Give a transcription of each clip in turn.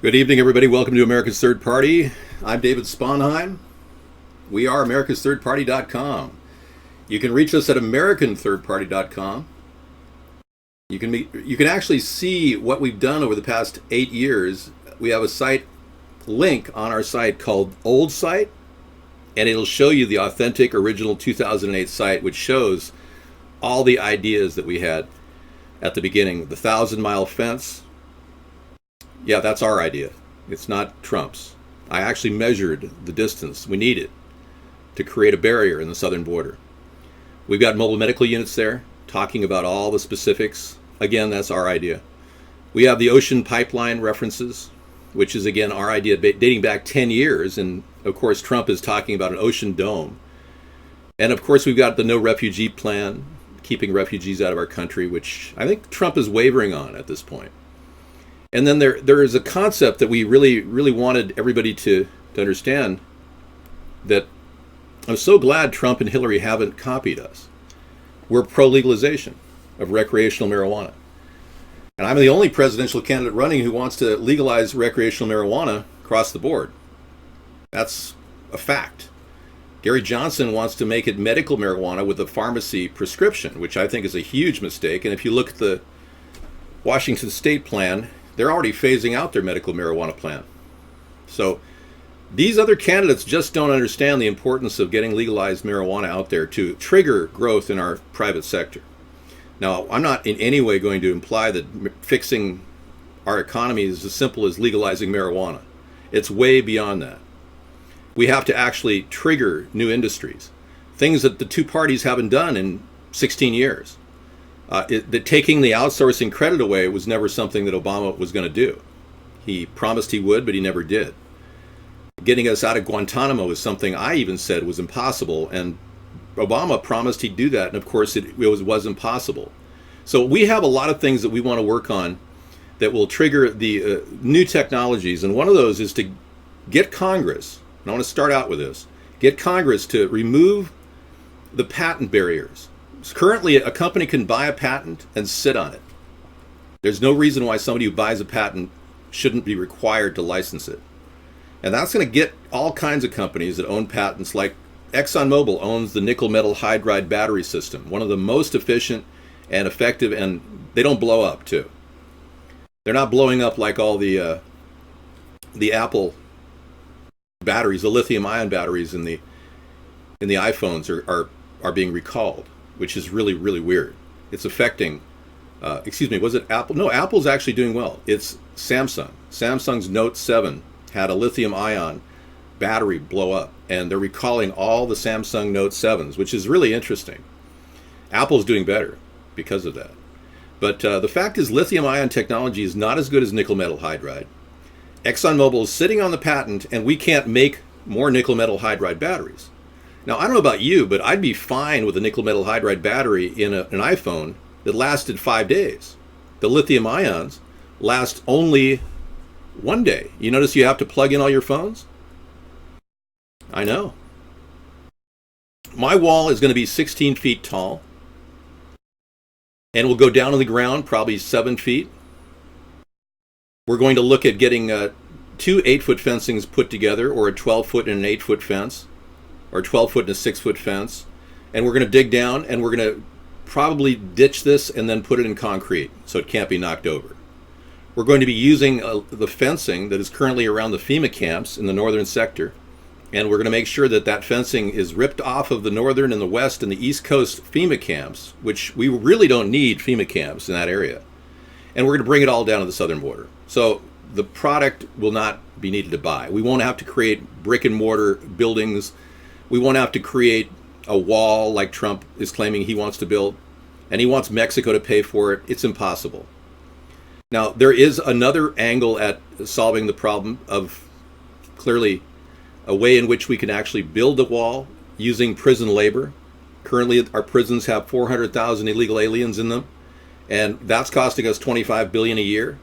Good evening, everybody. Welcome to America's Third Party. I'm David Sponheim. We are AmericasThirdParty.com. You can reach us at AmericanThirdParty.com. You can actually see what we've done over the past 8 years. We have a site link on our site called Old Site, and it'll show you the authentic original 2008 site, which shows all the ideas that we had at the beginning. The 1,000-mile fence. Yeah, that's our idea. It's not Trump's. I actually measured the distance we needed to create a barrier in the southern border. We've got mobile medical units there talking about all the specifics. Again, that's our idea. We have the ocean pipeline references, which is, again, our idea dating back 10 years. And, of course, Trump is talking about an ocean dome. And, of course, we've got the no refugee plan, keeping refugees out of our country, which I think Trump is wavering on at this point. And then there is a concept that we really wanted everybody to understand, that I'm so glad Trump and Hillary haven't copied us. We're pro-legalization of recreational marijuana. And I'm the only presidential candidate running who wants to legalize recreational marijuana across the board. That's a fact. Gary Johnson wants to make it medical marijuana with a pharmacy prescription, which I think is a huge mistake. And if you look at the Washington State plan, they're already phasing out their medical marijuana plan. So these other candidates just don't understand the importance of getting legalized marijuana out there to trigger growth in our private sector. Now, I'm not in any way going to imply that fixing our economy is as simple as legalizing marijuana. It's way beyond that. We have to actually trigger new industries, things that the two parties haven't done in 16 years. That taking the outsourcing credit away was never something that Obama was going to do. He promised he would, but he never did. Getting us out of Guantanamo is something I even said was impossible, and Obama promised he'd do that, and of course it was impossible. So we have a lot of things that we want to work on that will trigger the new technologies, and one of those is to get Congress, and I want to start out with this, get Congress to remove the patent barriers. Currently, a company can buy a patent and sit on it. There's no reason why somebody who buys a patent shouldn't be required to license it. And that's going to get all kinds of companies that own patents, like ExxonMobil owns the nickel metal hydride battery system, one of the most efficient and effective, and they don't blow up too. They're not blowing up like all the Apple batteries, the lithium-ion batteries in the iPhones are being recalled, which is really weird. It's affecting, was it Apple? No, Apple's actually doing well. It's Samsung. Samsung's Note 7 had a lithium-ion battery blow up, and they're recalling all the Samsung Note 7s, which is really interesting. Apple's doing better because of that. But the fact is, lithium-ion technology is not as good as nickel metal hydride. ExxonMobil is sitting on the patent, and we can't make more nickel metal hydride batteries. Now, I don't know about you, but I'd be fine with a nickel metal hydride battery in an iPhone that lasted 5 days. The lithium ions last only 1 day. You notice you have to plug in all your phones? I know. My wall is going to be 16 feet tall, and will go down to the ground probably 7 feet. We're going to look at getting 2 8-foot fencings put together, or a 12-foot and an 8-foot fence, or 12-foot and a 6-foot fence, and we're going to dig down, and we're going to probably ditch this and then put it in concrete so it can't be knocked over. We're going to be using the fencing that is currently around the FEMA camps in the northern sector, and we're going to make sure that that fencing is ripped off of the northern and the west and the east coast FEMA camps, which we really don't need FEMA camps in that area. And we're going to bring it all down to the southern border. So the product will not be needed to buy. We won't have to create brick and mortar buildings. We won't have to create a wall like Trump is claiming he wants to build, and he wants Mexico to pay for it. It's impossible. Now, there is another angle at solving the problem of clearly a way in which we can actually build a wall using prison labor. Currently, our prisons have 400,000 illegal aliens in them, and that's costing us $25 billion a year.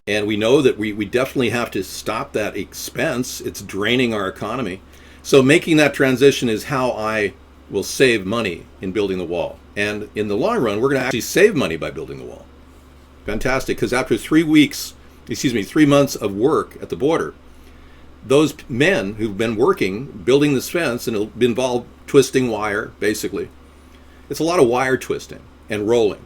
And we know that we definitely have to stop that expense. It's draining our economy. So making that transition is how I will save money in building the wall. And in the long run, we're going to actually save money by building the wall. Fantastic, because after 3 weeks 3 months of work at the border. Those men who've been working, building this fence, and it'll involve twisting wire, basically. It's a lot of wire twisting and rolling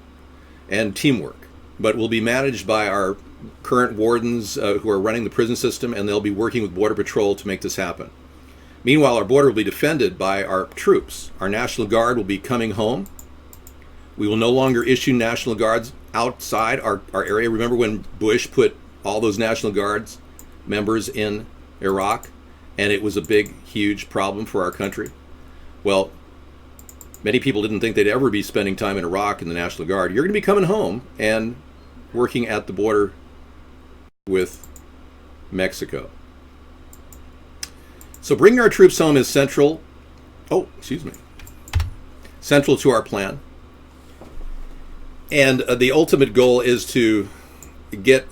and teamwork, but will be managed by our current wardens who are running the prison system, and they'll be working with Border Patrol to make this happen. Meanwhile, our border will be defended by our troops. Our National Guard will be coming home. We will no longer issue National Guards outside our area. Remember when Bush put all those National Guards members in Iraq, and it was a big, huge problem for our country? Well, many people didn't think they'd ever be spending time in Iraq in the National Guard. You're going to be coming home and working at the border with Mexico. So bringing our troops home is central to our plan. And the ultimate goal is to get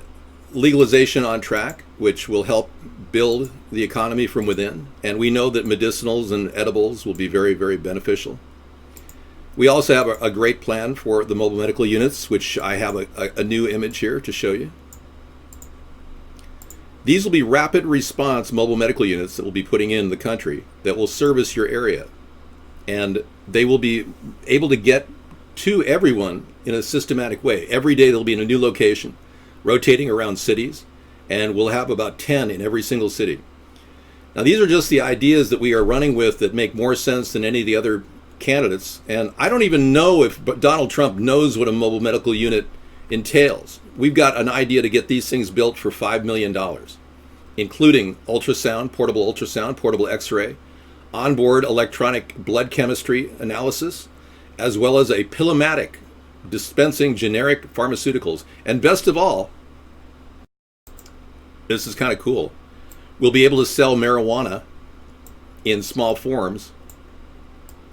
legalization on track, which will help build the economy from within. And we know that medicinals and edibles will be very, very beneficial. We also have a great plan for the mobile medical units, which I have a new image here to show you. These will be rapid response mobile medical units that we'll be putting in the country that will service your area. And they will be able to get to everyone in a systematic way. Every day they'll be in a new location, rotating around cities, and we'll have about 10 in every single city. Now, these are just the ideas that we are running with that make more sense than any of the other candidates. And I don't even know if Donald Trump knows what a mobile medical unit entails. We've got an idea to get these things built for $5 million, including ultrasound, portable X-ray, onboard electronic blood chemistry analysis, as well as a Pillomatic dispensing generic pharmaceuticals. And best of all, this is kind of cool, we'll be able to sell marijuana in small forms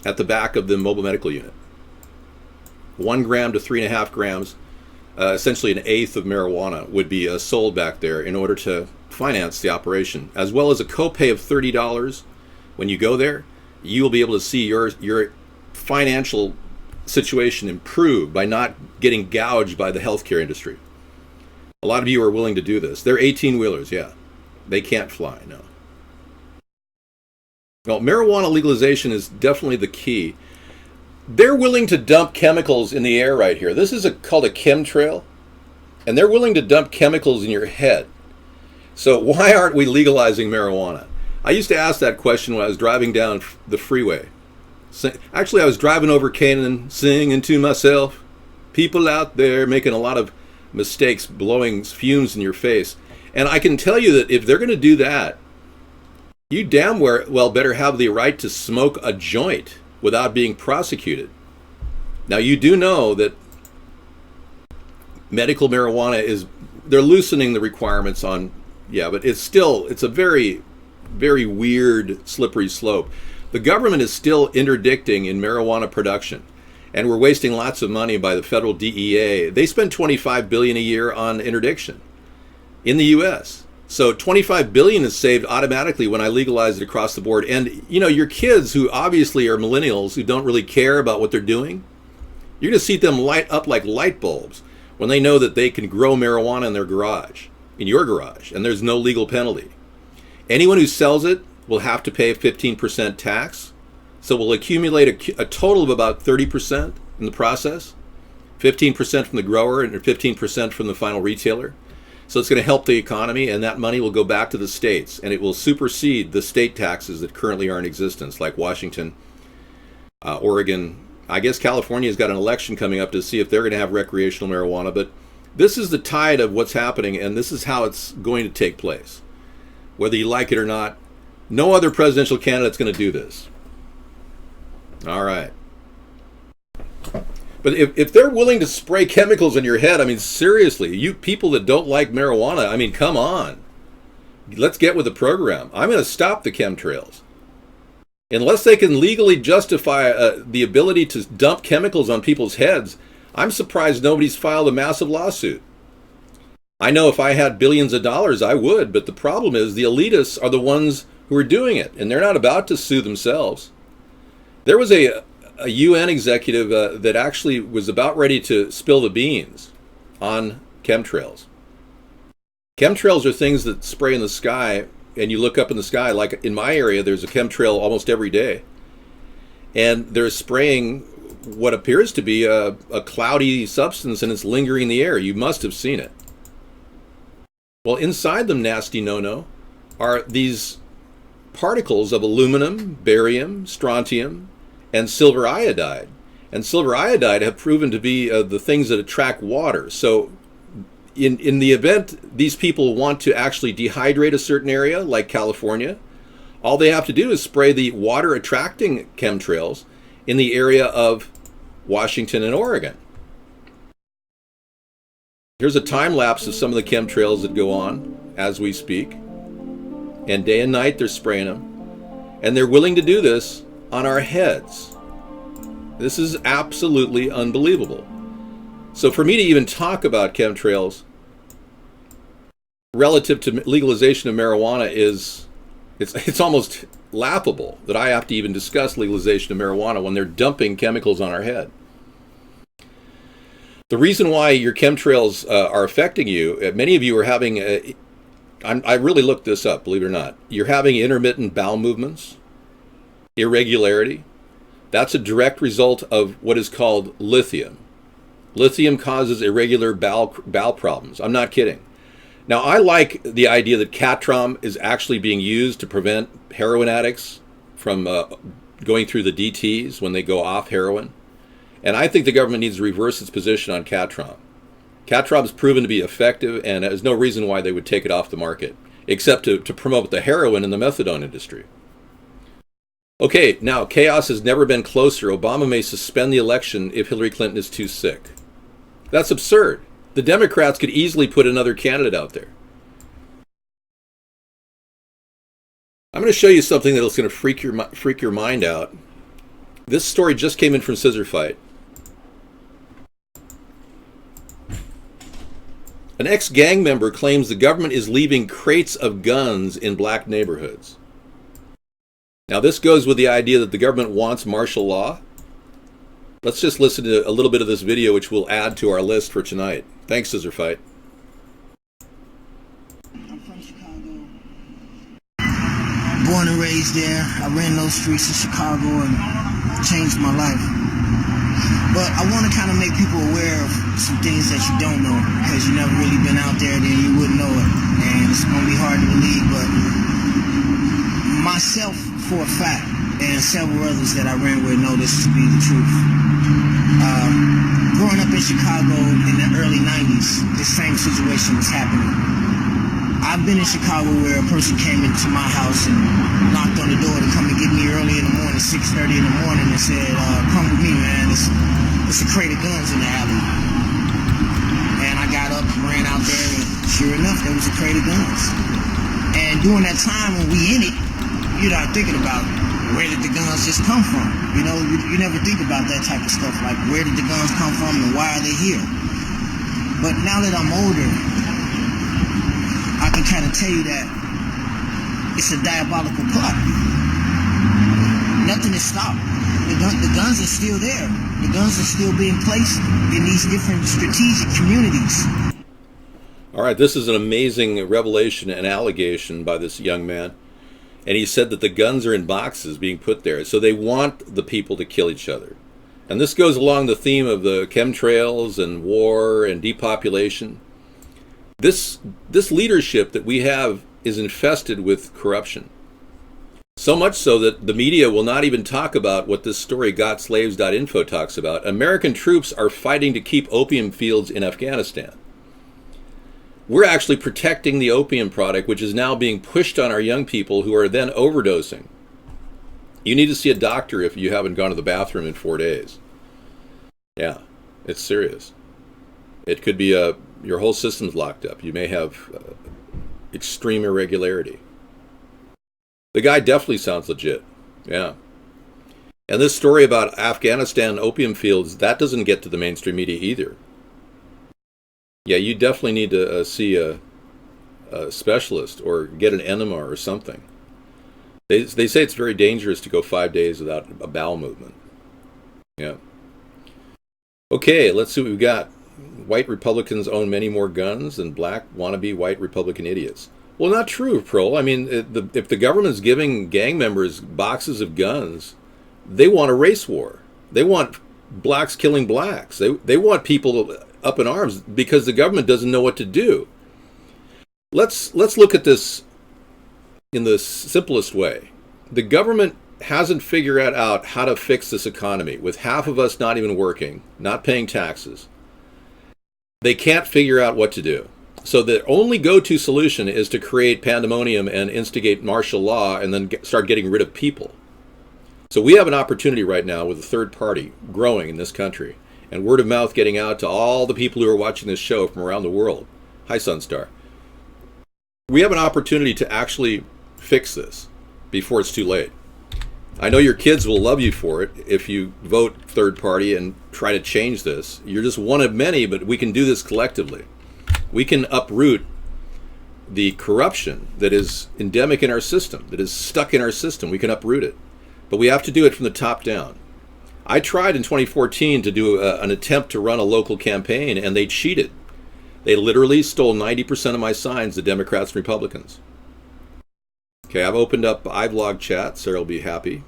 at the back of the mobile medical unit. 1 gram to 3.5 grams, essentially an eighth of marijuana, would be sold back there in order to finance the operation, as well as a copay of $30. When you go there, you will be able to see your financial situation improve by not getting gouged by the healthcare industry. A lot of you are willing to do this. They're 18-wheelers, yeah. They can't fly, no. Well, marijuana legalization is definitely the key. They're willing to dump chemicals in the air right here. This is called a chemtrail, and they're willing to dump chemicals in your head. So why aren't we legalizing marijuana? I used to ask that question when I was driving down the freeway. Actually, I was driving over Canaan, singing to myself, people out there making a lot of mistakes, blowing fumes in your face. And I can tell you that if they're going to do that, you damn well better have the right to smoke a joint without being prosecuted. Now, you do know that medical marijuana they're loosening the requirements on, but it's a very, very weird, slippery slope. The government is still interdicting in marijuana production, and we're wasting lots of money by the federal DEA. They spend $25 billion a year on interdiction in the U.S. So $25 billion is saved automatically when I legalize it across the board. And your kids, who obviously are millennials who don't really care about what they're doing, you're going to see them light up like light bulbs when they know that they can grow marijuana in their garage, in your garage, and there's no legal penalty. Anyone who sells it will have to pay a 15% tax. So we'll accumulate a total of about 30% in the process, 15% from the grower and 15% from the final retailer. So it's going to help the economy, and that money will go back to the states, and it will supersede the state taxes that currently are in existence, like Washington, Oregon. I guess California's got an election coming up to see if they're going to have recreational marijuana. But this is the tide of what's happening, and this is how it's going to take place. Whether you like it or not, no other presidential candidate's going to do this. All right. But if they're willing to spray chemicals in your head, I mean, seriously, you people that don't like marijuana, I mean, come on. Let's get with the program. I'm going to stop the chemtrails. Unless they can legally justify the ability to dump chemicals on people's heads, I'm surprised nobody's filed a massive lawsuit. I know if I had billions of dollars, I would, but the problem is the elitists are the ones who are doing it, and they're not about to sue themselves. There was a UN executive that actually was about ready to spill the beans on chemtrails. Chemtrails are things that spray in the sky, and you look up in the sky. Like in my area, there's a chemtrail almost every day, and they're spraying what appears to be a cloudy substance, and it's lingering in the air. You must have seen it. Well, inside them, nasty no-no, are these particles of aluminum, barium, strontium, and silver iodide. And silver iodide have proven to be the things that attract water. So in the event these people want to actually dehydrate a certain area, like California, all they have to do is spray the water-attracting chemtrails in the area of Washington and Oregon. Here's a time lapse of some of the chemtrails that go on as we speak. And day and night they're spraying them. And they're willing to do this on our heads. This is absolutely unbelievable. So for me to even talk about chemtrails relative to legalization of marijuana it's almost laughable that I have to even discuss legalization of marijuana when they're dumping chemicals on our head. The reason why your chemtrails are affecting you, many of you are having, I really looked this up, believe it or not, you're having intermittent bowel movements, irregularity. That's a direct result of what is called lithium. Lithium causes irregular bowel problems. I'm not kidding. Now, I like the idea that Catrom is actually being used to prevent heroin addicts from going through the DTs when they go off heroin. And I think the government needs to reverse its position on Catrom. Catrom is proven to be effective, and there's no reason why they would take it off the market, except to promote the heroin and the methadone industry. Okay, now, chaos has never been closer. Obama may suspend the election if Hillary Clinton is too sick. That's absurd. The Democrats could easily put another candidate out there. I'm going to show you something that's going to freak your mind out. This story just came in from Scissor Fight. An ex-gang member claims the government is leaving crates of guns in black neighborhoods. Now, this goes with the idea that the government wants martial law. Let's just listen to a little bit of this video, which we'll add to our list for tonight. Thanks, Scissor Fight. I'm from Chicago. Born and raised there. I ran those streets of Chicago and changed my life. But I want to kind of make people aware of some things that you don't know, because you never really been out there, then you wouldn't know it. And it's going to be hard to believe, but myself, for a fact, and several others that I ran with know this to be the truth. Growing up in Chicago in the early 90s, this same situation was happening. I've been in Chicago where a person came into my house and knocked on the door to come and get me early in the morning, 6:30 in the morning, and said, come with me, man, it's a crate of guns in the alley. And I got up and ran out there, and sure enough, there was a crate of guns. And during that time when we in it, you're not thinking about where did the guns just come from. You know, you never think about that type of stuff, like where did the guns come from and why are they here. But now that I'm older, I can kind of tell you that it's a diabolical plot. Nothing is stopped. The guns are still there. The guns are still being placed in these different strategic communities. All right, this is an amazing revelation and allegation by this young man. And he said that the guns are in boxes being put there. So they want the people to kill each other. And this goes along the theme of the chemtrails and war and depopulation. This leadership that we have is infested with corruption. So much so that the media will not even talk about what this story gotslaves.info talks about. American troops are fighting to keep opium fields in Afghanistan. We're actually protecting the opium product, which is now being pushed on our young people who are then overdosing. You need to see a doctor if you haven't gone to the bathroom in 4 days. Yeah, it's serious. It could be your whole system's locked up. You may have extreme irregularity. The guy definitely sounds legit. Yeah. And this story about Afghanistan opium fields, that doesn't get to the mainstream media either. Yeah, you definitely need to see a specialist or get an enema or something. They say it's very dangerous to go 5 days without a bowel movement. Yeah. Okay, let's see what we've got. white Republicans own many more guns than black wannabe white Republican idiots. Well, not true, Prohl. I mean, if the government's giving gang members boxes of guns, they want a race war. They want blacks killing blacks. They want people up in arms because the government doesn't know what to do. Let's look at this in the simplest way. The government hasn't figured out how to fix this economy, with half of us not even working, not paying taxes. They can't figure out what to do. So the only go-to solution is to create pandemonium and instigate martial law and then start getting rid of people. So we have an opportunity right now with a third party growing in this country and word of mouth getting out to all the people who are watching this show from around the world. Hi, Sunstar. We have an opportunity to actually fix this before it's too late. I know your kids will love you for it if you vote third party and try to change this. You're just one of many, but we can do this collectively. We can uproot the corruption that is endemic in our system, that is stuck in our system. We can uproot it. But we have to do it from the top down. I tried in 2014 to do an attempt to run a local campaign, and they cheated. They literally stole 90% of my signs, the Democrats and Republicans. Okay, I've opened up iVlog chat. Sarah will be happy.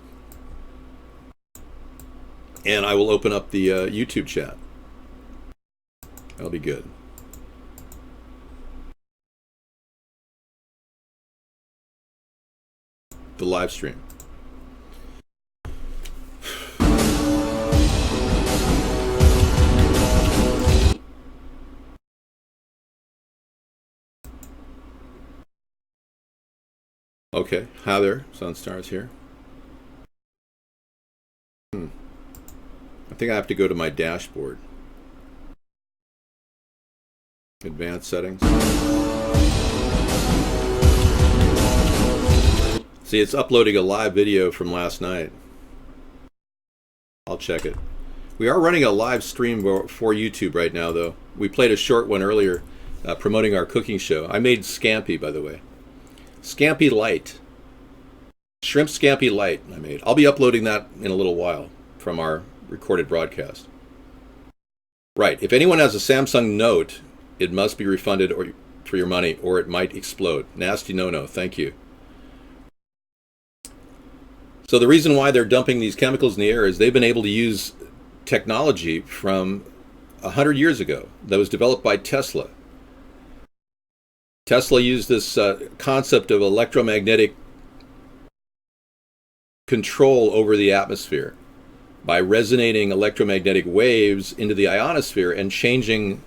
And I will open up the YouTube chat. That'll be good. The live stream. Okay, hi there, Sunstar's here. I think I have to go to my dashboard. Advanced settings. See, it's uploading a live video from last night. I'll check it. We are running a live stream for YouTube right now, though. We played a short one earlier promoting our cooking show. I made scampi, by the way. Scampi Light. Shrimp Scampi Light I made. I'll be uploading that in a little while from our recorded broadcast. Right. If anyone has a Samsung Note, it must be refunded for your money or it might explode. Nasty no-no. Thank you. So the reason why they're dumping these chemicals in the air is they've been able to use technology from 100 years ago that was developed by Tesla. Tesla used this concept of electromagnetic control over the atmosphere by resonating electromagnetic waves into the ionosphere and changing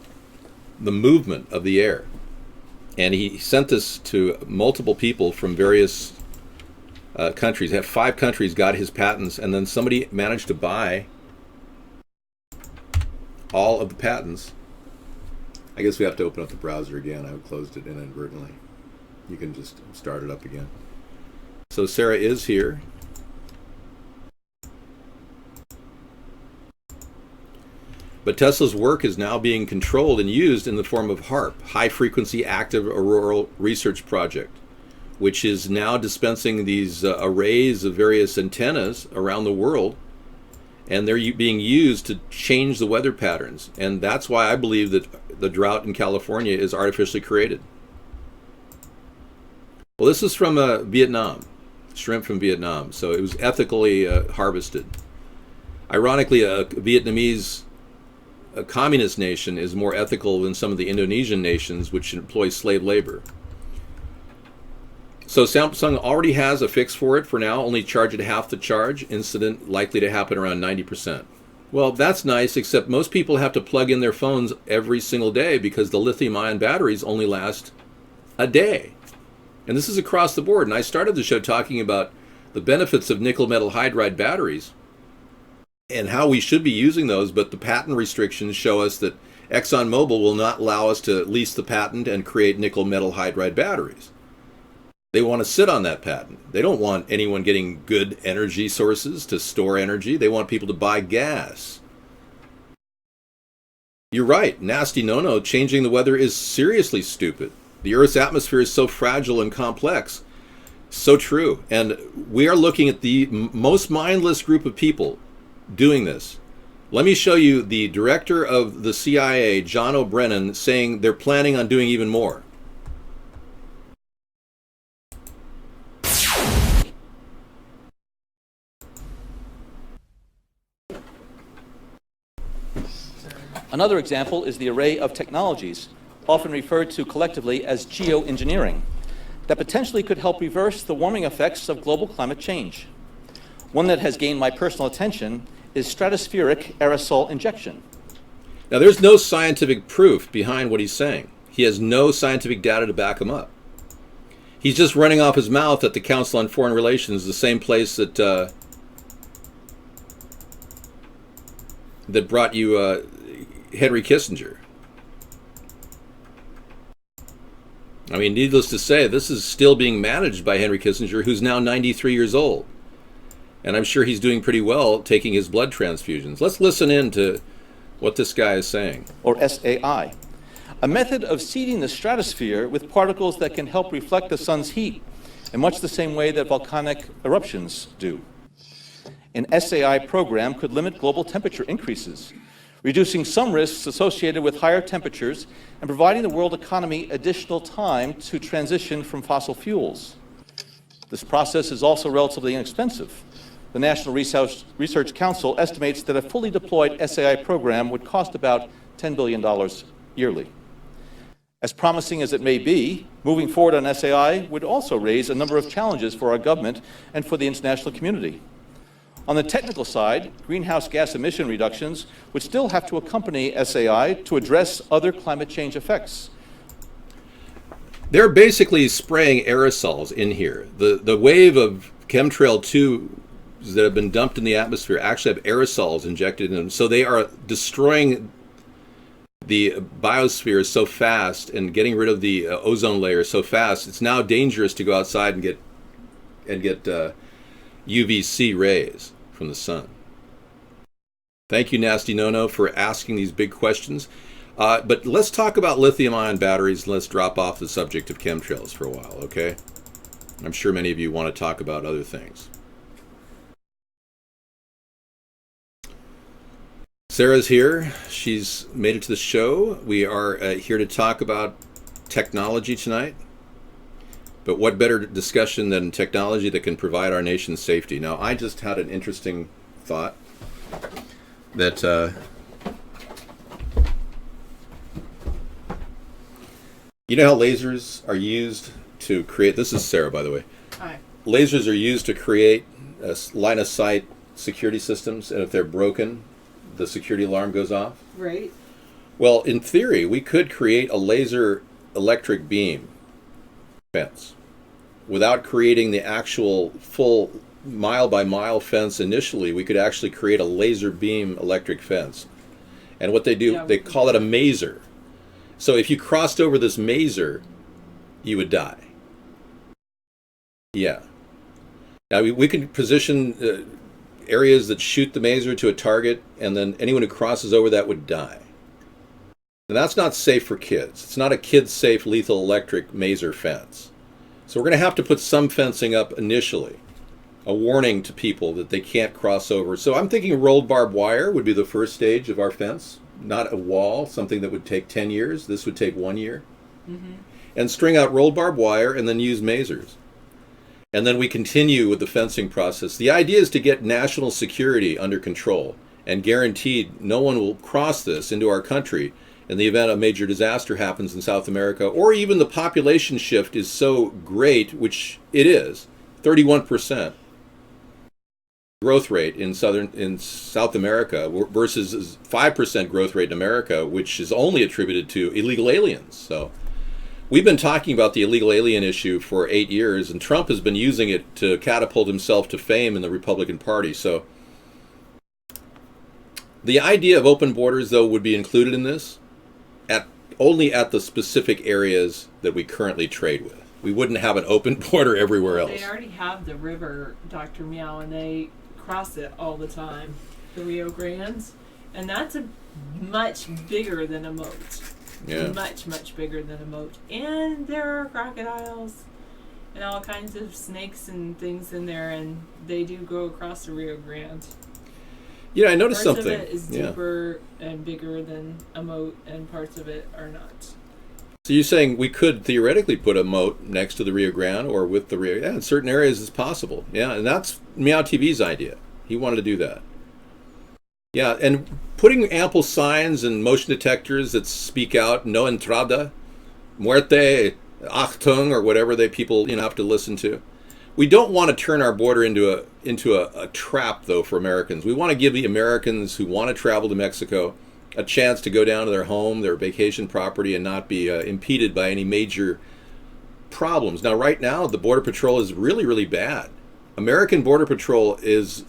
the movement of the air. And he sent this to multiple people from various countries. 5 countries got his patents, and then somebody managed to buy all of the patents. I guess we have to open up the browser again. I closed it inadvertently. You can just start it up again. So Sarah is here. But Tesla's work is now being controlled and used in the form of HAARP, High Frequency Active Auroral Research Project, which is now dispensing these arrays of various antennas around the world, and they're being used to change the weather patterns. And that's why I believe that the drought in California is artificially created. Well, this is from Vietnam, shrimp from Vietnam, so it was ethically harvested. Ironically, a Vietnamese a communist nation is more ethical than some of the Indonesian nations which employ slave labor. So Samsung already has a fix for it for now, only charge it half the charge, incident likely to happen around 90%. Well, that's nice, except most people have to plug in their phones every single day because the lithium-ion batteries only last a day. And this is across the board. And I started the show talking about the benefits of nickel metal hydride batteries and how we should be using those, but the patent restrictions show us that ExxonMobil will not allow us to lease the patent and create nickel metal hydride batteries. They want to sit on that patent. They don't want anyone getting good energy sources to store energy. They want people to buy gas. You're right. Nasty no-no. Changing the weather is seriously stupid. The Earth's atmosphere is so fragile and complex. So true. And we are looking at the most mindless group of people doing this. Let me show you the director of the CIA, John O'Brennan, saying they're planning on doing even more. Another example is the array of technologies, often referred to collectively as geoengineering, that potentially could help reverse the warming effects of global climate change. One that has gained my personal attention is stratospheric aerosol injection. Now, there's no scientific proof behind what he's saying. He has no scientific data to back him up. He's just running off his mouth at the Council on Foreign Relations, the same place that that brought you Henry Kissinger. I mean, needless to say, this is still being managed by Henry Kissinger, who's now 93 years old. And I'm sure he's doing pretty well taking his blood transfusions. Let's listen in to what this guy is saying. Or SAI, a method of seeding the stratosphere with particles that can help reflect the sun's heat in much the same way that volcanic eruptions do. An SAI program could limit global temperature increases, reducing some risks associated with higher temperatures and providing the world economy additional time to transition from fossil fuels. This process is also relatively inexpensive. The National Research Council estimates that a fully deployed SAI program would cost about $10 billion yearly. As promising as it may be, moving forward on SAI would also raise a number of challenges for our government and for the international community. On the technical side, greenhouse gas emission reductions would still have to accompany SAI to address other climate change effects. They're basically spraying aerosols in here. The wave of chemtrail 2 that have been dumped in the atmosphere actually have aerosols injected in them. So they are destroying the biosphere so fast and getting rid of the ozone layer so fast. It's now dangerous to go outside and get UVC rays from the sun. Thank you, Nasty No-No, for asking these big questions. But let's talk about lithium-ion batteries and let's drop off the subject of chemtrails for a while, okay? I'm sure many of you want to talk about other things. Sarah's here. She's made it to the show. We are here to talk about technology tonight. But what better discussion than technology that can provide our nation's safety? Now, I just had an interesting thought that you know how lasers are used to create, this is Sarah, by the way. Hi. Lasers are used to create line of sight security systems, and if they're broken, the security alarm goes off. Right. Well, in theory, we could create a laser electric beam fence without creating the actual full mile-by-mile fence initially. We could actually create a laser beam electric fence. And what they do, they call it a maser. So if you crossed over this maser, you would die. Yeah. Now, we can position areas that shoot the maser to a target, and then anyone who crosses over that would die. And that's not safe for kids. It's not a kid-safe lethal electric maser fence. So we're going to have to put some fencing up initially, a warning to people that they can't cross over. So I'm thinking rolled barbed wire would be the first stage of our fence, not a wall, something that would take 10 years. This would take 1 year. Mm-hmm. And string out rolled barbed wire and then use masers. And then we continue with the fencing process. The idea is to get national security under control and guaranteed no one will cross this into our country in the event a major disaster happens in South America, or even the population shift is so great, which it is, 31% growth rate in South America versus 5% growth rate in America, which is only attributed to illegal aliens. So we've been talking about the illegal alien issue for 8 years, and Trump has been using it to catapult himself to fame in the Republican Party. So the idea of open borders, though, would be included in this only at the specific areas that we currently trade with. We wouldn't have an open border everywhere else. They already have the river, Dr. Meow, and they cross it all the time, the Rio Grandes, and that's a much bigger than a moat. Yeah. Much, much bigger than a moat. And there are crocodiles and all kinds of snakes and things in there, and they do go across the Rio Grande. I noticed Parts something. of it is Yeah. deeper and bigger than a moat, and parts of it are not. So you're saying we could theoretically put a moat next to the Rio Grande or with the Rio? Yeah, in certain areas it's possible. Yeah, and that's Meow TV's idea. He wanted to do that. Yeah, and putting ample signs and motion detectors that speak out "No entrada," "Muerte," "Achtung," or whatever people have to listen to. We don't want to turn our border into a trap, though, for Americans. We want to give the Americans who want to travel to Mexico a chance to go down to their home, their vacation property, and not be impeded by any major problems. Now, right now, the Border Patrol is really, really bad. American Border Patrol is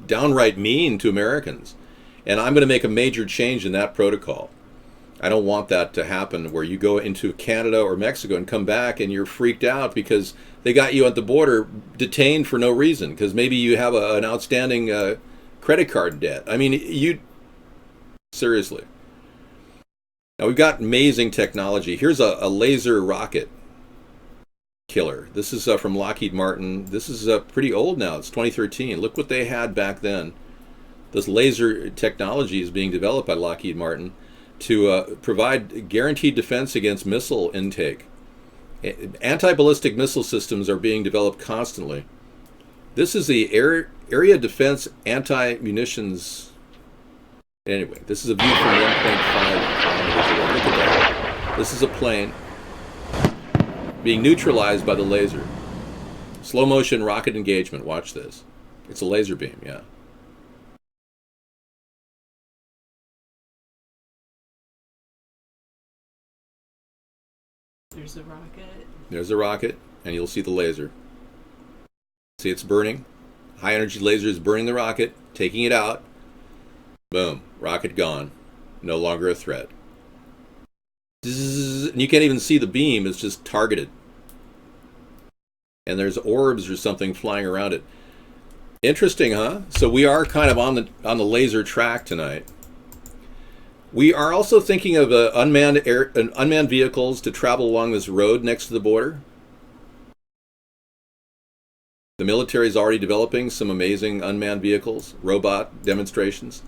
downright mean to Americans. And I'm going to make a major change in that protocol. I don't want that to happen where you go into Canada or Mexico and come back and you're freaked out because they got you at the border detained for no reason, because maybe you have an outstanding credit card debt. I mean, seriously. Now, we've got amazing technology. Here's a laser rocket killer. This is from Lockheed Martin. This is pretty old now. It's 2013. Look what they had back then. This laser technology is being developed by Lockheed Martin to provide guaranteed defense against missile intake. Anti-ballistic missile systems are being developed constantly. This is the Area Defense Anti-Munitions. Anyway, this is a view from 1.5 kilometers away. Look at that. This is a plane being neutralized by the laser. Slow motion rocket engagement. Watch this. It's a laser beam, yeah. There's a rocket. There's a rocket, and you'll see the laser. See, it's burning. High energy laser is burning the rocket, taking it out. Boom, rocket gone. No longer a threat. Zzz, and you can't even see the beam, it's just targeted. And there's orbs or something flying around it. Interesting, huh? So we are kind of on the laser track tonight. We are also thinking of unmanned vehicles to travel along this road next to the border. The military is already developing some amazing unmanned vehicles, robot demonstrations.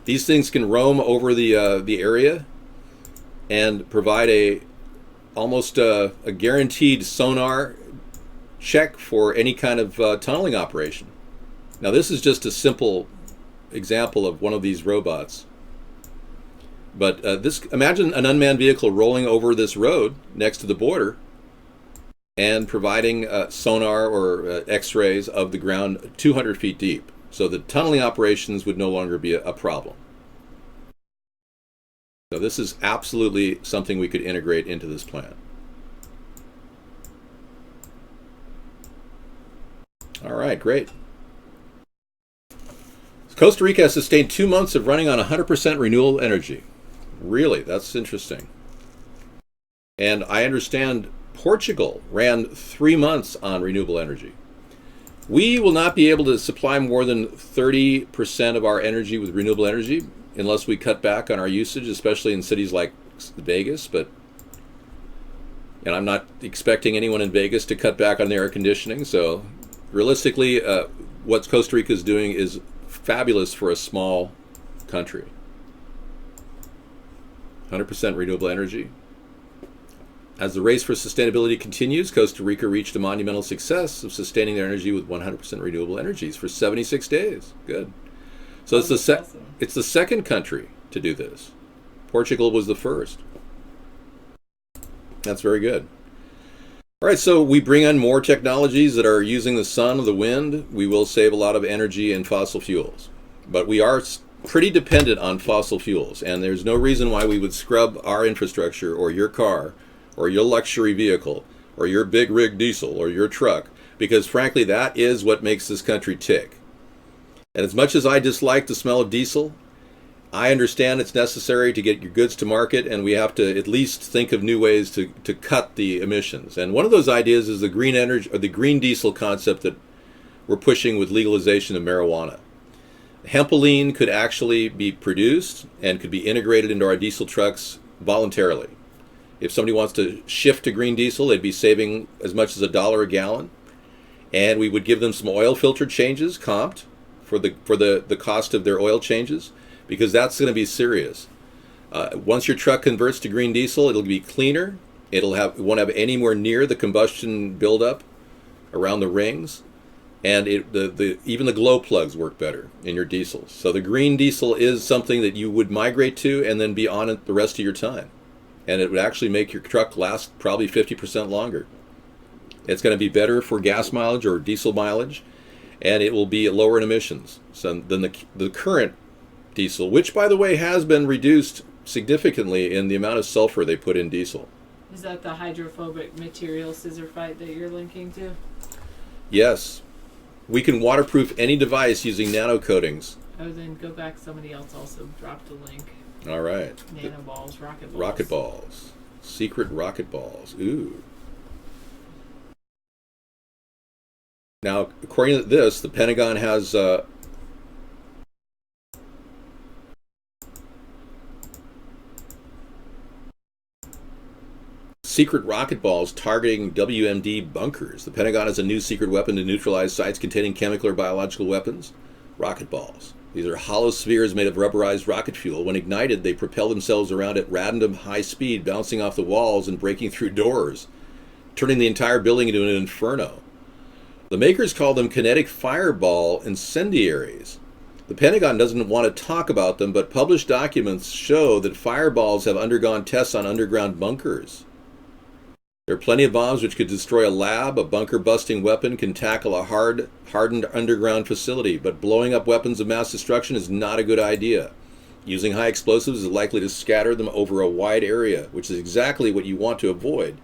These things can roam over the area and provide almost a guaranteed sonar check for any kind of tunneling operation. Now, this is just a simple example of one of these robots. But imagine an unmanned vehicle rolling over this road next to the border and providing sonar or x-rays of the ground 200 feet deep. So the tunneling operations would no longer be a problem. So this is absolutely something we could integrate into this plan. All right, great. Costa Rica has sustained 2 months of running on 100% renewable energy. Really, that's interesting. And I understand Portugal ran 3 months on renewable energy. We will not be able to supply more than 30% of our energy with renewable energy unless we cut back on our usage, especially in cities like Vegas. And I'm not expecting anyone in Vegas to cut back on their air conditioning. So realistically, what Costa Rica is doing is fabulous for a small country. 100% renewable energy. As the race for sustainability continues, Costa Rica reached a monumental success of sustaining their energy with 100% renewable energies for 76 days. Good. So it's the second country to do this. Portugal was the first. That's very good. All right, so we bring on more technologies that are using the sun or the wind. We will save a lot of energy and fossil fuels. But we are pretty dependent on fossil fuels, and there's no reason why we would scrub our infrastructure or your car or your luxury vehicle or your big rig diesel or your truck, because frankly that is what makes this country tick. And as much as I dislike the smell of diesel, I understand it's necessary to get your goods to market, and we have to at least think of new ways to cut the emissions. And one of those ideas is the green energy or the green diesel concept that we're pushing with legalization of marijuana. Hempoline could actually be produced and could be integrated into our diesel trucks voluntarily. If somebody wants to shift to green diesel, they'd be saving as much as $1 a gallon. And we would give them some oil filter changes, comped, for the cost of their oil changes, because that's going to be serious. Once your truck converts to green diesel, it'll be cleaner. It won't have anywhere near the combustion buildup around the rings, and even the glow plugs work better in your diesel. So the green diesel is something that you would migrate to and then be on it the rest of your time, and it would actually make your truck last probably 50% longer. It's going to be better for gas mileage or diesel mileage, and it will be lower in emissions than the current diesel, which, by the way, has been reduced significantly in the amount of sulfur they put in diesel. Is that the hydrophobic material scissor fight that you're linking to? Yes. We can waterproof any device using nano coatings. Oh, then go back. Somebody else also dropped a link. All right. Nanoballs, rocket balls. Rocket balls. Secret rocket balls. Ooh. Now, according to this, the Pentagon has secret rocket balls targeting WMD bunkers. The Pentagon has a new secret weapon to neutralize sites containing chemical or biological weapons. Rocket balls. These are hollow spheres made of rubberized rocket fuel. When ignited, they propel themselves around at random high speed, bouncing off the walls and breaking through doors, turning the entire building into an inferno. The makers call them kinetic fireball incendiaries. The Pentagon doesn't want to talk about them, but published documents show that fireballs have undergone tests on underground bunkers. There are plenty of bombs which could destroy a lab. A bunker-busting weapon can tackle a hardened underground facility, but blowing up weapons of mass destruction is not a good idea. Using high explosives is likely to scatter them over a wide area, which is exactly what you want to avoid.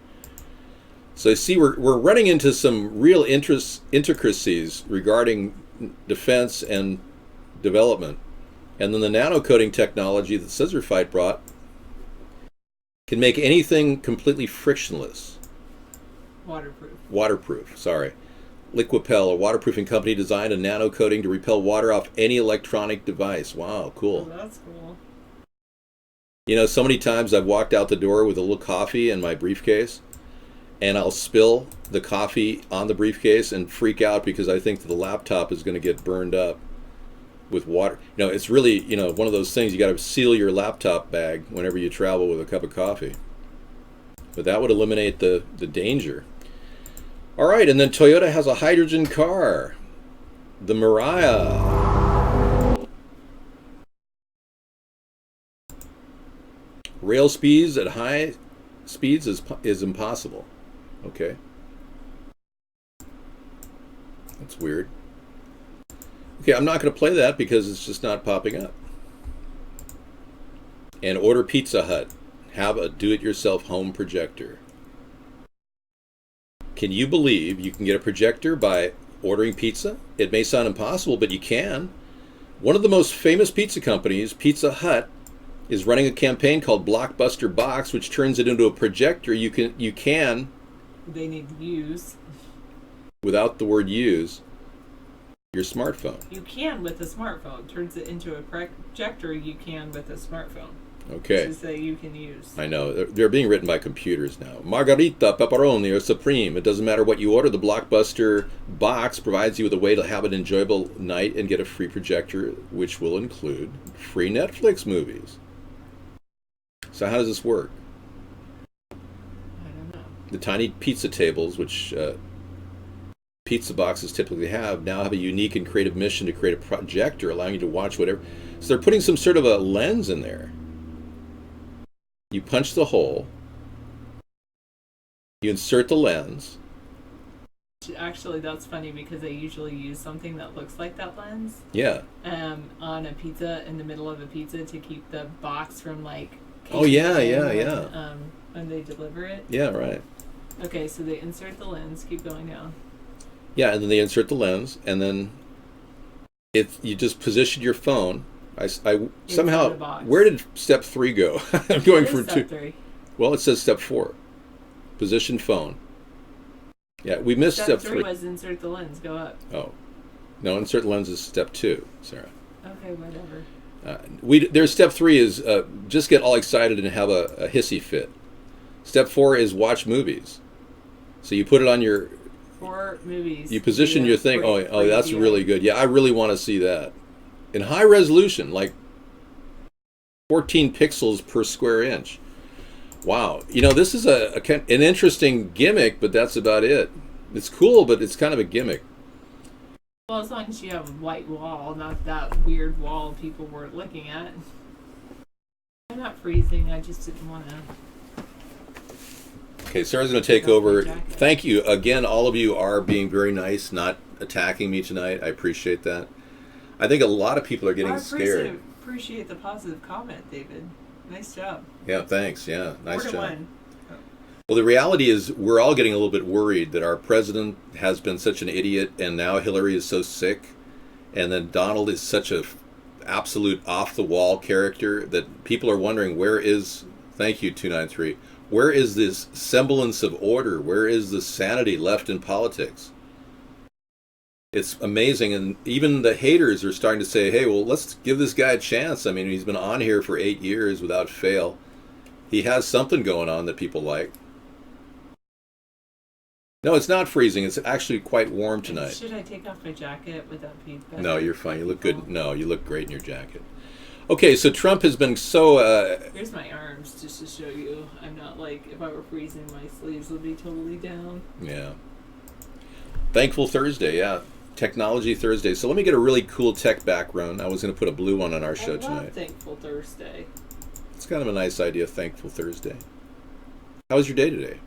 So you see, we're running into some real intricacies regarding defense and development. And then the nano-coating technology that Scissor Fight brought can make anything completely frictionless. Waterproof, sorry. Liquipel, a waterproofing company, designed a nano coating to repel water off any electronic device. Wow, cool. Oh, that's cool. You know, so many times I've walked out the door with a little coffee in my briefcase, and I'll spill the coffee on the briefcase and freak out because I think that the laptop is going to get burned up with water. You know, it's really, one of those things, you got to seal your laptop bag whenever you travel with a cup of coffee. But that would eliminate the danger. All right, and then Toyota has a hydrogen car, the Mirai. Rail speeds at high speeds is impossible. Okay. That's weird. Okay, I'm not going to play that because it's just not popping up. And order Pizza Hut. Have a do-it-yourself home projector. Can you believe you can get a projector by ordering pizza? It may sound impossible, but you can. One of the most famous pizza companies, Pizza Hut, is running a campaign called Blockbuster Box, which turns it into a projector you can They need to use. Without the word use, your smartphone. You can with a smartphone. Turns it into a projector you can with a smartphone. Okay. This is that you can use. I know. They're being written by computers now. Margarita, pepperoni, or supreme. It doesn't matter what you order. The Blockbuster Box provides you with a way to have an enjoyable night and get a free projector, which will include free Netflix movies. So how does this work? I don't know. The tiny pizza tables, which pizza boxes typically have, now have a unique and creative mission to create a projector, allowing you to watch whatever. So they're putting some sort of a lens in there. You punch the hole, you insert the lens. Actually, that's funny because they usually use something that looks like that lens. Yeah. On a pizza, in the middle of a pizza, to keep the box from Oh yeah. When they deliver it. Yeah, right. Okay, so they insert the lens. Keep going down. Yeah, and then they insert the lens, and then you just position your phone. I somehow, the box. Where did step 3 go? I'm going from step 2. 3. Well, it says step 4. Position phone. Yeah, we missed step 3. Step 3 was insert the lens. Go up. Oh. No, insert lens is step 2, Sarah. Okay, whatever. There's step 3 is just get all excited and have a hissy fit. Step 4 is watch movies. So you put it on your 4 movies. You position your thing. for That's review. really good. Yeah, I really want to see that in high resolution, like 14 pixels per square inch. Wow. This is an interesting gimmick, but that's about it. It's cool, but it's kind of a gimmick. Well, as long as you have a white wall, not that weird wall people were looking at. I'm not freezing. I just didn't want to. Okay, Sarah's going to take over. Thank you again. All of you are being very nice, not attacking me tonight. I appreciate that. I think a lot of people are getting scared. Appreciate the positive comment, David. Nice job. Yeah, thanks. Yeah, nice job. 4-1. Well, the reality is we're all getting a little bit worried that our president has been such an idiot, and now Hillary is so sick, and then Donald is such a absolute off-the-wall character that people are wondering, where is, thank you, 293, where is this semblance of order? Where is the sanity left in politics? It's amazing, and even the haters are starting to say, hey, well, let's give this guy a chance. I mean, he's been on here for 8 years without fail. He has something going on that people like. No, it's not freezing. It's actually quite warm tonight. Should I take off my jacket? Would that be better? No, you're fine. You look good. No, you look great in your jacket. Okay, so Trump has been so... Here's my arms, just to show you. I'm not like, if I were freezing, my sleeves would be totally down. Yeah. Thankful Thursday, yeah. Technology Thursday. So let me get a really cool tech background. I was going to put a blue one on our show tonight. I love Thankful Thursday. It's kind of a nice idea, Thankful Thursday. How was your day today?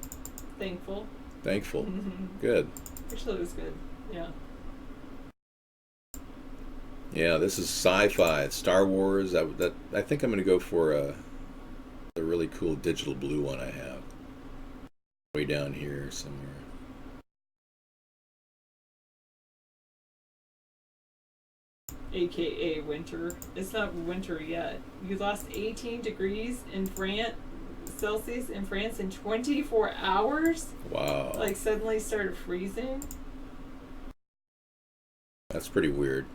Thankful. Thankful. Good. Actually, it was good. Yeah. Yeah, this is sci-fi. It's Star Wars. I think I'm going to go for the really cool digital blue one I have. Way down here somewhere. AKA winter. It's not winter yet. You lost 18 degrees in France, Celsius in France in 24 hours? Wow. Like suddenly started freezing? That's pretty weird.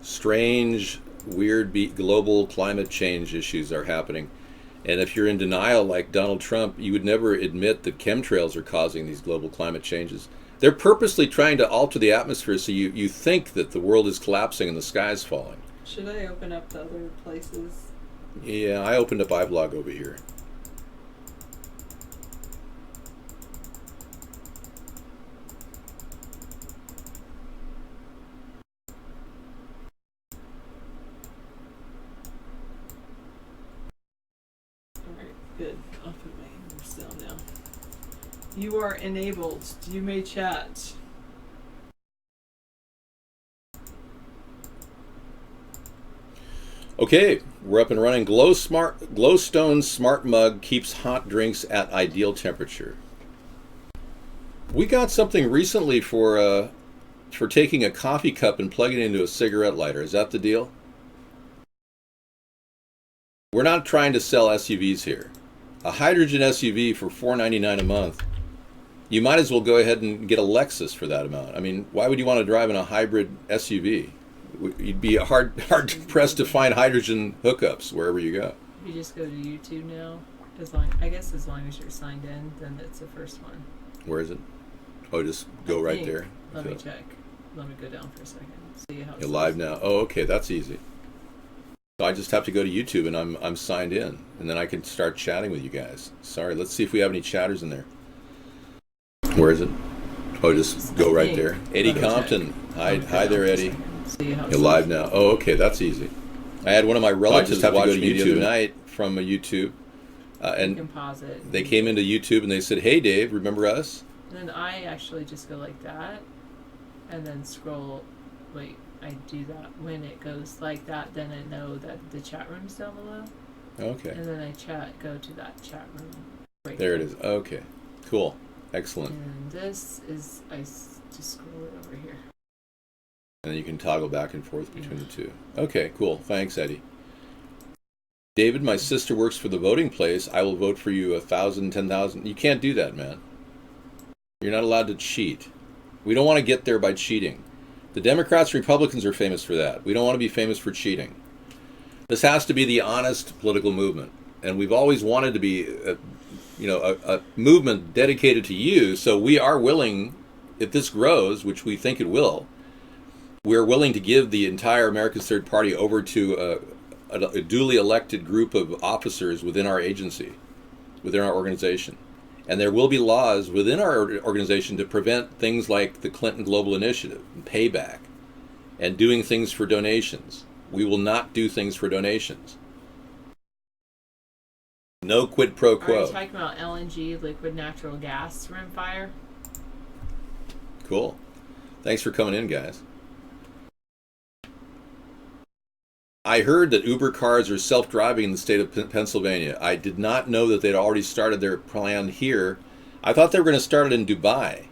Strange, weird global climate change issues are happening. And if you're in denial like Donald Trump, you would never admit that chemtrails are causing these global climate changes. They're purposely trying to alter the atmosphere so you think that the world is collapsing and the sky is falling. Should I open up the other places? Yeah, I opened up iBlog over here. Alright, good. I'll put my hands down now. You are enabled. You may chat. Okay, we're up and running. Glowstone Smart Mug keeps hot drinks at ideal temperature. We got something recently for taking a coffee cup and plugging it into a cigarette lighter. Is that the deal? We're not trying to sell SUVs here. A hydrogen SUV for $499 a month. You might as well go ahead and get a Lexus for that amount. I mean, why would you want to drive in a hybrid SUV? You'd be hard pressed to find hydrogen hookups wherever you go. You just go to YouTube now. I guess as long as you're signed in, then it's the first one. Where is it? Oh, just go right there. Let me check. Let me go down for a second. See how You're live now. Oh, okay, that's easy. So I just have to go to YouTube and I'm signed in, and then I can start chatting with you guys. Sorry, let's see if we have any chatters in there. Where is it? Oh, just go right there. Eddie Compton. Hi there, Eddie. You're live now. Oh, okay, that's easy. I had one of my relatives watch me the other night from a YouTube, and they came into YouTube and they said, "Hey, Dave, remember us?" And then I actually just go like that, and then scroll. Wait, I do that when it goes like that. Then I know that the chat room's down below. Okay. And then I go to that chat room. Right there it is. Okay, cool, excellent. And this is I just scroll it over here. And then you can toggle back and forth between the two. Okay, cool. Thanks, Eddie. David, my sister works for the voting place. I will vote for you 1,000, 10,000. You can't do that, man. You're not allowed to cheat. We don't want to get there by cheating. The Democrats and Republicans are famous for that. We don't want to be famous for cheating. This has to be the honest political movement. And we've always wanted to be a movement dedicated to you, so we are willing if this grows, which we think it will, we're willing to give the entire America's Third Party over to a duly elected group of officers within our agency, within our organization. And there will be laws within our organization to prevent things like the Clinton Global Initiative and payback and doing things for donations. We will not do things for donations. No quid pro Are quo. you talking about LNG, liquid natural gas rimfire? Cool. Thanks for coming in, guys. I heard that Uber cars are self-driving in the state of Pennsylvania. I did not know that they'd already started their plan here. I thought they were going to start it in Dubai.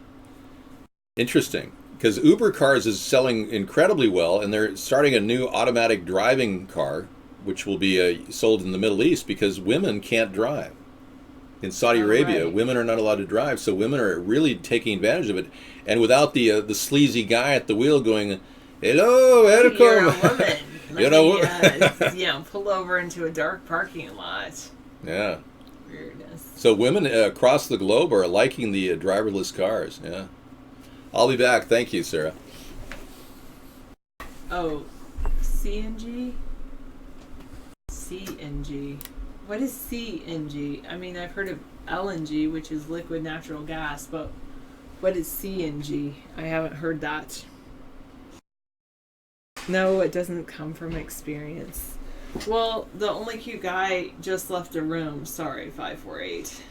Interesting, because Uber cars is selling incredibly well, and they're starting a new automatic driving car, which will be sold in the Middle East because women can't drive. In Saudi Arabia, right. Women are not allowed to drive, so women are really taking advantage of it. And without the sleazy guy at the wheel going, "Hello, welcome." You're a woman. You know, Pull over into a dark parking lot. Yeah. Weirdness. So women across the globe are liking the driverless cars. Yeah. I'll be back. Thank you, Sarah. Oh, CNG? CNG. What is CNG? I mean, I've heard of LNG, which is liquid natural gas, but what is CNG? I haven't heard that. No, it doesn't come from experience. Well, the only cute guy just left the room. Sorry, 548.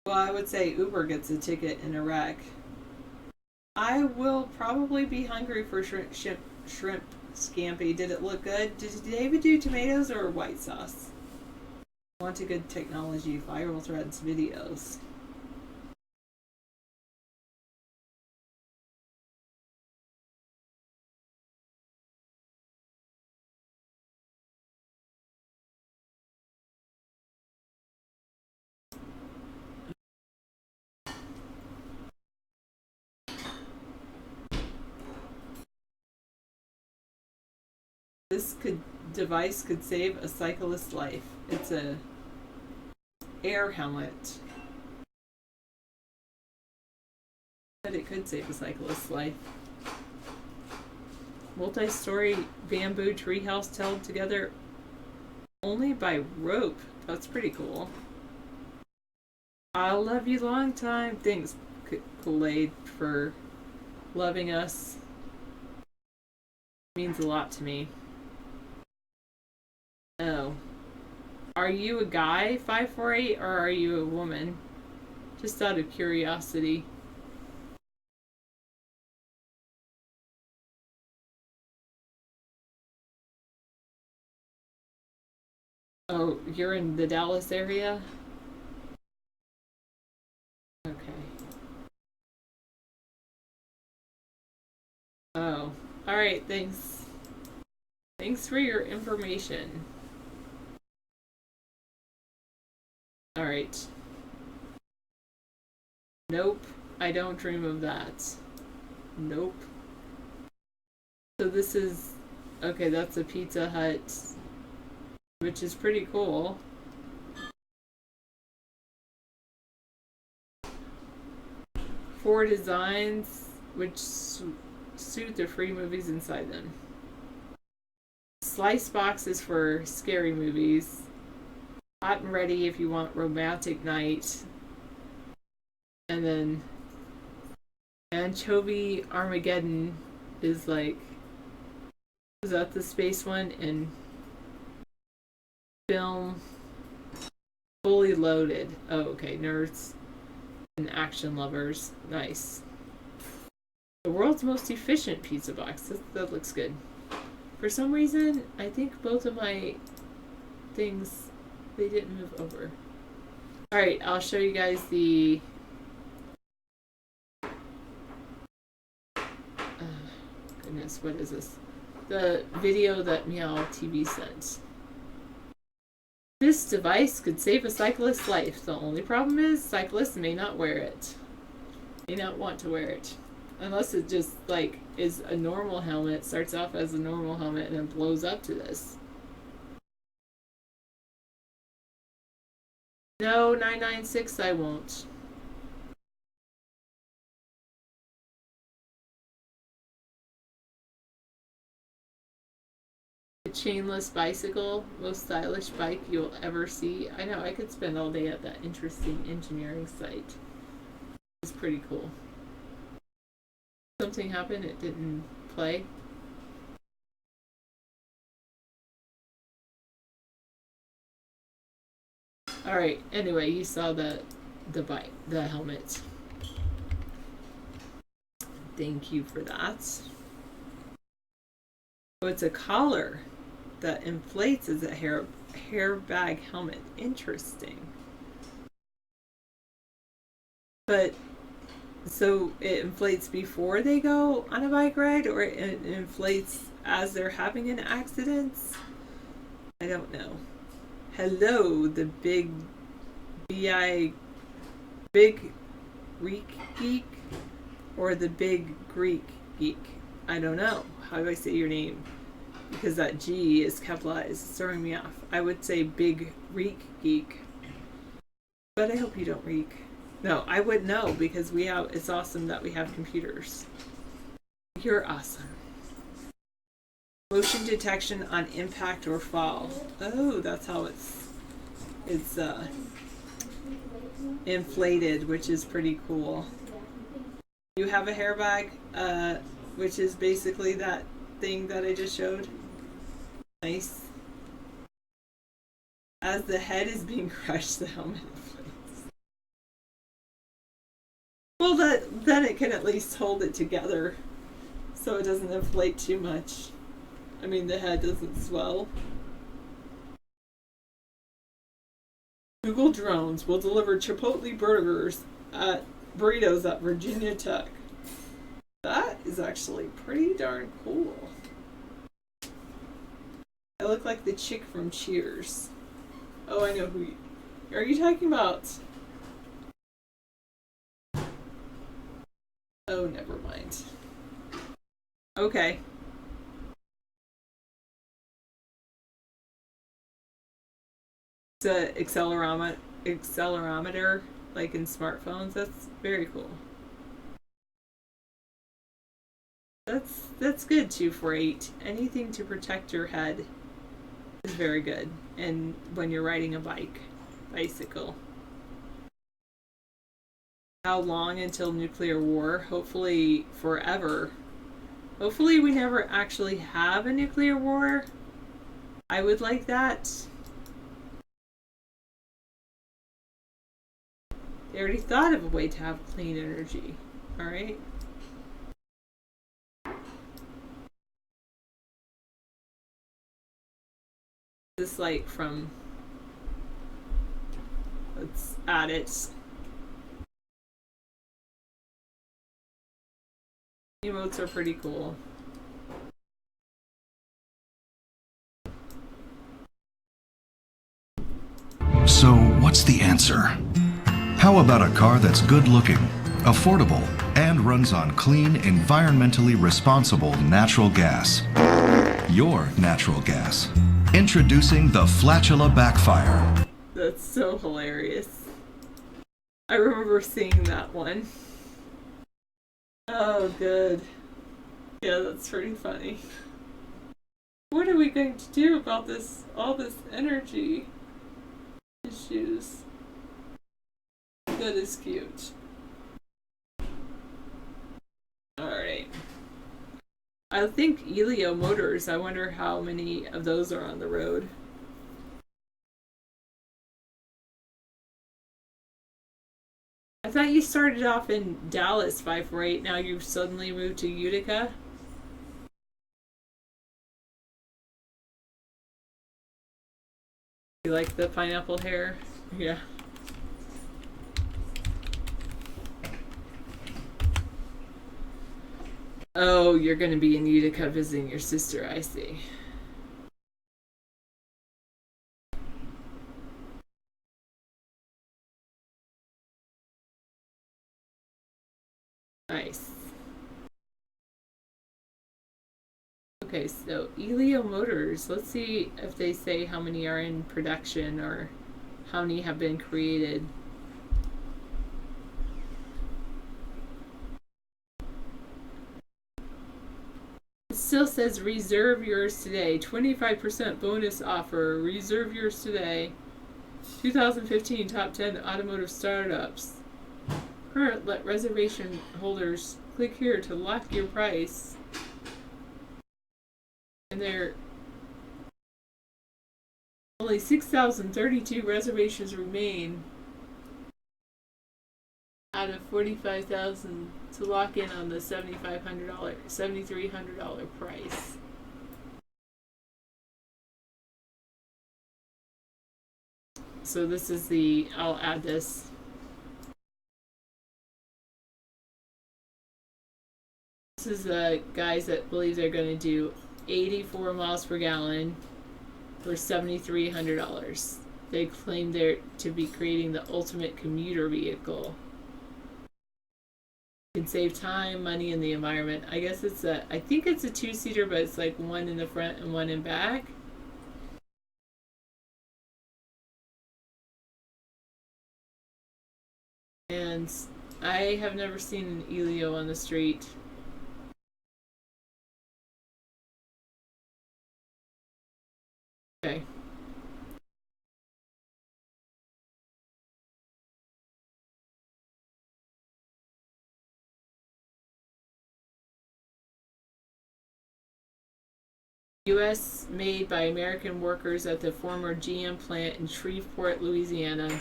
Well, I would say Uber gets a ticket in a wreck. I will probably be hungry for shrimp scampi. Did it look good? Did David do tomatoes or white sauce? Want a good technology, viral threads, videos. This device could save a cyclist's life. It's a air helmet. But it could save a cyclist's life. Multi-story bamboo treehouse held together only by rope. That's pretty cool. I'll love you long time. Thanks, Kool-Aid, for loving us. It means a lot to me. Oh. Are you a guy, 548, or are you a woman? Just out of curiosity. Oh, you're in the Dallas area? Okay. Oh. Alright, thanks. Thanks for your information. Alright. Nope. I don't dream of that. Nope. So this is... Okay, that's a Pizza Hut, which is pretty cool. Four designs which suit the free movies inside them. Slice boxes for scary movies. Hot and ready if you want romantic night. And then Anchovy Armageddon is like... Is that the space one? And film Fully Loaded. Oh, okay. Nerds and action lovers. Nice. The world's most efficient pizza box. That looks good. For some reason, I think both of my things, they didn't move over. Alright, I'll show you guys the... goodness, what is this? The video that Meow TV sent. This device could save a cyclist's life. The only problem is cyclists may not wear it. May not want to wear it. Unless it just, like, is a normal helmet, starts off as a normal helmet, and then blows up to this. No, 996 I won't. A chainless bicycle, most stylish bike you'll ever see. I know, I could spend all day at that interesting engineering site. It's pretty cool. Something happened, it didn't play. Alright, anyway, you saw the bike, the helmet. Thank you for that. Oh, it's a collar that inflates as a hairbag helmet. Interesting. But so it inflates before they go on a bike ride, or it inflates as they're having an accident? I don't know. Hello, the big Greek geek, or the big Greek geek. I don't know. How do I say your name? Because that G is capitalized. It's throwing me off. I would say big Greek geek. But I hope you don't reek. No, I would know, because it's awesome that we have computers. You're awesome. Motion detection on impact or fall. Oh, that's how it's inflated, which is pretty cool. You have a hairbag, which is basically that thing that I just showed. Nice. As the head is being crushed, the helmet inflates. Well, then it can at least hold it together so it doesn't inflate too much. I mean, the head doesn't swell. Google Drones will deliver Chipotle burritos at Virginia Tech. That is actually pretty darn cool. I look like the chick from Cheers. Oh, I know who you... Are you talking about? Oh, never mind. Okay. It's an accelerometer, like in smartphones. That's very cool. That's good. 248. Anything to protect your head is very good. And when you're riding a bicycle. How long until nuclear war? Hopefully forever. Hopefully we never actually have a nuclear war. I would like that. They already thought of a way to have clean energy. Alright? This light from... Let's add it. Emotes are pretty cool. So, what's the answer? How about a car that's good looking, affordable, and runs on clean, environmentally responsible natural gas? Your natural gas. Introducing the Flatula Backfire. That's so hilarious. I remember seeing that one. Oh, good. Yeah, that's pretty funny. What are we going to do about all this energy issues? That is cute. Alright. I think Elio Motors, I wonder how many of those are on the road. I thought you started off in Dallas 548, now you've suddenly moved to Utica? You like the pineapple hair? Yeah. Oh, you're going to be in Utica visiting your sister, I see. Nice. Okay, so Elio Motors, let's see if they say how many are in production or how many have been created. It still says reserve yours today. 25% bonus offer. Reserve yours today. 2015 top 10 automotive startups. Current reservation holders click here to lock your price. And there only 6,032 reservations remain out of 45,000 to lock in on the $7,300 price. So this is the, I'll add this. This is the guys that believe they're going to do 84 miles per gallon for $7,300. They claim they're to be creating the ultimate commuter vehicle. You can save time, money, and the environment. I guess it's a, I think it's a two-seater, but it's like one in the front and one in back. And I have never seen an Elio on the street. Okay. U.S. made by American workers at the former GM plant in Shreveport, Louisiana.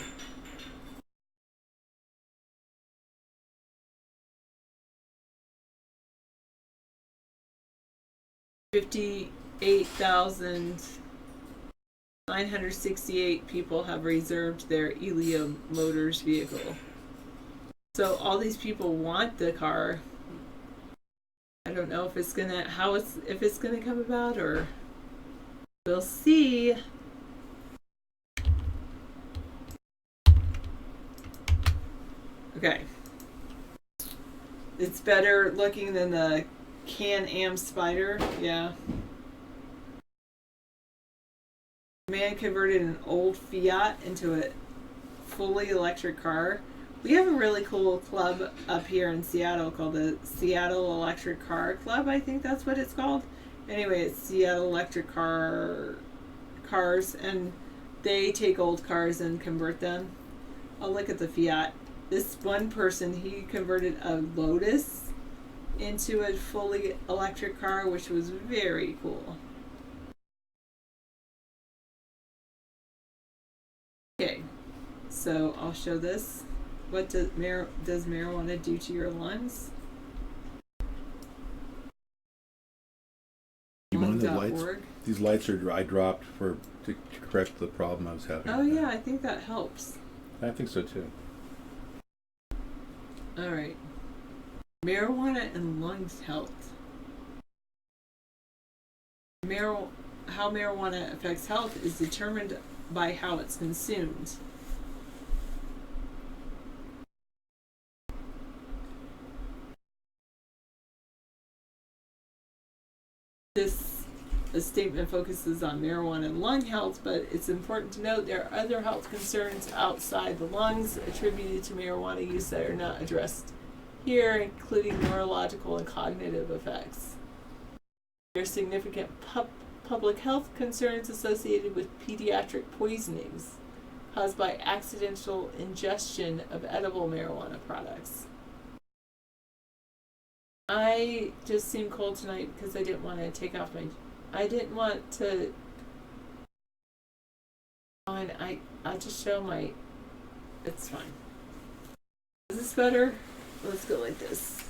$58,968 people have reserved their Elio Motors vehicle. So all these people want the car. I don't know if it's gonna if it's gonna come about, or we'll see. Okay. It's better looking than the Can-Am Spider, yeah. Man converted an old Fiat into a fully electric car. We have a really cool club up here in Seattle called the Seattle Electric Car Club. I think that's what it's called. Anyway, it's Seattle Electric Cars, and they take old cars and convert them. I'll look at the Fiat. This one person, he converted a Lotus into a fully electric car, which was very cool. Okay, so I'll show this. What does marijuana do to your lungs? You mind the lights? Lung.org. These lights are I dropped to correct the problem I was having. Oh yeah, I think that helps. I think so too. All right. Marijuana and lungs health. How marijuana affects health is determined by how it's consumed. This statement focuses on marijuana and lung health, but it's important to note there are other health concerns outside the lungs attributed to marijuana use that are not addressed here, including neurological and cognitive effects. There are significant public health concerns associated with pediatric poisonings caused by accidental ingestion of edible marijuana products. I just seemed cold tonight because I didn't want to take off my... I didn't want to... I'll just show my... It's fine. Is this better? Let's go like this.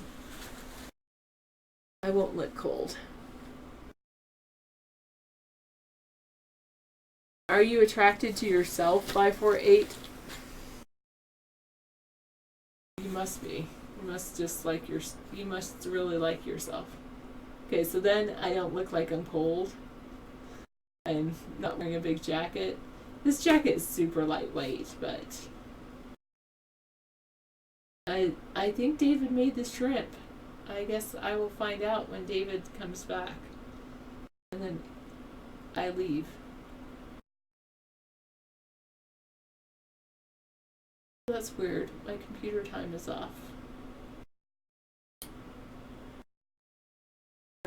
I won't look cold. Are you attracted to yourself, 548? You must be. You must just like you must really like yourself. Okay, so then I don't look like I'm cold. I'm not wearing a big jacket. This jacket is super lightweight, but I think David made this shrimp. I guess I will find out when David comes back. And then I leave. That's weird. My computer time is off.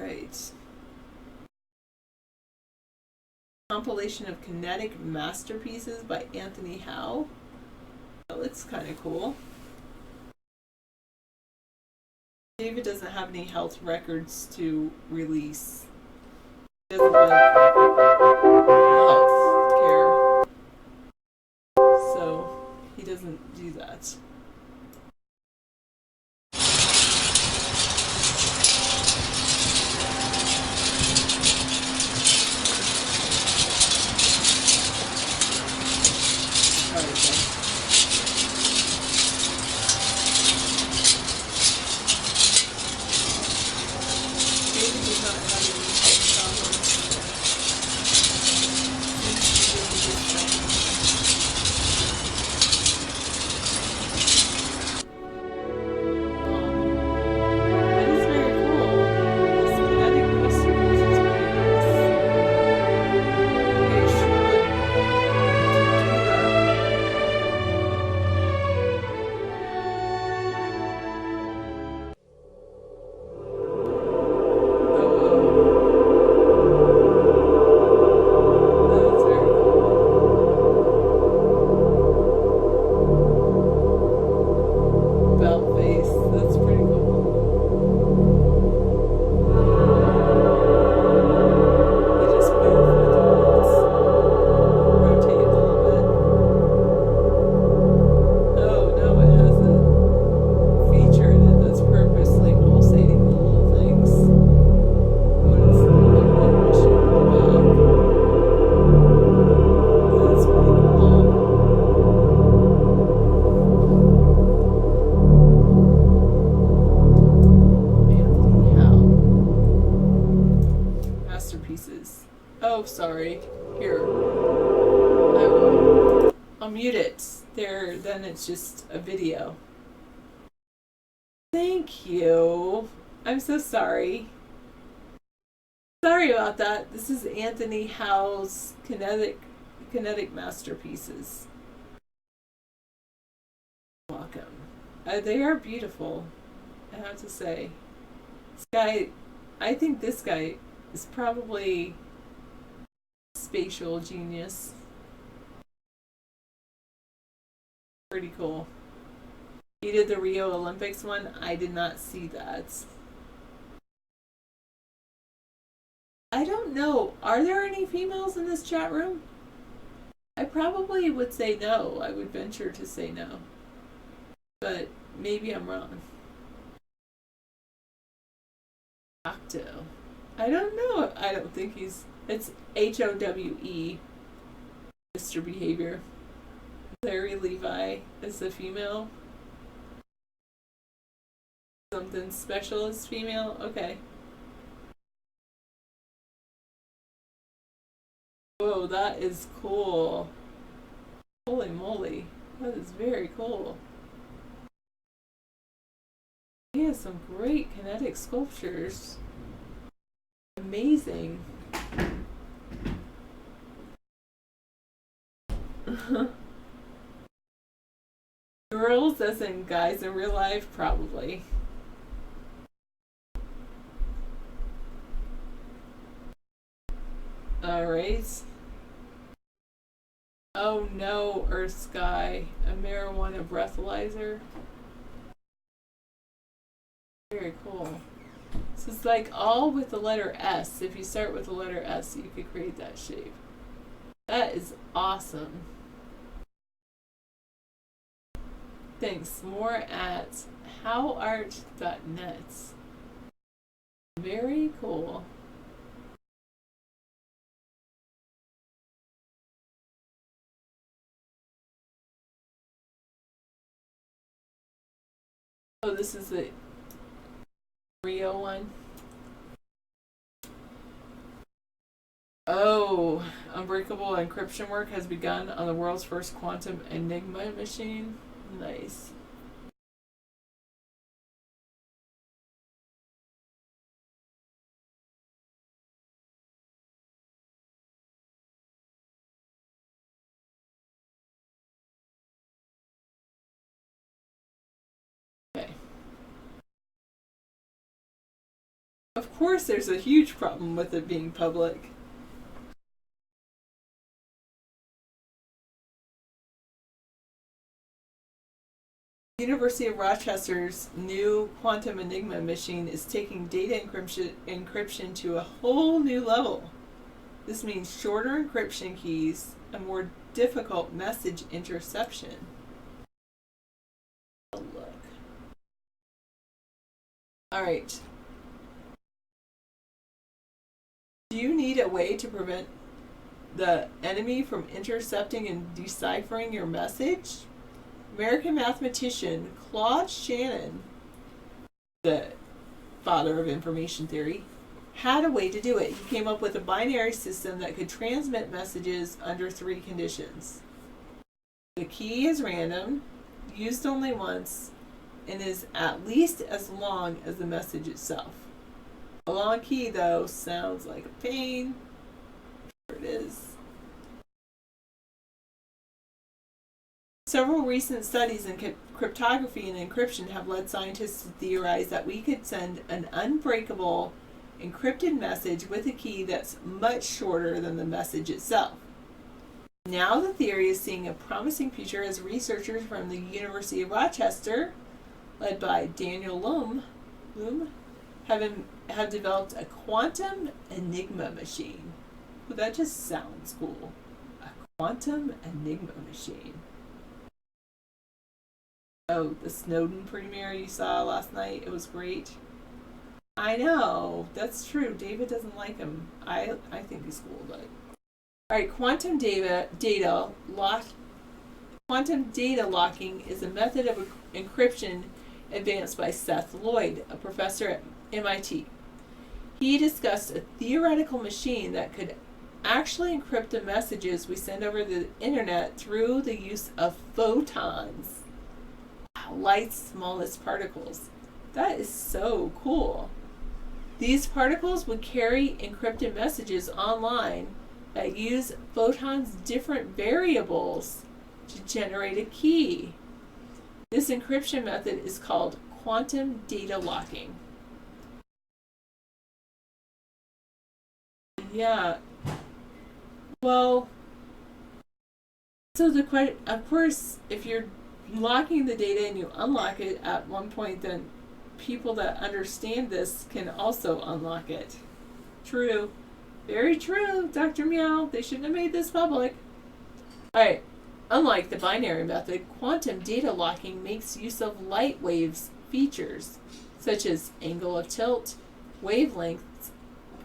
Right. Compilation of kinetic masterpieces by Anthony Howe. That looks kind of cool. David doesn't have any health records to release. He doesn't like health care. So he doesn't do that. Oh, sorry. Here. I'll mute it. There, then it's just a video. Thank you. I'm so sorry. Sorry about that. This is Anthony Howe's kinetic masterpieces. Welcome. They are beautiful, I have to say. This guy, I think this guy is probably spatial genius. Pretty cool. He did the Rio Olympics one. I did not see that. I don't know. Are there any females in this chat room? I probably would say no. I would venture to say no. But maybe I'm wrong. Octo. I don't know. I don't think he's... It's Howe. Mr. Behavior. Larry Levi is a female. Something special is female? Okay. Whoa, that is cool. Holy moly. That is very cool. He has some great kinetic sculptures. Amazing. Girls as in guys in real life? Probably. Alright. Oh no, Earth Sky. A marijuana breathalyzer. Very cool. So it's like all with the letter S. If you start with the letter S, you could create that shape. That is awesome. Thanks. More at howart.net. Very cool. Oh, this is the Rio one. Oh, unbreakable encryption work has begun on the world's first quantum Enigma machine. Nice. Of course, there's a huge problem with it being public. University of Rochester's new quantum enigma machine is taking data encryption to a whole new level. This means shorter encryption keys and more difficult message interception. Oh, look. All right. Do you need a way to prevent the enemy from intercepting and deciphering your message? American mathematician Claude Shannon, the father of information theory, had a way to do it. He came up with a binary system that could transmit messages under 3 conditions. The key is random, used only once, and is at least as long as the message itself. A long key, though, sounds like a pain. Sure it is. Several recent studies in cryptography and encryption have led scientists to theorize that we could send an unbreakable encrypted message with a key that's much shorter than the message itself. Now the theory is seeing a promising future as researchers from the University of Rochester, led by Daniel Loom, have developed a quantum enigma machine. Well, that just sounds cool. A quantum enigma machine. Oh, the Snowden premiere you saw last night, it was great. I know, that's true. David doesn't like him. I think he's cool, but... Alright, quantum data locking is a method of encryption advanced by Seth Lloyd, a professor at MIT. He discussed a theoretical machine that could actually encrypt the messages we send over the internet through the use of photons. Light's smallest particles. That is so cool. These particles would carry encrypted messages online that use photons' different variables to generate a key. This encryption method is called quantum data locking. Yeah. Well, so of course, if you're locking the data and you unlock it at one point, then people that understand this can also unlock it. True. Very true, Dr. Meow. They shouldn't have made this public. Alright. Unlike the binary method, quantum data locking makes use of light waves features, such as angle of tilt, wavelengths,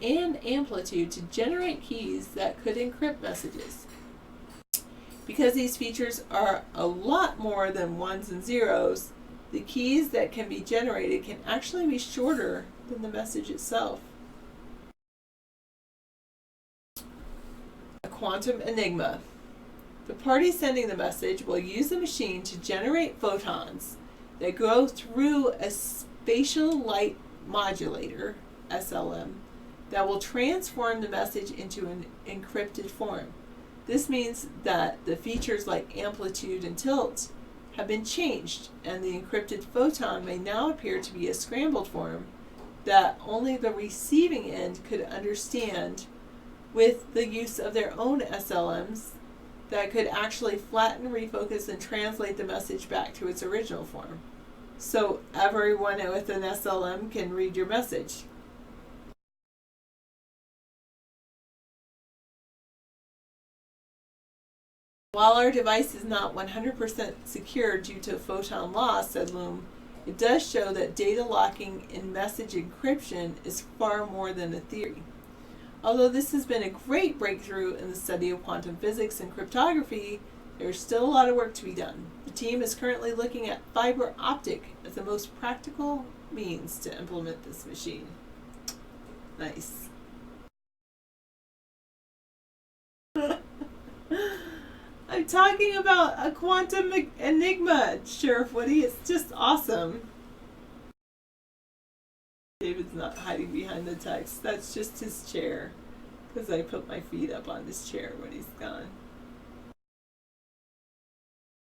and amplitude to generate keys that could encrypt messages. Because these features are a lot more than ones and zeros, the keys that can be generated can actually be shorter than the message itself. A quantum enigma. The party sending the message will use the machine to generate photons that go through a spatial light modulator, SLM, that will transform the message into an encrypted form. This means that the features like amplitude and tilt have been changed, and the encrypted photon may now appear to be a scrambled form that only the receiving end could understand, with the use of their own SLMs that could actually flatten, refocus, and translate the message back to its original form. So everyone with an SLM can read your message. While our device is not 100% secure due to photon loss, said Loom, it does show that data locking in message encryption is far more than a theory. Although this has been a great breakthrough in the study of quantum physics and cryptography, there is still a lot of work to be done. The team is currently looking at fiber optic as the most practical means to implement this machine. Nice. I'm talking about a quantum enigma, Sheriff Woody. It's just awesome. David's not hiding behind the text. That's just his chair. Because I put my feet up on his chair when he's gone.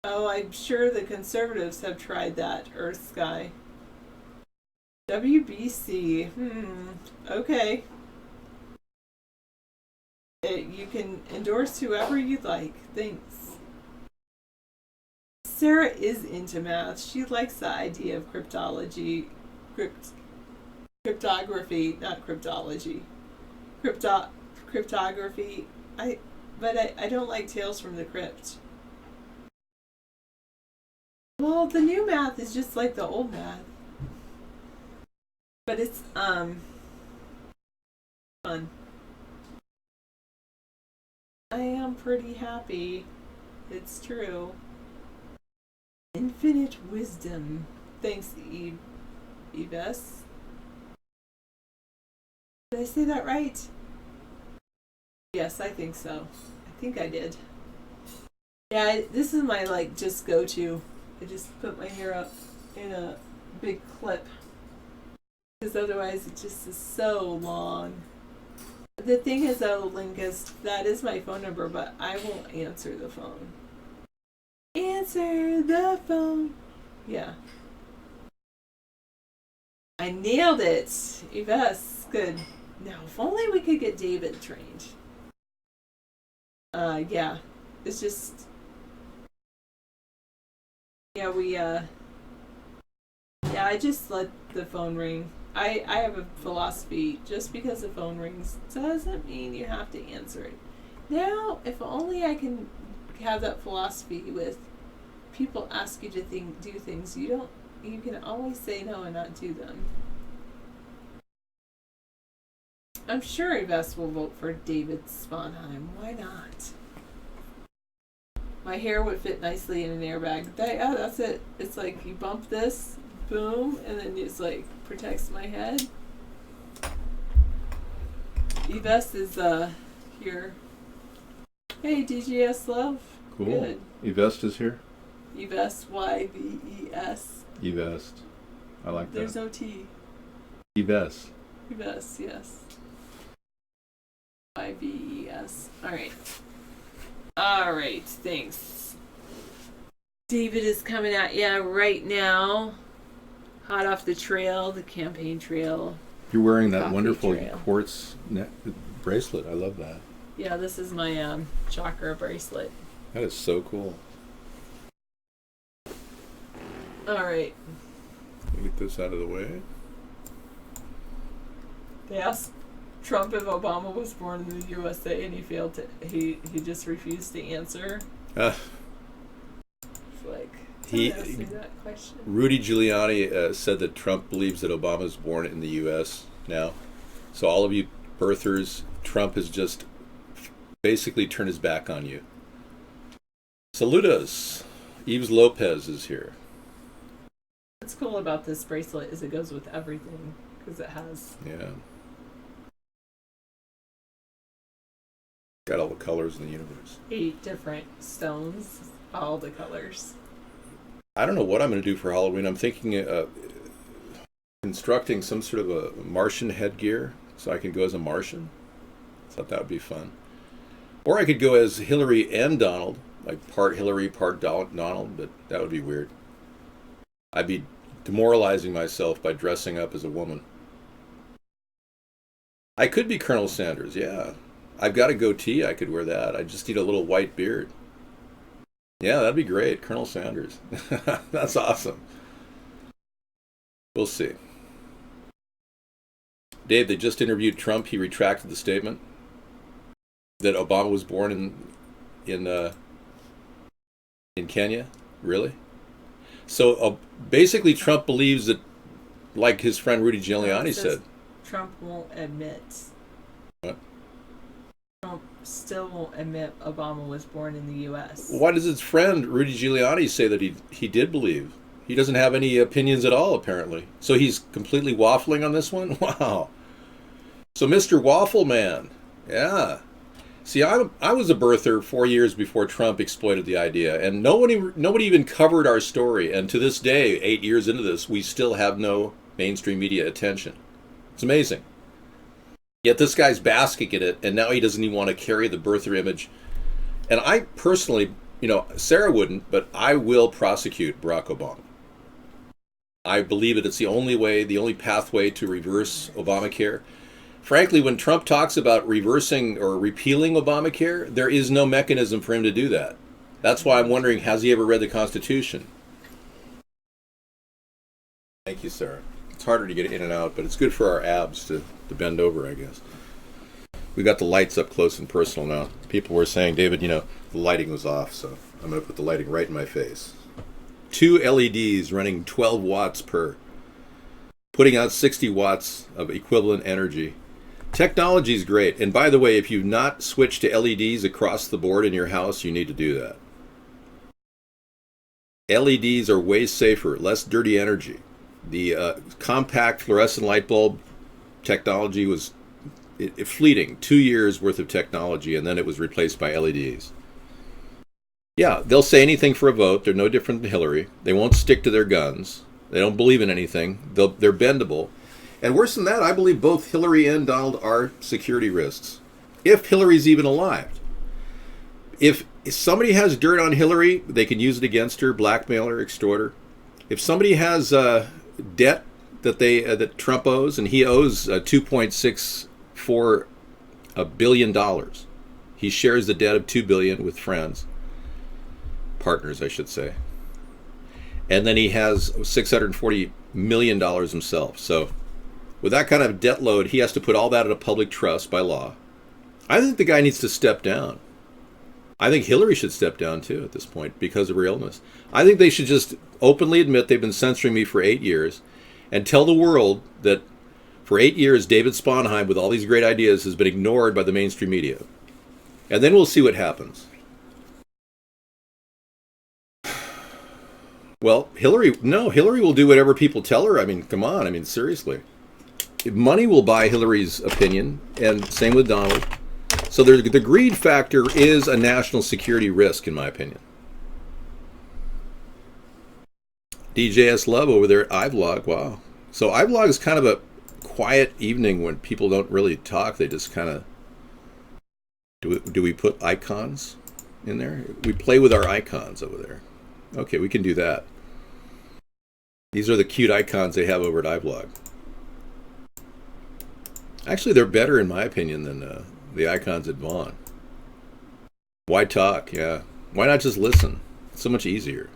Oh, I'm sure the conservatives have tried that, Earth Sky. WBC. Okay. You can endorse whoever you'd like. Thanks. Sarah is into math. She likes the idea of cryptology. Cryptography, not cryptology. Cryptography. But I don't like Tales from the Crypt. Well, the new math is just like the old math. But it's fun. I am pretty happy. It's true. Infinite wisdom. Thanks, Eves. Did I say that right? Yes, I think so. I think I did. Yeah, this is my just go-to. I just put my hair up in a big clip. Because otherwise it just is so long. The thing is, though, Linkus, that is my phone number, but I won't answer the phone. Answer the phone. Yeah. I nailed it. Yves, good. Now, if only we could get David trained. Yeah. It's just... Yeah, yeah, I just let the phone ring. I have a philosophy, just because the phone rings doesn't mean you have to answer it. Now, if only I can have that philosophy with people ask you to do things, you can always say no and not do them. I'm sure Yves will vote for David Sponheim. Why not? My hair would fit nicely in an airbag. Yeah, that's it. It's like you bump this, boom, and then it's like protects my head. Yves is here. Hey, DGS Love. Cool. Good. Yvest is here? Yves, Y-V-E-S. Yvest. I like There's that. no T. Yves. Yves, yes. Y-V-E-S. Alright, thanks. David is coming at ya right now. Hot off the trail, the campaign trail. You're wearing that Coffee wonderful trail. quartz bracelet. I love that. Yeah, this is my chakra bracelet. That is so cool. Alright. Get this out of the way. They asked Trump if Obama was born in the USA and he just refused to answer. It's like, He- don't ask me that question. Rudy Giuliani said that Trump believes that Obama is born in the U.S. now. So all of you birthers, Trump has just basically turned his back on you. Saludos. Yves Lopez is here. What's cool about this bracelet is it goes with everything because it has Yeah. Got all the colors in the universe. 8 different stones, all the colors. I don't know what I'm going to do for Halloween. I'm thinking constructing some sort of a Martian headgear so I can go as a Martian. Thought that would be fun. Or I could go as Hillary and Donald, like part Hillary, part Donald, but that would be weird. I'd be demoralizing myself by dressing up as a woman. I could be Colonel Sanders, yeah. I've got a goatee, I could wear that. I just need a little white beard. Yeah, that'd be great, Colonel Sanders. That's awesome. We'll see. Dave, they just interviewed Trump. He retracted the statement that Obama was born in Kenya. Really? So basically, Trump believes that, like his friend Rudy Giuliani said. Trump won't admit. What? Trump still won't admit Obama was born in the U.S. Why does his friend Rudy Giuliani say that he did believe? He doesn't have any opinions at all, apparently. So he's completely waffling on this one? Wow. So Mr. Waffle Man. Yeah. See, I was a birther 4 years before Trump exploited the idea, and nobody even covered our story. And to this day, 8 years into this, we still have no mainstream media attention. It's amazing. Yet this guy's basking in it, and now he doesn't even want to carry the birther image. And I personally, Sarah wouldn't, but I will prosecute Barack Obama. I believe that it's the only way, the only pathway to reverse Obamacare. Frankly, when Trump talks about reversing or repealing Obamacare, there is no mechanism for him to do that. That's why I'm wondering, has he ever read the Constitution? Thank you, Sarah. It's harder to get in and out, but it's good for our abs to bend over, I guess. We got the lights up close and personal now. People were saying, David, the lighting was off, so I'm going to put the lighting right in my face. 2 LEDs running 12 watts per, putting out 60 watts of equivalent energy. Technology is great. And by the way, if you've not switched to LEDs across the board in your house, you need to do that. LEDs are way safer, less dirty energy. The compact fluorescent light bulb technology was fleeting, 2 years worth of technology, and then it was replaced by LEDs. Yeah, they'll say anything for a vote. They're no different than Hillary. They won't stick to their guns. They don't believe in anything. They're bendable. And worse than that, I believe both Hillary and Donald are security risks. If Hillary's even alive. If somebody has dirt on Hillary, they can use it against her, blackmail her, extort her. If somebody has debt that Trump owes, and he owes $2.64 billion, he shares the debt of $2 billion with friends. Partners, I should say. And then he has $640 million himself. So with that kind of debt load, he has to put all that in a public trust by law. I think the guy needs to step down. I think Hillary should step down too at this point because of her illness. I think they should just openly admit they've been censoring me for 8 years and tell the world that for 8 years, David Sponheim, with all these great ideas, has been ignored by the mainstream media. And then we'll see what happens. Well, Hillary will do whatever people tell her. I mean, come on. I mean, seriously. Money will buy Hillary's opinion, and same with Donald. So the greed factor is a national security risk, in my opinion. DJS Love over there at iVlog. Wow. So iVlog is kind of a quiet evening when people don't really talk. They just kind of... Do we put icons in there? We play with our icons over there. Okay, we can do that. These are the cute icons they have over at iVlog. Actually, they're better, in my opinion, than the icons at Vaughn. Why talk? Yeah. Why not just listen? It's so much easier.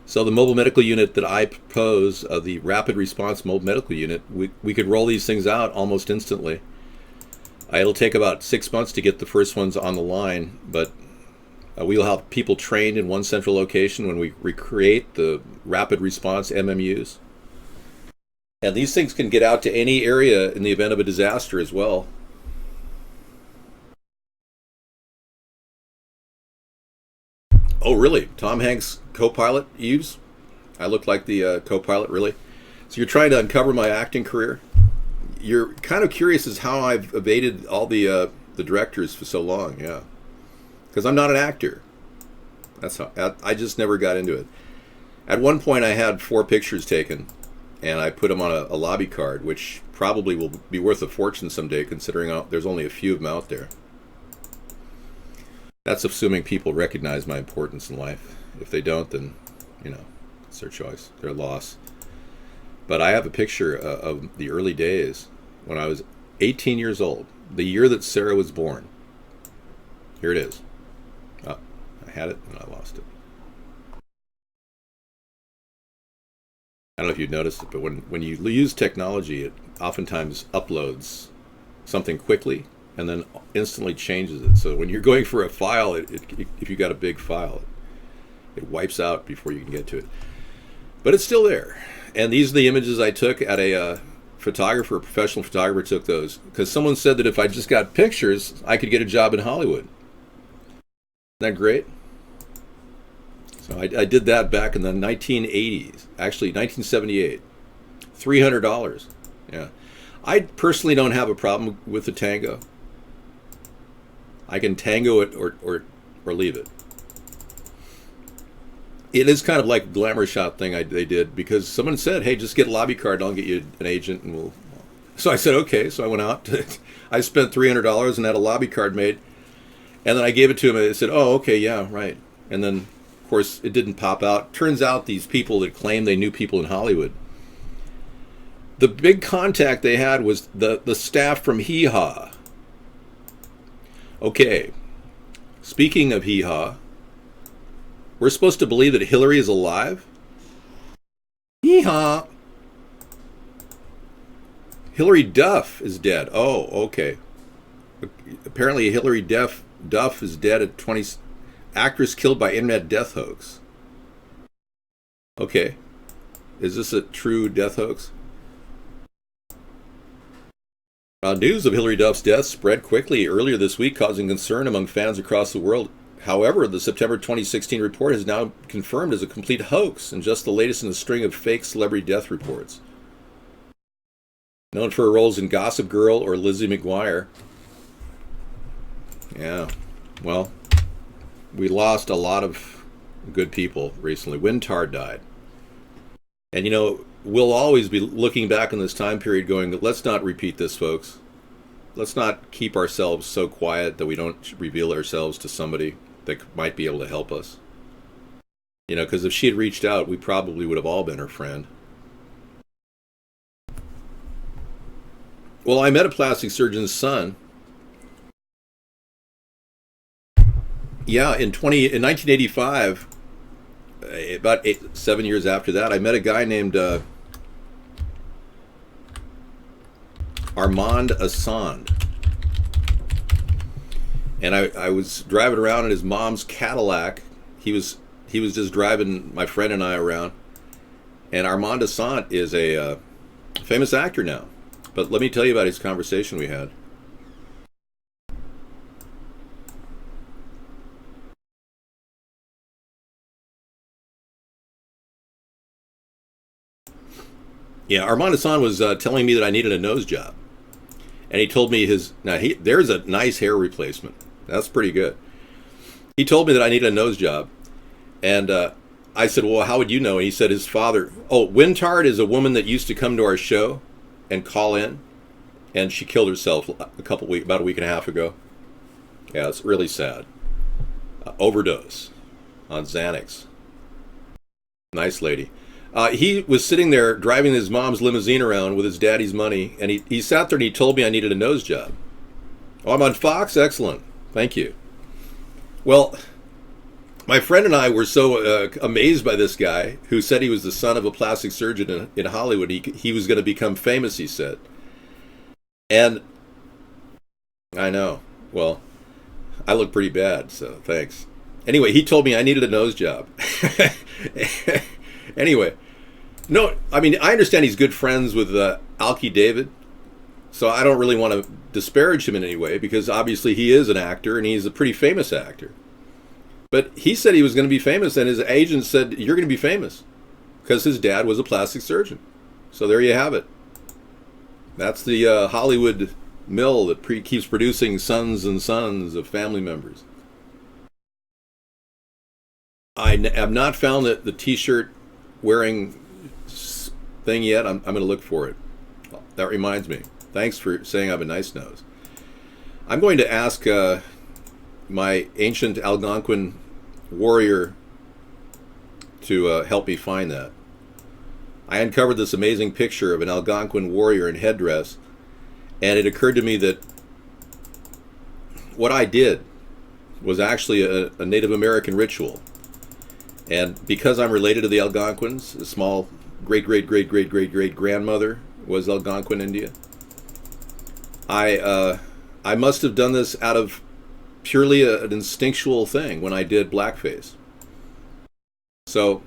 So the mobile medical unit that I propose, the rapid response mobile medical unit, we could roll these things out almost instantly. It'll take about 6 months to get the first ones on the line, but we'll have people trained in one central location when we recreate the rapid response MMUs. And these things can get out to any area in the event of a disaster as well. Oh, really? Tom Hanks' co-pilot, Eves? I look like the co-pilot, really? So you're trying to uncover my acting career? You're kind of curious as how I've evaded all the directors for so long, yeah. Because I'm not an actor. That's how I just never got into it. At one point, I had 4 pictures taken, and I put them on a lobby card, which probably will be worth a fortune someday, considering there's only a few of them out there. That's assuming people recognize my importance in life. If they don't, then, it's their choice, their loss. But I have a picture of the early days when I was 18 years old, the year that Sarah was born. Here it is. Oh, I had it and I lost it. I don't know if you've noticed it, but when you use technology, it oftentimes uploads something quickly and then instantly changes it. So when you're going for a file, if you got a big file, it wipes out before you can get to it. But it's still there. And these are the images I took at a professional photographer took those. Because someone said that if I just got pictures, I could get a job in Hollywood. Isn't that great? So I did that back in the 1980s. Actually, 1978. $300. Yeah. I personally don't have a problem with the tango. I can tango it or leave it. It is kind of like a glamour shot thing they did, because someone said, hey, just get a lobby card and I'll get you an agent and we'll... So I said, okay. So I went out. I spent $300 and had a lobby card made. And then I gave it to him and they said, oh, okay, yeah, right. And then course, it didn't pop out. Turns out these people that claim they knew people in Hollywood, the big contact they had was the staff from Hee Haw. Okay, speaking of Hee Haw, we're supposed to believe that Hillary is alive? Hee Haw. Hillary Duff is dead. Oh, okay. Apparently Hillary Duff is dead at 20... Actress killed by internet death hoax. Okay. Is this a true death hoax? News of Hillary Duff's death spread quickly earlier this week, causing concern among fans across the world. However, the September 2016 report is now confirmed as a complete hoax and just the latest in a string of fake celebrity death reports. Known for her roles in Gossip Girl or Lizzie McGuire. Yeah, well, we lost a lot of good people recently. Wintard died. And you know, we'll always be looking back on this time period going, let's not repeat this, folks. Let's not keep ourselves so quiet that we don't reveal ourselves to somebody that might be able to help us. You know, because if she had reached out, we probably would have all been her friend. Well, I met a plastic surgeon's son. Yeah, in 1985, about 7 years after that, I met a guy named Armand Assand. And I was driving around in his mom's Cadillac. He was just driving my friend and I around. And Armand Assand is a famous actor now. But let me tell you about his conversation we had. Yeah, Armand Assand was telling me that I needed a nose job. And he told me there's a nice hair replacement. That's pretty good. He told me that I needed a nose job. And I said, well, how would you know? And he said his father, Wintard is a woman that used to come to our show and call in. And she killed herself about a week and a half ago. Yeah, it's really sad. Overdose on Xanax. Nice lady. He was sitting there driving his mom's limousine around with his daddy's money, and he sat there and he told me I needed a nose job. Oh, I'm on Fox? Excellent. Thank you. Well, my friend and I were so amazed by this guy who said he was the son of a plastic surgeon in Hollywood. He was going to become famous, he said. And I know. Well, I look pretty bad, so thanks. Anyway, he told me I needed a nose job. Anyway, no, I mean, I understand he's good friends with Alki David, so I don't really want to disparage him in any way, because obviously he is an actor, and he's a pretty famous actor. But he said he was going to be famous, and his agent said, you're going to be famous, because his dad was a plastic surgeon. So there you have it. That's the Hollywood mill that keeps producing sons and sons of family members. I have not found the T-shirt wearing thing yet. I'm going to look for it. That reminds me. Thanks for saying I have a nice nose. I'm going to ask my ancient Algonquin warrior to help me find that. I uncovered this amazing picture of an Algonquin warrior in headdress, and it occurred to me that what I did was actually a Native American ritual. And because I'm related to the Algonquins, a small great-great-great-great-great-great-grandmother was Algonquin India, I must have done this out of purely an instinctual thing when I did blackface. So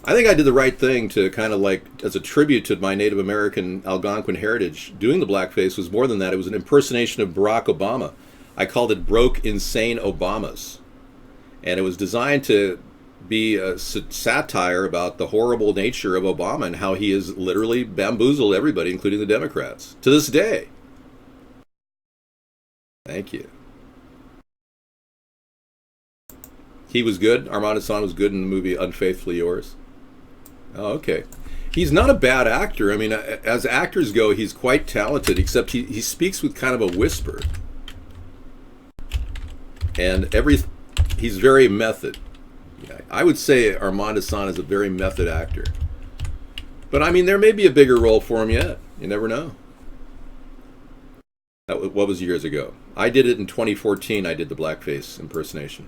I think I did the right thing to kind of like, as a tribute to my Native American Algonquin heritage, doing the blackface was more than that. It was an impersonation of Barack Obama. I called it Broke Insane Obamas. And it was designed to be a satire about the horrible nature of Obama and how he has literally bamboozled everybody, including the Democrats, to this day. Thank you. He was good. Armand Assand was good in the movie Unfaithfully Yours. Oh, okay. He's not a bad actor. I mean, as actors go, he's quite talented, except he speaks with kind of a whisper. And he's very method. Yeah, I would say Armand Hassan is a very method actor. But I mean, there may be a bigger role for him yet. You never know. What was years ago? I did it in 2014. I did the blackface impersonation.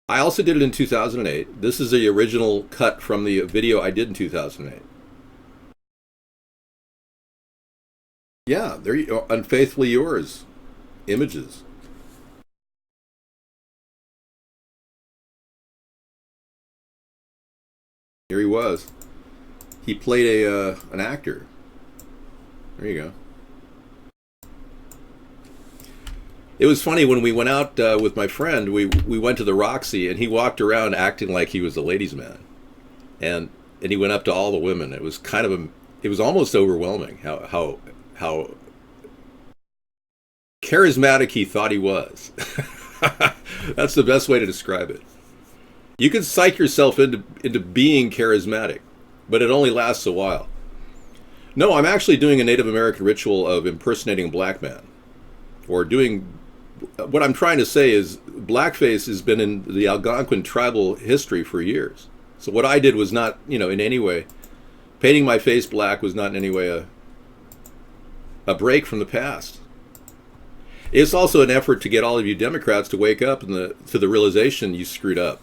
I also did it in 2008. This is the original cut from the video I did in 2008. Yeah, there you go. Unfaithfully Yours. Images. Here he was. He played an actor. There you go. It was funny when we went out with my friend. We went to the Roxy, and he walked around acting like he was a ladies' man, and he went up to all the women. It was kind of it was almost overwhelming how charismatic he thought he was. That's the best way to describe it. You can psych yourself into being charismatic, but it only lasts a while. No, I'm actually doing a Native American ritual of impersonating a black man, or doing. What I'm trying to say is blackface has been in the Algonquin tribal history for years. So what I did was not, in any way, painting my face black was not in any way a break from the past. It's also an effort to get all of you Democrats to wake up to the realization you screwed up.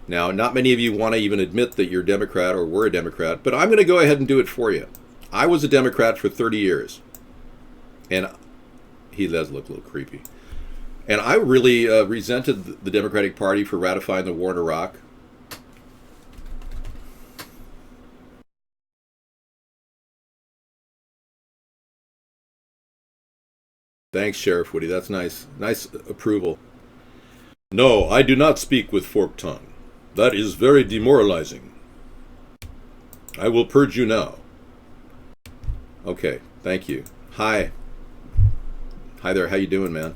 Now, not many of you want to even admit that you're a Democrat or were a Democrat, but I'm going to go ahead and do it for you. I was a Democrat for 30 years. And he does look a little creepy. And I really resented the Democratic Party for ratifying the war in Iraq. Thanks, Sheriff Woody. That's nice. Nice approval. No, I do not speak with forked tongue. That is very demoralizing. I will purge you now. Okay, thank you. Hi. Hi there, how you doing, man?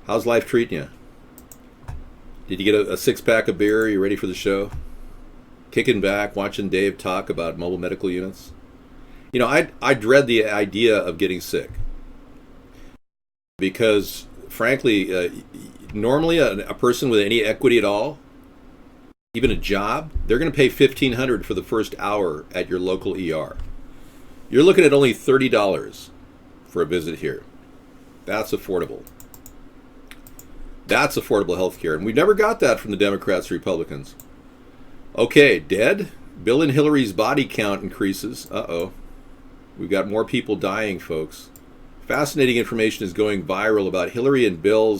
How's life treating you? Did you get a six-pack of beer? Are you ready for the show? Kicking back, watching Dave talk about mobile medical units? I dread the idea of getting sick. Because, frankly, normally a person with any equity at all, even a job, they're going to pay $1,500 for the first hour at your local ER. You're looking at only $30 for a visit here. That's affordable. That's affordable health care. And we never got that from the Democrats or Republicans. Okay, dead? Bill and Hillary's body count increases. Uh-oh. We've got more people dying, folks. Fascinating information is going viral about Hillary and Bill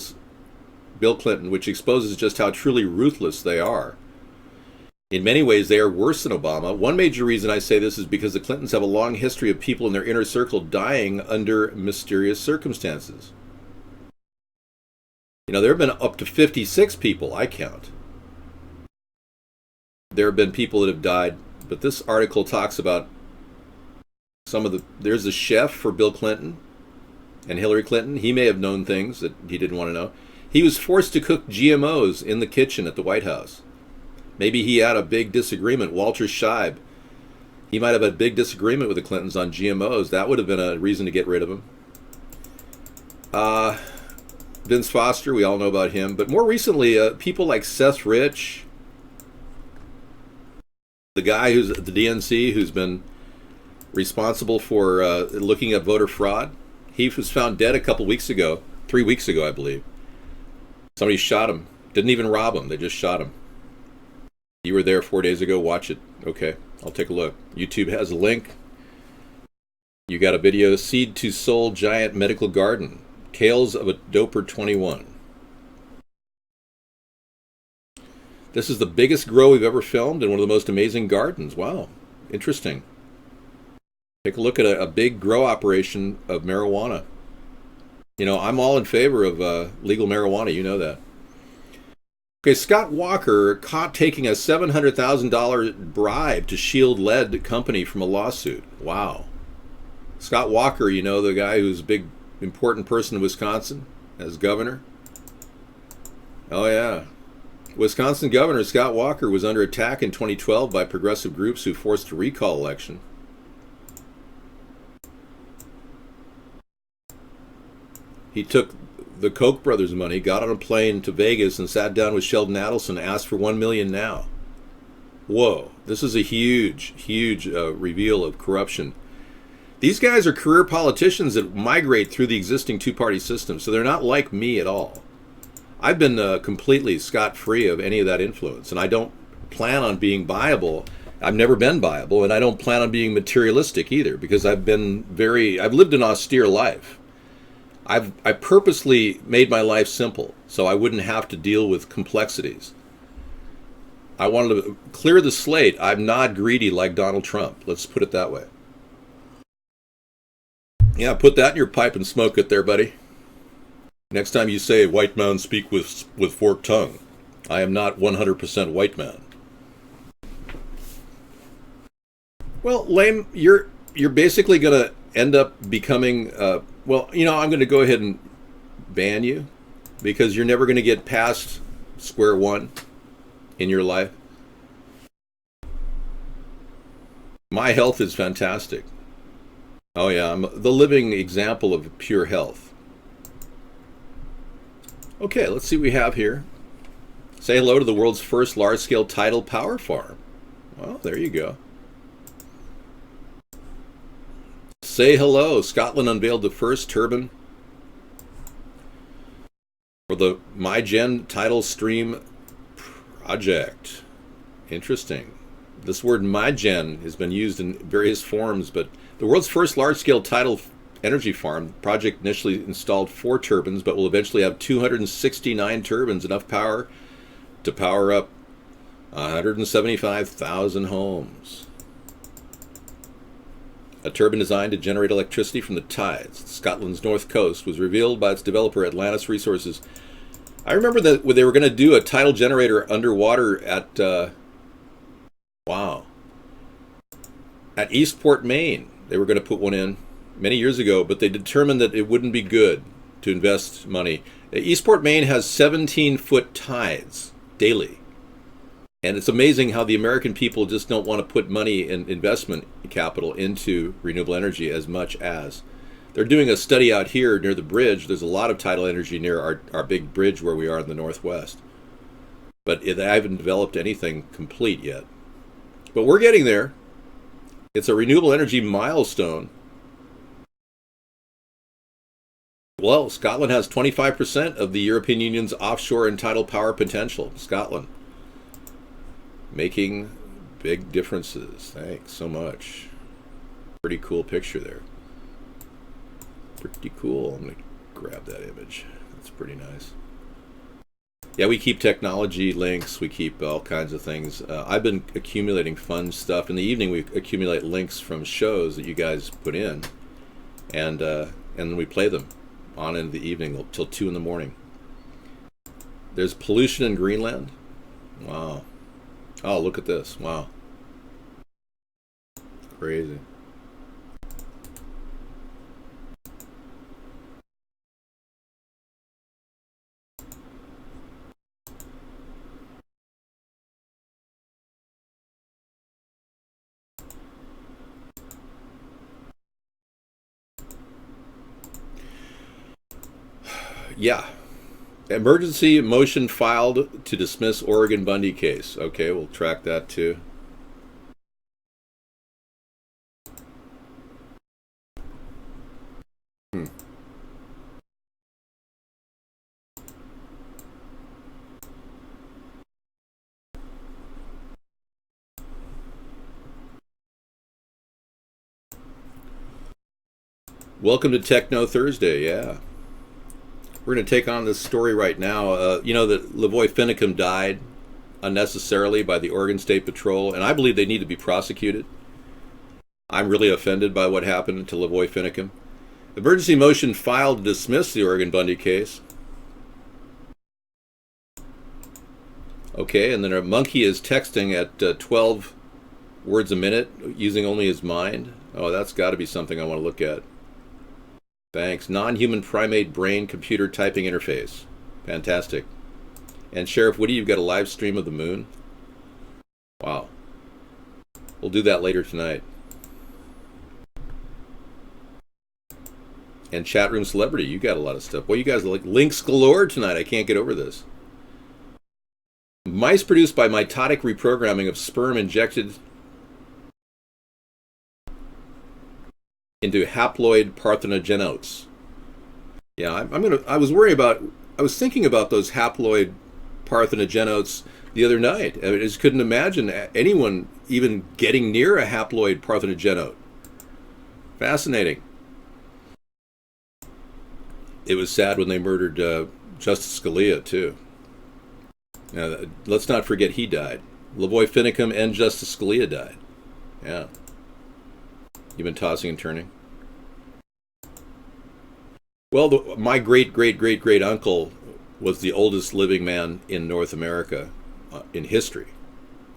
Clinton, which exposes just how truly ruthless they are. In many ways, they are worse than Obama. One major reason I say this is because the Clintons have a long history of people in their inner circle dying under mysterious circumstances. There have been up to 56 people, I count. There have been people that have died, but this article talks about there's a chef for Bill Clinton and Hillary Clinton. He may have known things that he didn't want to know. He was forced to cook GMOs in the kitchen at the White House. Maybe he had a big disagreement. Walter Scheib, he might have had a big disagreement with the Clintons on GMOs. That would have been a reason to get rid of him. Vince Foster, we all know about him. But more recently, people like Seth Rich, the guy who's at the DNC who's been responsible for looking at voter fraud, he was found dead a couple weeks ago, 3 weeks ago, I believe. Somebody shot him. Didn't even rob him. They just shot him. You were there 4 days ago. Watch it. Okay, I'll take a look. YouTube has a link. You got a video. Seed to Soul Giant Medical Garden. Tales of a Doper 21. This is the biggest grow we've ever filmed and one of the most amazing gardens. Wow, interesting. Take a look at a big grow operation of marijuana. I'm all in favor of legal marijuana. You know that. Okay, Scott Walker caught taking a $700,000 bribe to shield lead company from a lawsuit. Wow. Scott Walker, the guy who's a big, important person in Wisconsin as governor? Oh, yeah. Wisconsin Governor Scott Walker was under attack in 2012 by progressive groups who forced a recall election. He took the Koch brothers money, got on a plane to Vegas and sat down with Sheldon Adelson and asked for $1 million now. Whoa, this is a huge, huge reveal of corruption. These guys are career politicians that migrate through the existing two-party system, so they're not like me at all. I've been completely scot-free of any of that influence, and I don't plan on being buyable. I've never been buyable, and I don't plan on being materialistic either, because I've lived an austere life. I purposely made my life simple so I wouldn't have to deal with complexities. I wanted to clear the slate. I'm not greedy like Donald Trump. Let's put it that way. Yeah, put that in your pipe and smoke it there, buddy. Next time you say white man speak with forked tongue, I am not 100% white man. Well, lame, you're basically going to end up becoming, well, you know, I'm going to go ahead and ban you because you're never going to get past square one in your life. My health is fantastic. Oh yeah, I'm the living example of pure health. Okay, let's see what we have here. Say hello to the world's first large-scale tidal power farm. Well, there you go. Say hello. Scotland unveiled the first turbine for the MyGen tidal stream project. Interesting. This word MyGen has been used in various forms, but the world's first large-scale tidal energy farm. The project initially installed 4 turbines, but will eventually have 269 turbines, enough power to power up 175,000 homes. A turbine designed to generate electricity from the tides. Scotland's north coast was revealed by its developer Atlantis Resources. I remember that they were going to do a tidal generator underwater at, at Eastport, Maine. They were going to put one in many years ago, but they determined that it wouldn't be good to invest money. Eastport, Maine has 17-foot tides daily. And it's amazing how the American people just don't want to put money and investment capital into renewable energy as much as. They're doing a study out here near the bridge. There's a lot of tidal energy near our big bridge where we are in the Northwest. But they haven't developed anything complete yet. But we're getting there. It's a renewable energy milestone. Well, Scotland has 25% of the European Union's offshore and tidal power potential. Scotland. Making big differences. Thanks so much. Pretty cool picture there. Pretty cool. I'm going to grab that image. That's pretty nice. Yeah, we keep technology links. We keep all kinds of things. I've been accumulating fun stuff. In the evening, we accumulate links from shows that you guys put in. And then we play them on in the evening till 2 in the morning. There's pollution in Greenland. Wow. Oh, look at this. Wow. Crazy. Yeah. Emergency motion filed to dismiss Oregon Bundy case. Okay, we'll track that too. Welcome to Techno Thursday, yeah. We're going to take on this story right now. You know that Lavoy Finicum died unnecessarily by the Oregon State Patrol, and I believe they need to be prosecuted. I'm really offended by what happened to Lavoy Finicum. Emergency motion filed to dismiss the Oregon Bundy case. Okay, and then a monkey is texting at 12 words a minute using only his mind. Oh, that's got to be something I want to look at. Thanks. Non-human primate brain computer typing interface. Fantastic. And Sheriff Woody, you've got a live stream of the moon? Wow. We'll do that later tonight. And chat room celebrity, you got a lot of stuff. Well, you guys are like links galore tonight. I can't get over this. Mice produced by mitotic reprogramming of sperm injected into haploid parthenogenetes. Yeah, I was thinking about those haploid parthenogenetes the other night. I just couldn't imagine anyone even getting near a haploid parthenogenete. Fascinating. It was sad when they murdered Justice Scalia, too. Let's not forget he died. Lavoy Finicum and Justice Scalia died. Yeah. You've been tossing and turning. Well, my great uncle was the oldest living man in North America in history.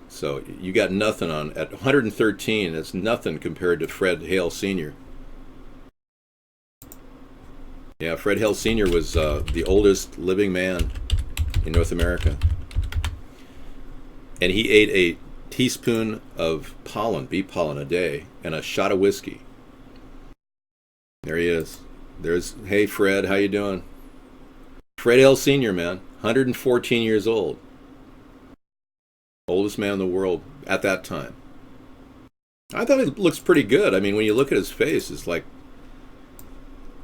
So you got nothing on at 113. It's nothing compared to Fred Hale Sr. Yeah, Fred Hale Sr. was the oldest living man in North America. And he ate a teaspoon of pollen, bee pollen, a day, and a shot of whiskey. There he is. Hey Fred, how you doing? Fred Hale Sr., man, 114 years old. Oldest man in the world at that time. I thought it looks pretty good. I mean, when you look at his face, it's like,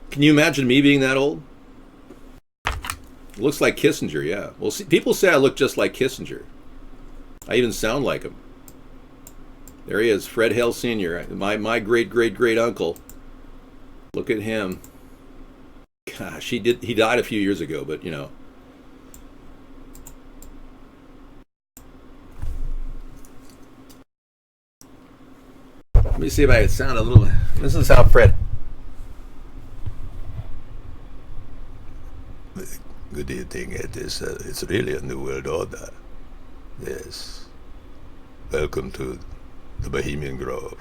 can you imagine me being that old? It looks like Kissinger, yeah. Well, see, people say I look just like Kissinger. I even sound like him. There he is, Fred Hale Sr., my great uncle. Look at him. Gosh, he died a few years ago, but you know. Let me see if I can sound a little. This is how Fred. Good evening. It's really a new world order. Yes. Welcome to the Bohemian Grove.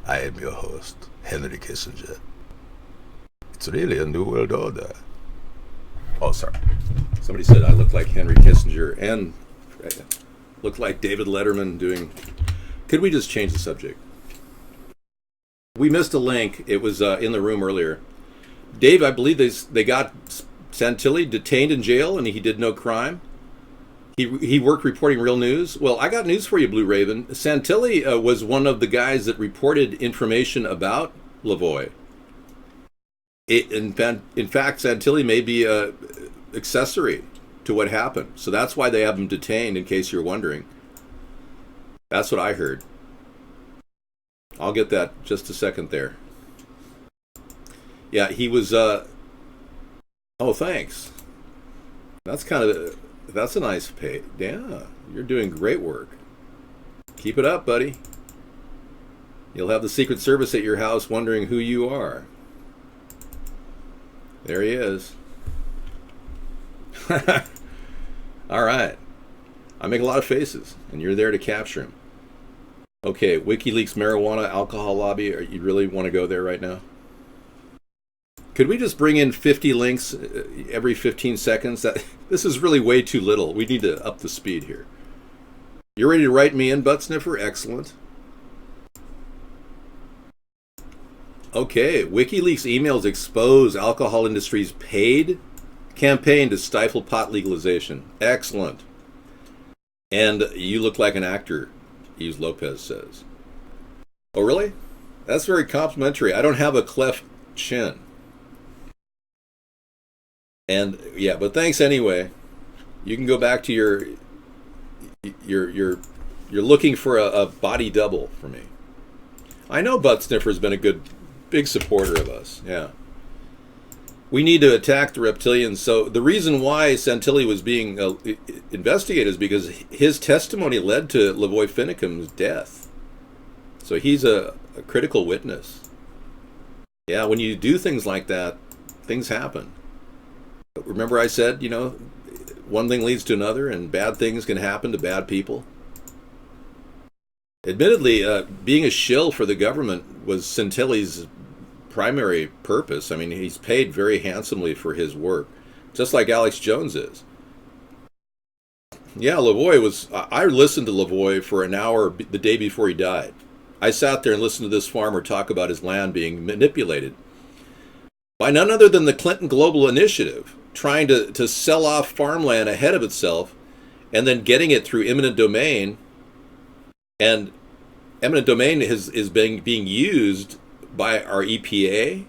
I am your host, Henry Kissinger. It's really a new world order. Oh, sorry. Somebody said I look like Henry Kissinger and look like David Letterman doing. Could we just change the subject? We missed a link. It was in the room earlier. Dave, I believe they got Santilli detained in jail and he did no crime. He worked reporting real news. Well, I got news for you, Blue Raven. Santilli was one of the guys that reported information about Lavoy. In fact, Santilli may be a accessory to what happened. So that's why they have him detained, in case you're wondering. That's what I heard. I'll get that just a second there. Yeah, he was... oh, thanks. That's a nice pay. Yeah, you're doing great work. Keep it up, buddy. You'll have the Secret Service at your house wondering who you are. There he is. All right. I make a lot of faces, and you're there to capture him. Okay, WikiLeaks marijuana alcohol lobby. You really want to go there right now? Could we just bring in 50 links every 15 seconds? This is really way too little. We need to up the speed here. You're ready to write me in, Butt Sniffer? Excellent. Okay, WikiLeaks emails expose alcohol industry's paid campaign to stifle pot legalization. Excellent. And you look like an actor, Yves Lopez says. Oh, really? That's very complimentary. I don't have a cleft chin. And yeah, but thanks anyway. You can go back to you're looking for a body double for me. I know Butt Sniffer's been a big supporter of us. Yeah. We need to attack the reptilians. So the reason why Santilli was being investigated is because his testimony led to Lavoy Finicum's death. So he's a critical witness. Yeah, when you do things like that, things happen. But remember I said, one thing leads to another, and bad things can happen to bad people. Admittedly, being a shill for the government was Santilli's primary purpose. I mean, he's paid very handsomely for his work, just like Alex Jones is. Yeah, Lavoy was... I listened to Lavoy for an hour the day before he died. I sat there and listened to this farmer talk about his land being manipulated. by none other than the Clinton Global Initiative, trying to sell off farmland ahead of itself and then getting it through eminent domain. And eminent domain is being used by our EPA.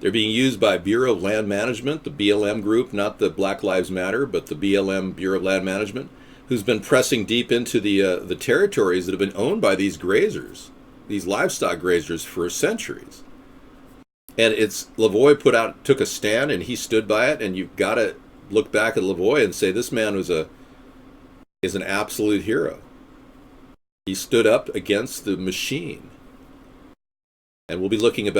They're being used by Bureau of Land Management, the BLM group, not the Black Lives Matter, but the BLM, Bureau of Land Management, who's been pressing deep into the territories that have been owned by these grazers, these livestock grazers, for centuries. And it's Lavoie took a stand, and he stood by it. And you've got to look back at Lavoie and say this man is an absolute hero. He stood up against the machine. And we'll be looking at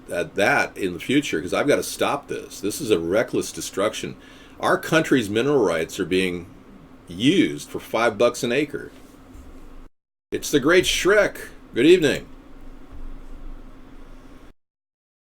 that in the future, because I've got to stop this. This is a reckless destruction. Our country's mineral rights are being used for $5 an acre. It's the Great Shrek. Good evening.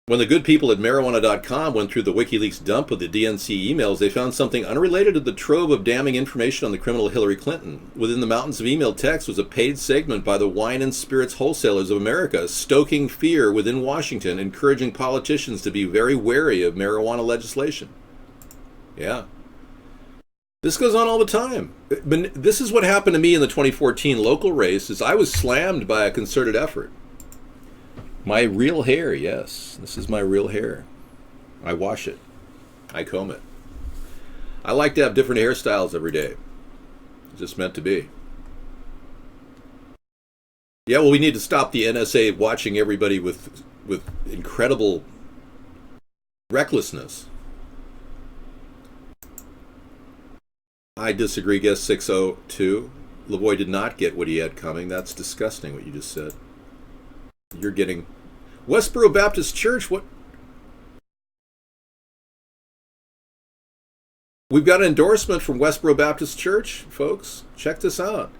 When the good people at marijuana.com went through the WikiLeaks dump of the DNC emails, they found something unrelated to the trove of damning information on the criminal Hillary Clinton. Within the mountains of email text was a paid segment by the wine and spirits wholesalers of America, stoking fear within Washington, encouraging politicians to be very wary of marijuana legislation. Yeah. This goes on all the time. But this is what happened to me in the 2014 local race, is I was slammed by a concerted effort. My real hair, yes. This is my real hair. I wash it. I comb it. I like to have different hairstyles every day. It's just meant to be. Yeah, well, we need to stop the NSA watching everybody with incredible recklessness. I disagree, guest 602. Lavoie did not get what he had coming. That's disgusting what you just said. You're getting Westboro Baptist Church. What? We've got an endorsement from Westboro Baptist Church, folks. Check this out.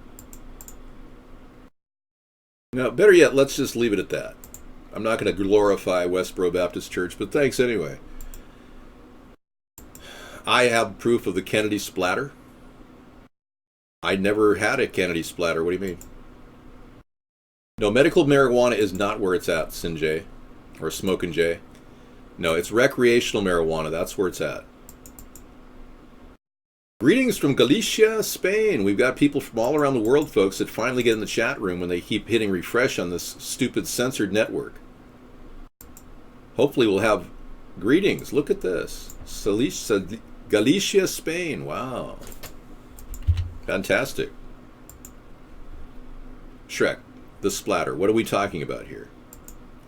Now, better yet, let's just leave it at that. I'm not going to glorify Westboro Baptist Church, but thanks anyway. I have proof of the Kennedy splatter. I never had a Kennedy splatter. What do you mean? No, medical marijuana is not where it's at, Sinjay, or Smokin' Jay. No, it's recreational marijuana. That's where it's at. Greetings from Galicia, Spain. We've got people from all around the world, folks, that finally get in the chat room when they keep hitting refresh on this stupid censored network. Hopefully we'll have greetings. Look at this. Galicia, Spain. Wow. Fantastic. Shrek. The splatter. What are we talking about here?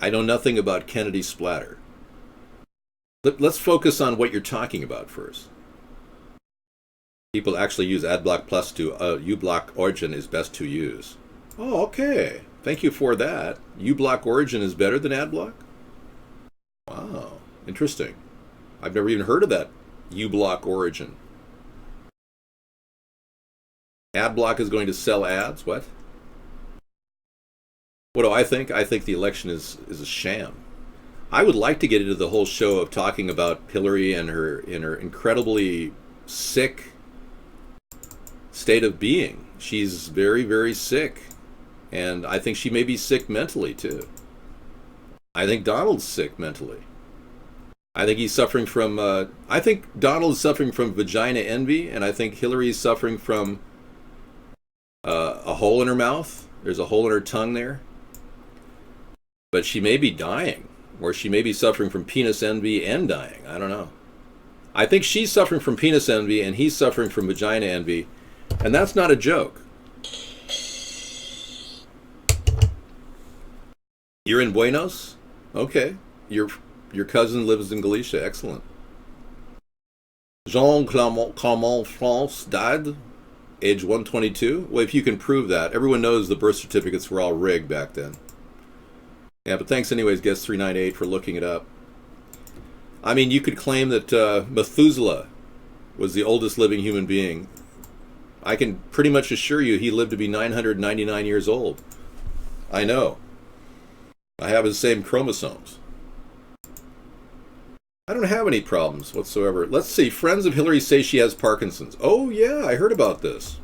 I know nothing about Kennedy splatter. Let's focus on what you're talking about first. People actually use AdBlock Plus to uBlock Origin is best to use. Oh, okay. Thank you for that. uBlock Origin is better than AdBlock? Wow. Interesting. I've never even heard of that uBlock Origin. AdBlock is going to sell ads? What? What do I think? I think the election is a sham. I would like to get into the whole show of talking about Hillary and her incredibly sick state of being. She's very, very sick. And I think she may be sick mentally, too. I think Donald's sick mentally. I think he's suffering from... I think Donald is suffering from vagina envy, and I think Hillary is suffering from a hole in her mouth. There's a hole in her tongue there. But she may be dying, or she may be suffering from penis envy and dying. I don't know. I think she's suffering from penis envy, and he's suffering from vagina envy, and that's not a joke. You're in Buenos? Okay. Your cousin lives in Galicia. Excellent. Jean Clement France died, age 122. Well, if you can prove that. Everyone knows the birth certificates were all rigged back then. Yeah, but thanks anyways, guest 398, for looking it up. I mean, you could claim that Methuselah was the oldest living human being. I can pretty much assure you he lived to be 999 years old. I know. I have his same chromosomes. I don't have any problems whatsoever. Let's see. Friends of Hillary say she has Parkinson's. Oh, yeah, I heard about this.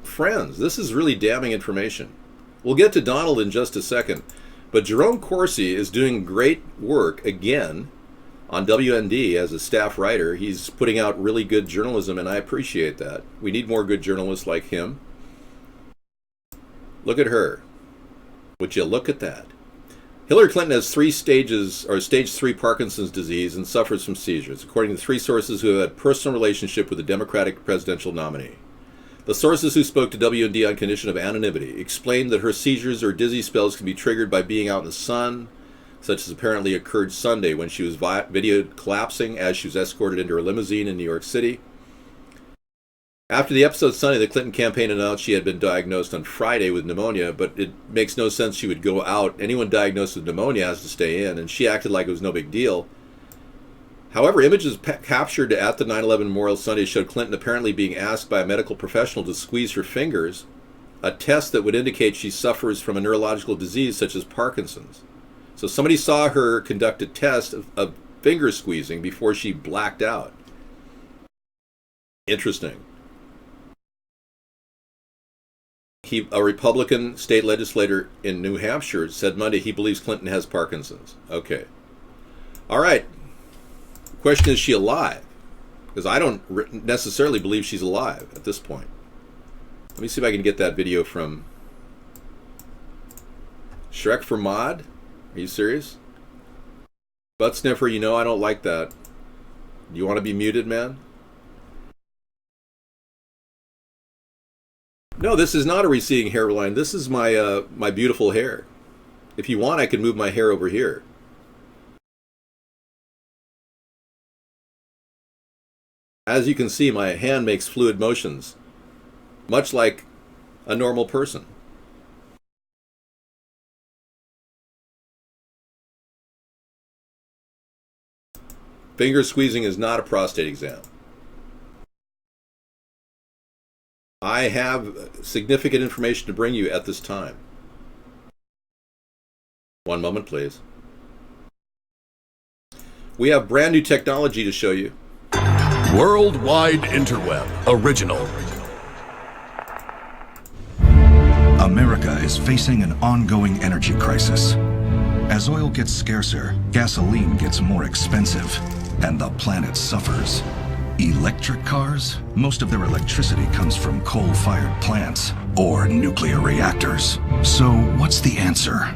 Friends, this is really damning information. We'll get to Donald in just a second. But Jerome Corsi is doing great work, again, on WND as a staff writer. He's putting out really good journalism, and I appreciate that. We need more good journalists like him. Look at her. Would you look at that? Hillary Clinton has 3 stages, or stage 3 Parkinson's disease, and suffers from seizures, according to 3 sources who have had personal relationship with the Democratic presidential nominee. The sources who spoke to WND on condition of anonymity explained that her seizures or dizzy spells can be triggered by being out in the sun, such as apparently occurred Sunday when she was videoed collapsing as she was escorted into her limousine in New York City. After the episode Sunday, the Clinton campaign announced she had been diagnosed on Friday with pneumonia, but it makes no sense she would go out. Anyone diagnosed with pneumonia has to stay in, and she acted like it was no big deal. However, images captured at the 9/11 Memorial Sunday showed Clinton apparently being asked by a medical professional to squeeze her fingers, a test that would indicate she suffers from a neurological disease such as Parkinson's. So somebody saw her conduct a test of finger squeezing before she blacked out. Interesting. A Republican state legislator in New Hampshire said Monday he believes Clinton has Parkinson's. Okay. All right. The question is she alive? Because I don't necessarily believe she's alive at this point. Let me see if I can get that video from Shrek for Mod. Are you serious? Butt sniffer, you know I don't like that. Do you want to be muted, man? No, this is not a receding hairline. This is my my beautiful hair. If you want, I can move my hair over here. As you can see, my hand makes fluid motions, much like a normal person. Finger squeezing is not a prostate exam. I have significant information to bring you at this time. One moment, please. We have brand new technology to show you. Worldwide Interweb Original. America is facing an ongoing energy crisis. As oil gets scarcer, gasoline gets more expensive, and the planet suffers. Electric cars? Most of their electricity comes from coal-fired plants or nuclear reactors. So what's the answer?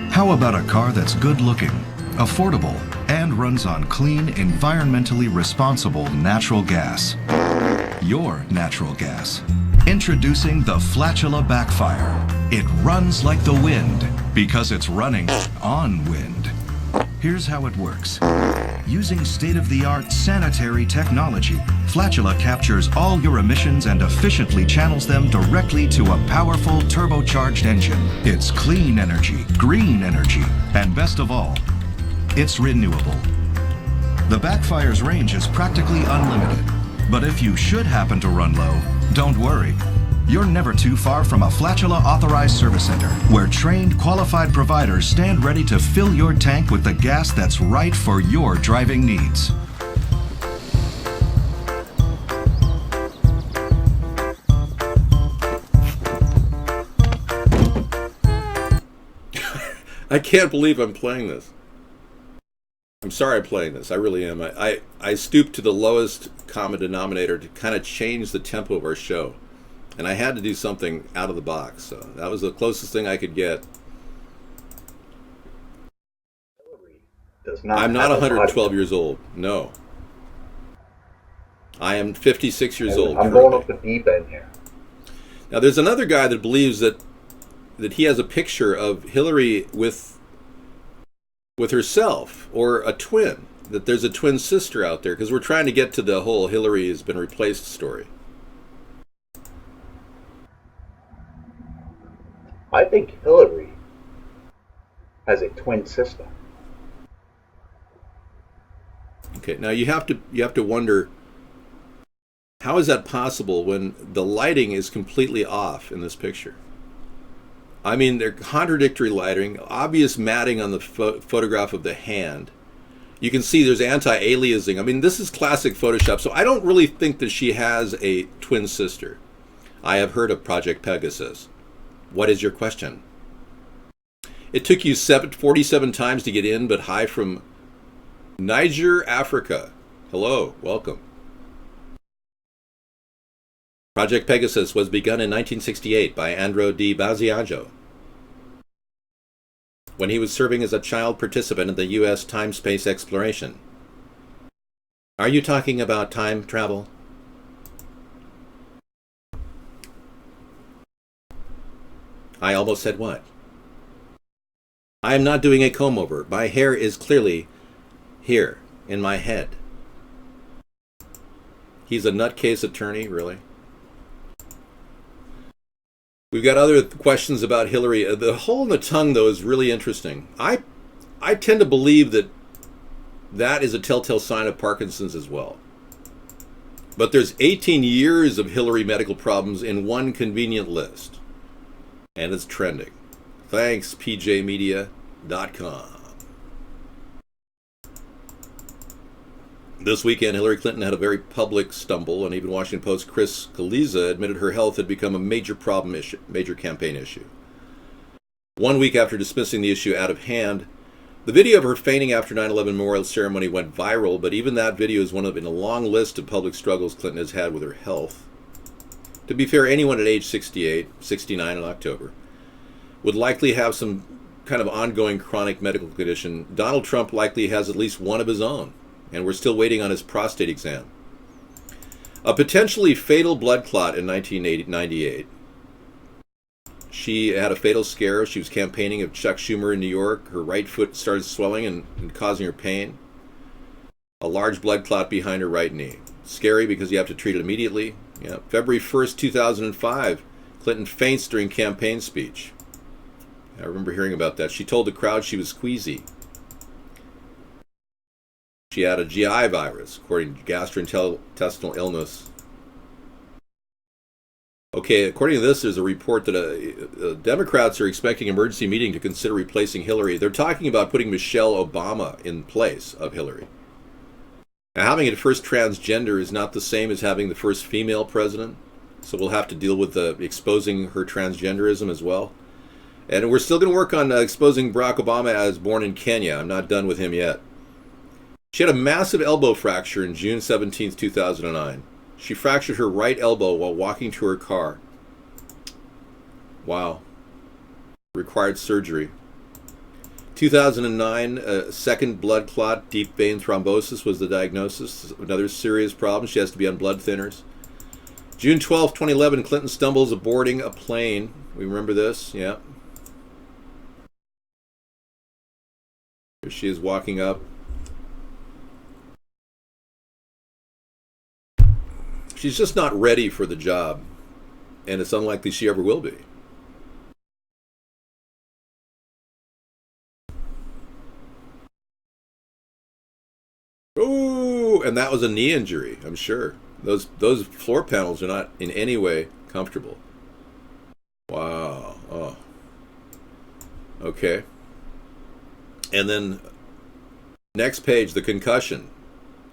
How about a car that's good-looking, affordable, and runs on clean, environmentally responsible natural gas? Your natural gas. Introducing the Flatula Backfire. It runs like the wind because it's running on wind. Here's how it works. Using state-of-the-art sanitary technology, Flatula captures all your emissions and efficiently channels them directly to a powerful turbocharged engine. It's clean energy, green energy, and best of all, it's renewable. The Backfire's range is practically unlimited, but if you should happen to run low, don't worry. You're never too far from a Flatula authorized service center, where trained, qualified providers stand ready to fill your tank with the gas that's right for your driving needs. I can't believe I'm playing this. I'm sorry I'm playing this. I really am. I stooped to the lowest common denominator to kind of change the tempo of our show. And I had to do something out of the box. So that was the closest thing I could get. I'm not 112 years old. No. I am 56 years old. I'm going up the deep end here. Now, there's another guy that believes that he has a picture of Hillary with herself, or a twin, that there's a twin sister out there, because we're trying to get to the whole Hillary has been replaced story. I think Hillary has a twin sister. Okay, now you have to wonder, how is that possible when the lighting is completely off in this picture? I mean, they're contradictory lighting, obvious matting on the photograph of the hand. You can see there's anti-aliasing. I mean, this is classic Photoshop, so I don't really think that she has a twin sister. I have heard of Project Pegasus. What is your question? It took you 47 times to get in, but high from Niger, Africa. Hello, welcome. Project Pegasus was begun in 1968 by Andro Di Basiago when he was serving as a child participant in the U.S. time-space exploration. Are you talking about time travel? I almost said what? I am not doing a comb-over. My hair is clearly here, in my head. He's a nutcase attorney, really? We've got other questions about Hillary. The hole in the tongue, though, is really interesting. I tend to believe that that is a telltale sign of Parkinson's as well. But there's 18 years of Hillary medical problems in one convenient list. And it's trending. Thanks, pjmedia.com. This weekend, Hillary Clinton had a very public stumble, and even Washington Post Chris Kaliza admitted her health had become a major problem issue, major campaign issue. 1 week after dismissing the issue out of hand, the video of her fainting after 9/11 memorial ceremony went viral, but even that video is one of in a long list of public struggles Clinton has had with her health. To be fair, anyone at age 68, 69 in October, would likely have some kind of ongoing chronic medical condition. Donald Trump likely has at least one of his own, and we're still waiting on his prostate exam. A potentially fatal blood clot in 1998. She had a fatal scare. She was campaigning of Chuck Schumer in New York. Her right foot started swelling and causing her pain. A large blood clot behind her right knee. Scary because you have to treat it immediately. Yeah. February 1st, 2005, Clinton faints during campaign speech. I remember hearing about that. She told the crowd she was queasy. She had a GI virus, according to gastrointestinal illness. Okay, according to this, there's a report that Democrats are expecting an emergency meeting to consider replacing Hillary. They're talking about putting Michelle Obama in place of Hillary. Now, having a first transgender is not the same as having the first female president, so we'll have to deal with exposing her transgenderism as well. And we're still going to work on exposing Barack Obama as born in Kenya. I'm not done with him yet. She had a massive elbow fracture in June 17, 2009. She fractured her right elbow while walking to her car. Wow. Required surgery. 2009, a second blood clot, deep vein thrombosis was the diagnosis. Another serious problem. She has to be on blood thinners. June 12, 2011, Clinton stumbles boarding a plane. We remember this? Yeah. Here she is walking up. She's just not ready for the job, and it's unlikely she ever will be. Oh, and that was a knee injury, I'm sure. Those floor panels are not in any way comfortable. Wow. Oh. Okay. And then next page, the concussion,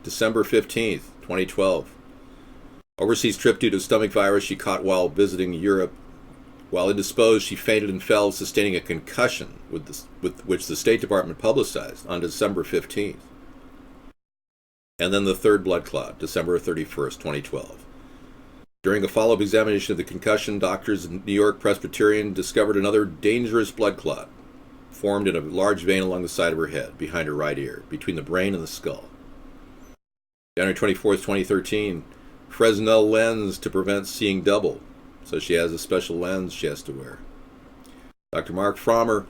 December 15th, 2012. Overseas trip due to stomach virus she caught while visiting Europe. While indisposed, she fainted and fell, sustaining a concussion, with which the State Department publicized on December 15th. And then the third blood clot, December 31st, 2012. During a follow-up examination of the concussion, doctors in New York Presbyterian discovered another dangerous blood clot formed in a large vein along the side of her head, behind her right ear, between the brain and the skull. January 24th, 2013, Fresnel lens to prevent seeing double. So she has a special lens she has to wear. Dr. Mark Frommer,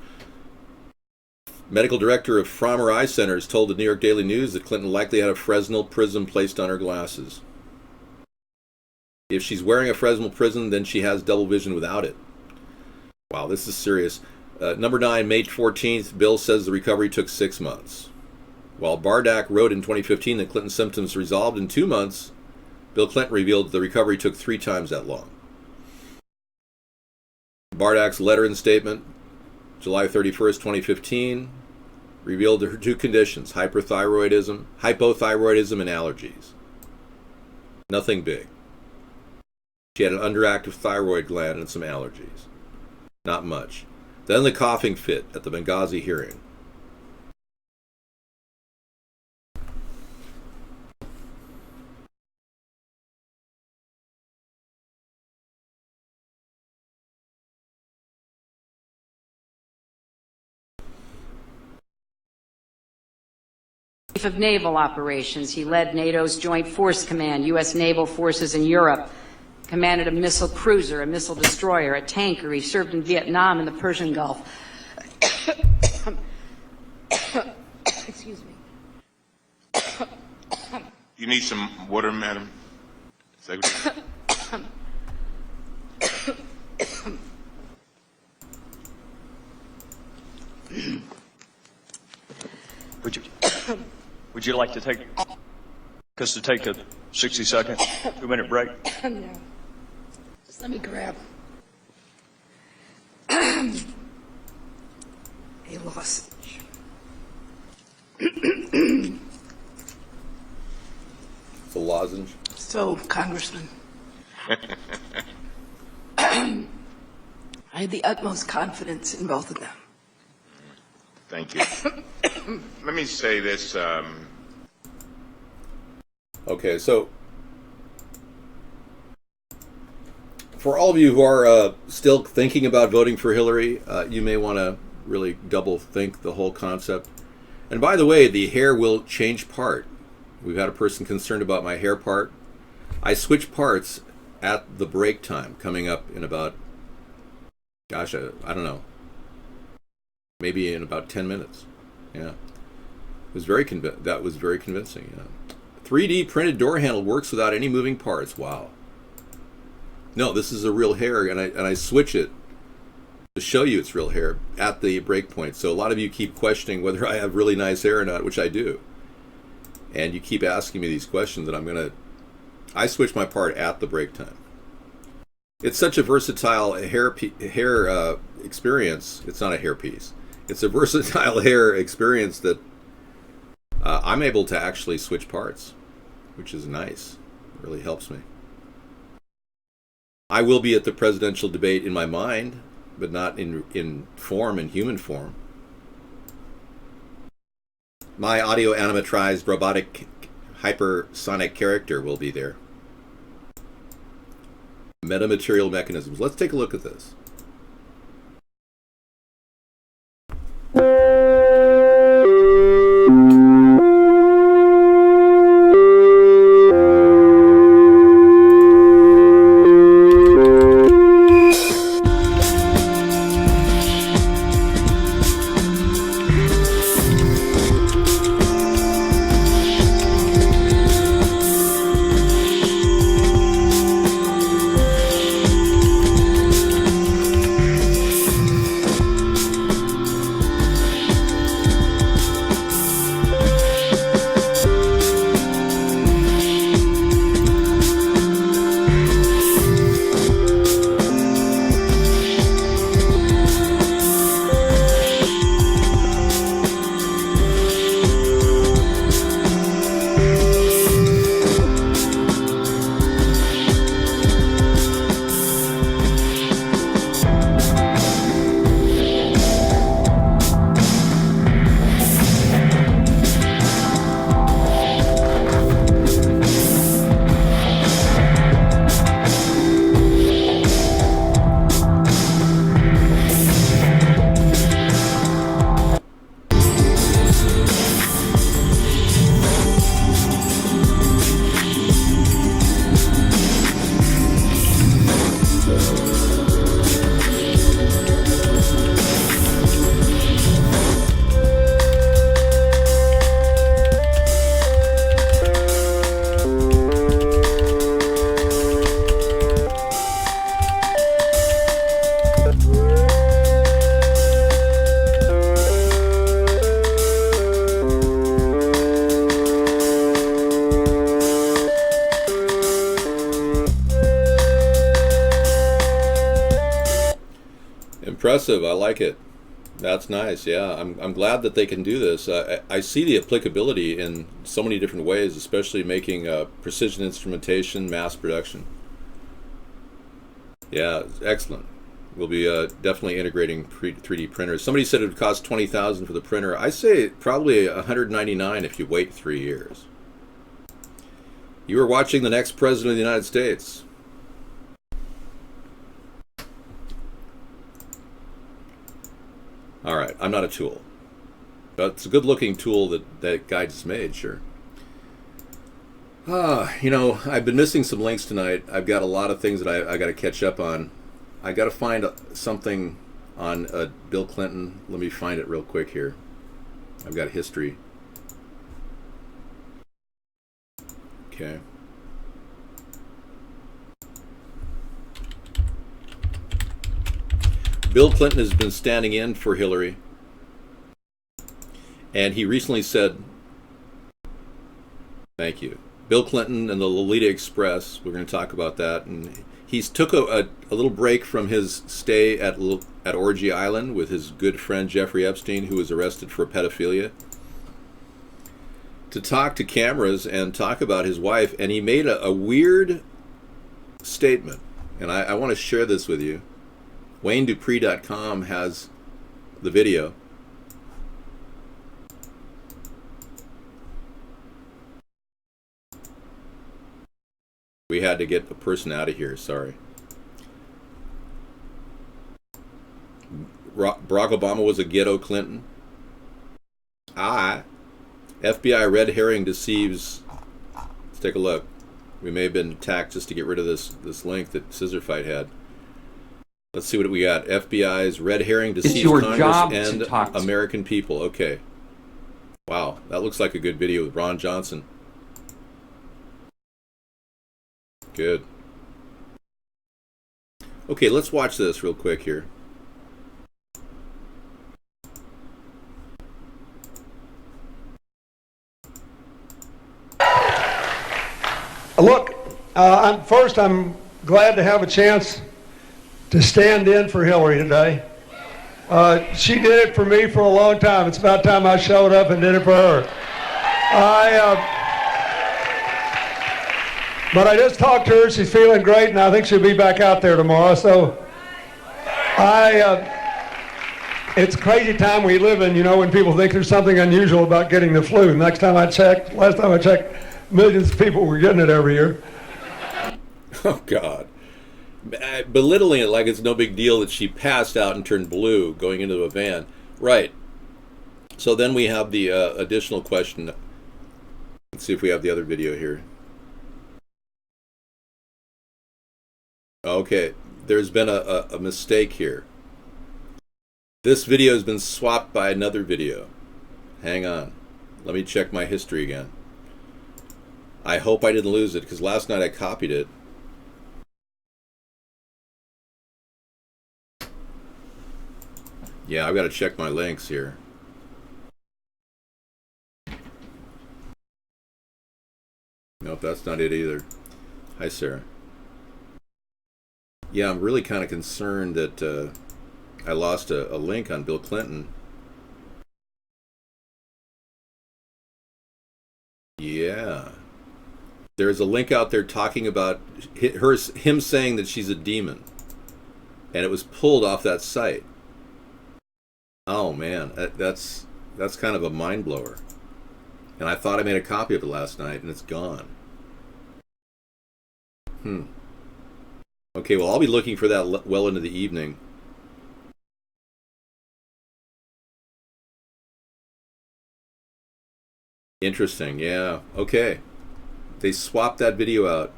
medical director of Frommer Eye Centers, told the New York Daily News that Clinton likely had a Fresnel prism placed on her glasses. If she's wearing a Fresnel prism, then she has double vision without it. Wow, this is serious. Number 9, May 14th, Bill says the recovery took 6 months. While Bardak wrote in 2015 that Clinton's symptoms resolved in 2 months, Bill Clinton revealed that the recovery took 3 times that long. Bardak's letter and statement, July 31st, 2015, revealed her 2 conditions, hypothyroidism, and allergies. Nothing big. She had an underactive thyroid gland and some allergies. Not much. Then the coughing fit at the Benghazi hearing. Chief of Naval Operations. He led NATO's Joint Force Command, U.S. naval forces in Europe, commanded a missile cruiser, a missile destroyer, a tanker. He served in Vietnam and the Persian Gulf. Excuse me. You need some water, Madam Secretary? Would you like to take a 60-second, 2-minute break? No. Just let me grab a lozenge. It's a lozenge. So, Congressman, I had the utmost confidence in both of them. Thank you. Let me say this. Okay, so for all of you who are still thinking about voting for Hillary, you may want to really double think the whole concept. And by the way, the hair will change part. We've had a person concerned about my hair part. I switch parts at the break time coming up in about, gosh, I don't know, maybe in about 10 minutes. Yeah. It was that was very convincing. Yeah. 3D printed door handle works without any moving parts. Wow. No, this is a real hair, and I switch it to show you it's real hair at the break point. So a lot of you keep questioning whether I have really nice hair or not, which I do. And you keep asking me these questions, and I switch my part at the break time. It's such a versatile hair experience. It's not a hairpiece. It's a versatile hair experience that I'm able to actually switch parts, which is nice. It really helps me. I will be at the presidential debate in my mind, but not in form, in human form. My audio animatrized robotic hypersonic character will be there. Metamaterial mechanisms. Let's take a look at this. Impressive. I like it. That's nice. Yeah, I'm glad that they can do this. I see the applicability in so many different ways, especially making precision instrumentation, mass production. Yeah, excellent. We'll be definitely integrating 3D printers. Somebody said it would cost $20,000 for the printer. I say probably $199 if you wait 3 years. You are watching the next president of the United States. All right, I'm not a tool. But it's a good-looking tool that guy just made, sure. You know, I've been missing some links tonight. I've got a lot of things that I got to catch up on. I got to find something on Bill Clinton. Let me find it real quick here. I've got history. Okay. Bill Clinton has been standing in for Hillary, and he recently said, thank you, Bill Clinton and the Lolita Express, we're going to talk about that, and he's took a little break from his stay at Orgy Island with his good friend Jeffrey Epstein, who was arrested for pedophilia, to talk to cameras and talk about his wife, and he made a weird statement, and I want to share this with you. WayneDupree.com has the video. We had to get a person out of here, sorry. Barack Obama was a ghetto Clinton. FBI red herring deceives. Let's take a look. We may have been attacked just to get rid of this link that Scissor Fight had. Let's see what we got. FBI's red herring deceives Congress and American people. Okay. Wow, that looks like a good video with Ron Johnson. Good. Okay, let's watch this real quick here. Look, I'm glad to have a chance to stand in for Hillary today. She did it for me for a long time. It's about time I showed up and did it for her. But I just talked to her. She's feeling great, and I think she'll be back out there tomorrow. So it's a crazy time we live in, you know, when people think there's something unusual about getting the flu. Last time I checked, millions of people were getting it every year. Oh, God. Belittling it like it's no big deal that she passed out and turned blue going into a van. Right. So then we have the additional question. Let's see if we have the other video here. Okay, there's been a mistake here. This video has been swapped by another video. Hang on. Let me check my history again. I hope I didn't lose it, because last night I copied it. Yeah, I've got to check my links here. Nope, that's not it either. Hi, Sarah. Yeah, I'm really kind of concerned that I lost a link on Bill Clinton. Yeah. There's a link out there talking about him saying that she's a demon. And it was pulled off that site. Oh man, that's kind of a mind blower. And I thought I made a copy of it last night, and it's gone. Okay, well, I'll be looking for that well into the evening. Interesting, yeah. Okay. They swapped that video out.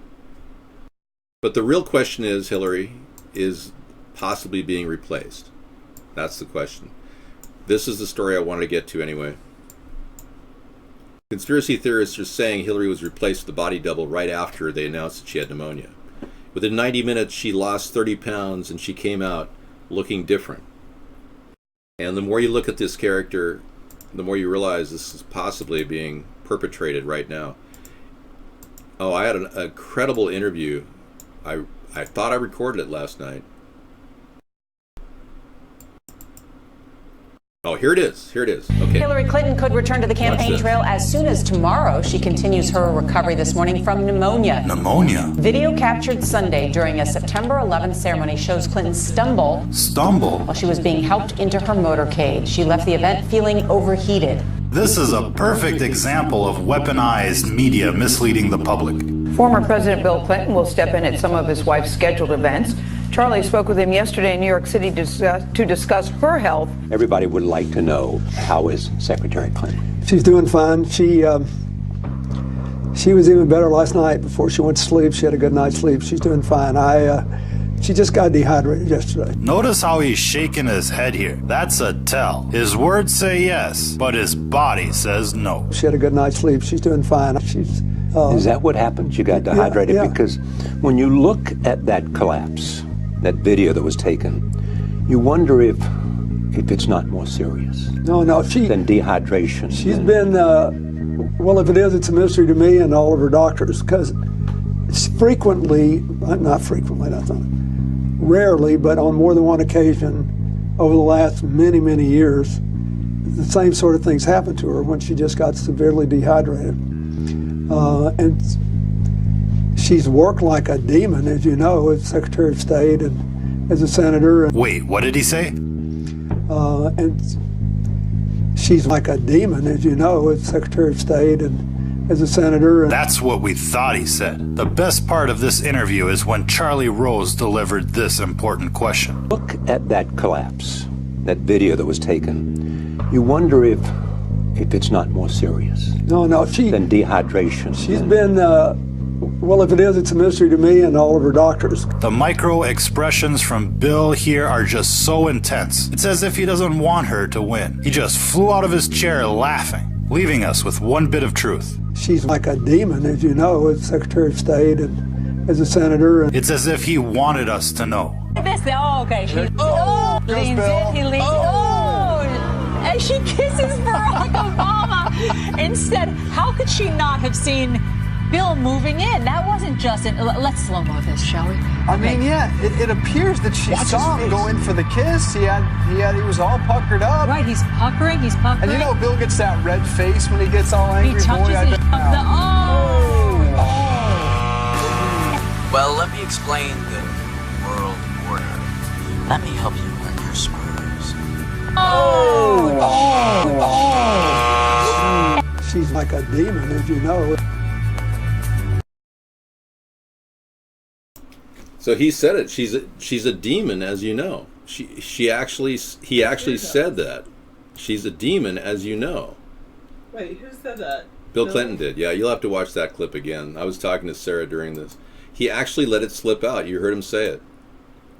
But the real question is, Hillary is possibly being replaced. That's the question. This is the story I wanted to get to anyway. Conspiracy theorists are saying Hillary was replaced with a body double right after they announced that she had pneumonia. Within 90 minutes, she lost 30 pounds and she came out looking different. And the more you look at this character, the more you realize this is possibly being perpetrated right now. Oh, I had an incredible interview. I thought I recorded it last night. Oh, here it is. Here it is. Okay. Hillary Clinton could return to the campaign trail as soon as tomorrow. She continues her recovery this morning from pneumonia. Pneumonia? Video captured Sunday during a September 11th ceremony shows Clinton stumble while she was being helped into her motorcade. She left the event feeling overheated. This is a perfect example of weaponized media misleading the public. Former President Bill Clinton will step in at some of his wife's scheduled events. Charlie spoke with him yesterday in New York City to discuss her health. Everybody would like to know, how is Secretary Clinton? She's doing fine. She was even better last night before she went to sleep. She had a good night's sleep. She's doing fine. She just got dehydrated yesterday. Notice how he's shaking his head here. That's a tell. His words say yes, but his body says no. She had a good night's sleep. She's doing fine. Is that what happened? You got dehydrated? Yeah. Because when you look at that collapse, that video that was taken, you wonder if it's not more serious. No, than dehydration. She's been, well, if it is, it's a mystery to me and all of her doctors, because it's rarely, but on more than one occasion over the last many, many years, the same sort of things happened to her when she just got severely dehydrated. And she's worked like a demon, as you know, as Secretary of State and as a senator. Wait, what did he say? And she's like a demon, as you know, as Secretary of State and as a senator. That's what we thought he said. The best part of this interview is when Charlie Rose delivered this important question. Look at that collapse, that video that was taken. You wonder if it's not more serious. No, than dehydration. She's been, well, if it is, it's a mystery to me and all of her doctors. The micro expressions from Bill here are just so intense. It's as if he doesn't want her to win. He just flew out of his chair laughing, leaving us with one bit of truth. She's like a demon, as you know, as Secretary of State and as a senator. It's as if he wanted us to know. Oh, okay. She leans in, he leans and she kisses Barack Obama. Instead, how could she not have seen Bill moving in? That wasn't just let's slow-mo this, shall we? I mean, yeah, it appears that she saw him go in for the kiss. He was all puckered up. Right, he's puckering. And you know, Bill gets that red face when he gets all angry. He touches Well, let me explain the world order. Let me help you learn your spurs. She's like a demon, as you know. So he said it. She's a demon, as you know. He actually said that. She's a demon, as you know. Wait, who said that? Bill Clinton did. Yeah, you'll have to watch that clip again. I was talking to Sarah during this. He actually let it slip out. You heard him say it.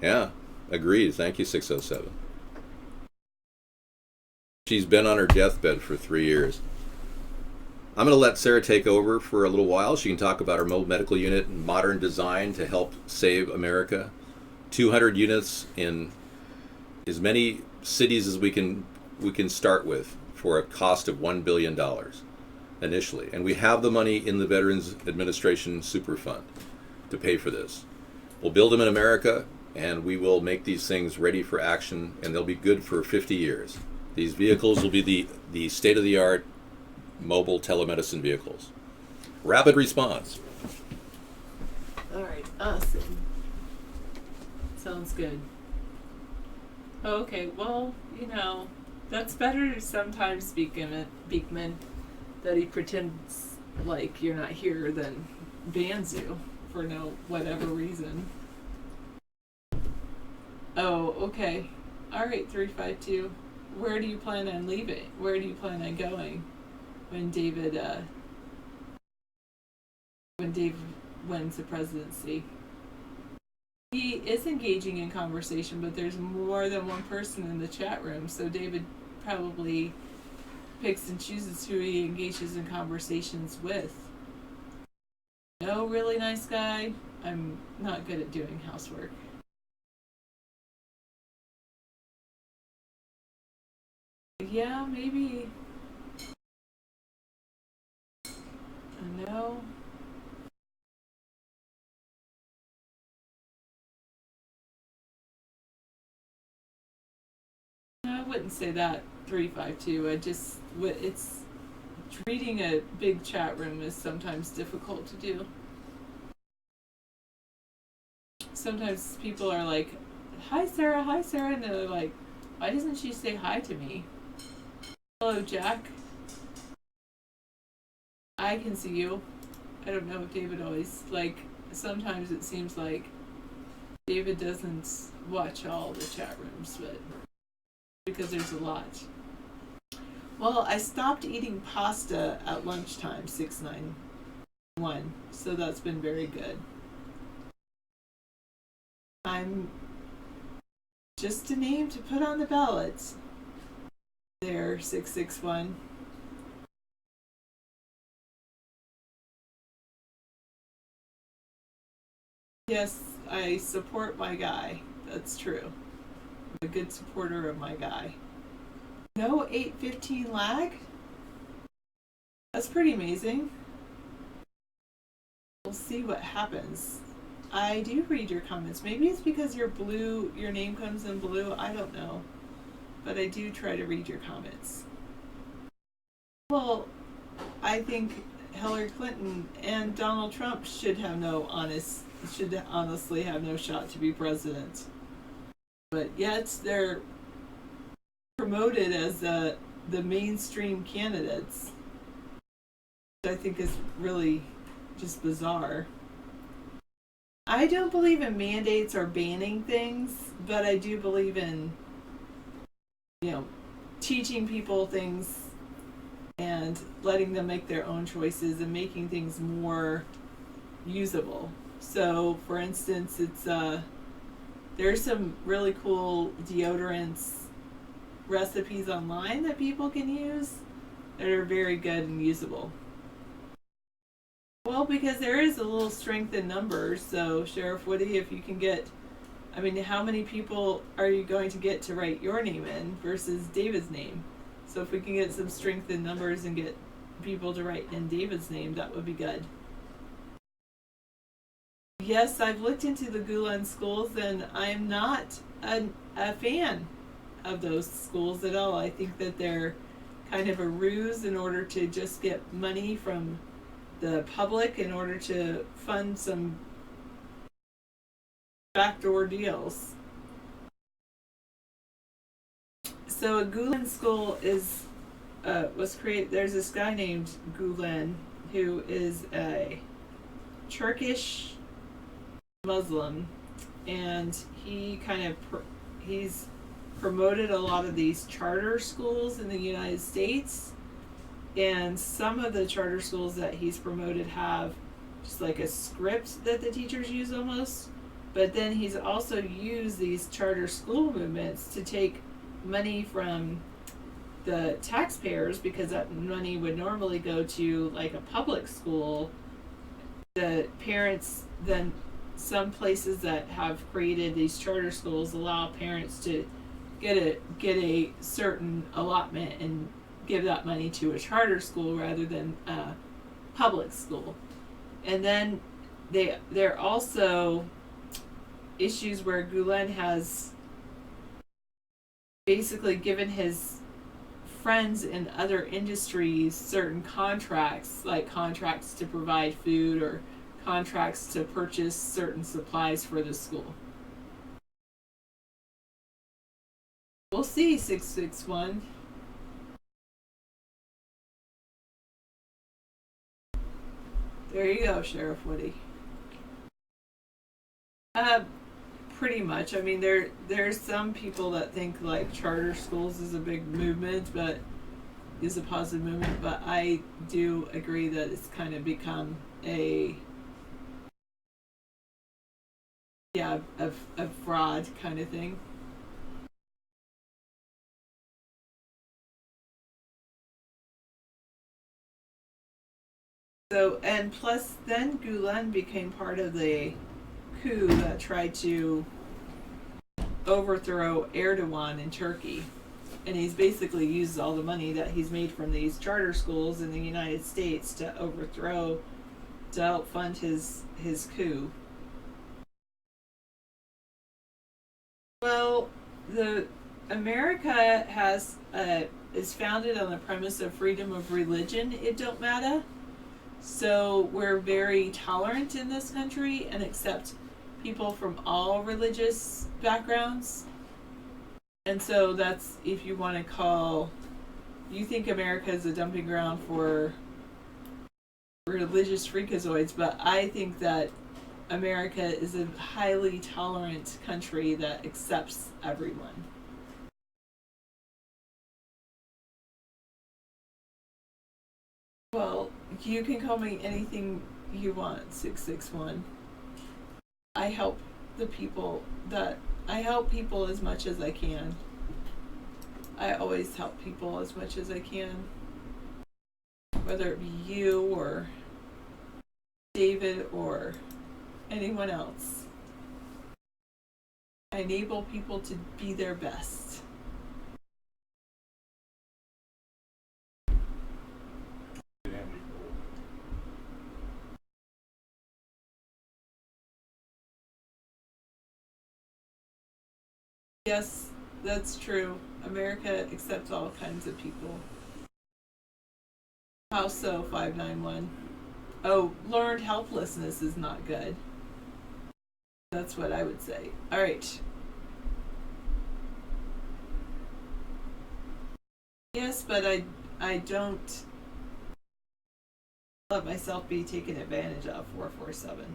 Yeah, agreed. Thank you, 607. She's been on her deathbed for 3 years. I'm going to let Sarah take over for a little while. She can talk about her mobile medical unit and modern design to help save America. 200 units in as many cities as we can start with for a cost of $1 billion initially. And we have the money in the Veterans Administration Super Fund to pay for this. We'll build them in America, and we will make these things ready for action, and they'll be good for 50 years. These vehicles will be the state-of-the-art mobile telemedicine vehicles. Rapid response. All right, awesome. Sounds good. Okay, well, you know, that's better sometimes, Beekman, that he pretends like you're not here than bans you for no whatever reason. Oh, okay. All right, 352. Where do you plan on leaving? Where do you plan on going when Dave wins the presidency? He is engaging in conversation, but there's more than one person in the chat room, so David probably picks and chooses who he engages in conversations with. No, really nice guy. I'm not good at doing housework. Yeah, maybe. No. I wouldn't say that, 352. It's reading a big chat room is sometimes difficult to do. Sometimes people are like, hi Sarah, and they're like, why doesn't she say hi to me? Hello, Jack. I can see you. I don't know if David always, sometimes it seems like David doesn't watch all the chat rooms, but because there's a lot. Well, I stopped eating pasta at lunchtime, 691, so that's been very good. I'm just a name to put on the ballot. There, 661. Yes, I support my guy. That's true. I'm a good supporter of my guy. No 8:15 lag? That's pretty amazing. We'll see what happens. I do read your comments. Maybe it's because you're blue, your name comes in blue. I don't know. But I do try to read your comments. Well, I think Hillary Clinton and Donald Trump should honestly have no shot to be president. But yet they're promoted as the mainstream candidates, which I think is really just bizarre. I don't believe in mandates or banning things, but I do believe in, teaching people things and letting them make their own choices and making things more usable. So, for instance, there's some really cool deodorants recipes online that people can use that are very good and usable. Well, because there is a little strength in numbers, so Sheriff Woody, if you can get, how many people are you going to get to write your name in versus David's name? So if we can get some strength in numbers and get people to write in David's name, that would be good. Yes, I've looked into the Gulen schools, and I'm not a fan of those schools at all. I think that they're kind of a ruse in order to just get money from the public in order to fund some backdoor deals. So a Gulen school was created. There's this guy named Gulen who is a Turkish Muslim, and he's promoted a lot of these charter schools in the United States, and some of the charter schools that he's promoted have just like a script that the teachers use almost, but then he's also used these charter school movements to take money from the taxpayers, because that money would normally go to like a public school. The parents then, some places that have created these charter schools allow parents to get a certain allotment and give that money to a charter school rather than a public school. And then there are also issues where Gulen has basically given his friends in other industries certain contracts, like contracts to provide food or contracts to purchase certain supplies for the school. We'll see, 661. There you go, Sheriff Woody. Pretty much. There's some people that think like charter schools is a big movement, but is a positive movement. But I do agree that it's kind of become a fraud kind of thing. So, and plus then Gulen became part of the coup that tried to overthrow Erdogan in Turkey. And he's basically used all the money that he's made from these charter schools in the United States to help fund his coup. Well, America is founded on the premise of freedom of religion. It don't matter. So we're very tolerant in this country and accept people from all religious backgrounds. And so that's, if you want to you think America is a dumping ground for religious freakazoids, but I think that America is a highly tolerant country that accepts everyone. Well, you can call me anything you want, 661. I help people as much as I can. I always help people as much as I can. Whether it be you or David or anyone else. I enable people to be their best. Yes, that's true. America accepts all kinds of people. How so, 591? Oh, learned helplessness is not good. That's what I would say. All right. Yes, but I don't let myself be taken advantage of, 447.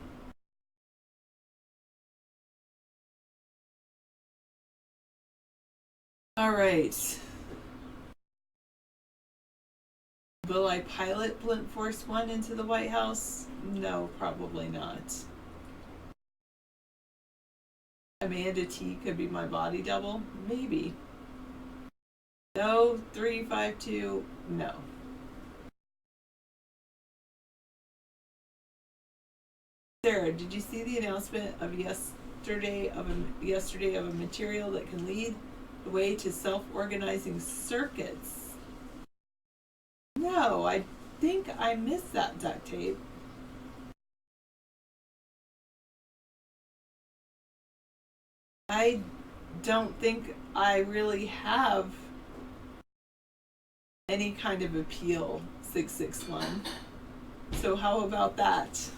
All right. Will I pilot Blunt Force 1 into the White House? No, probably not. Amanda T could be my body double? Maybe. No, 352, no. Sarah, did you see the announcement of yesterday of a material that can lead the way to self-organizing circuits? No, I think I missed that duct tape. I don't think I really have any kind of appeal, 661. So how about that?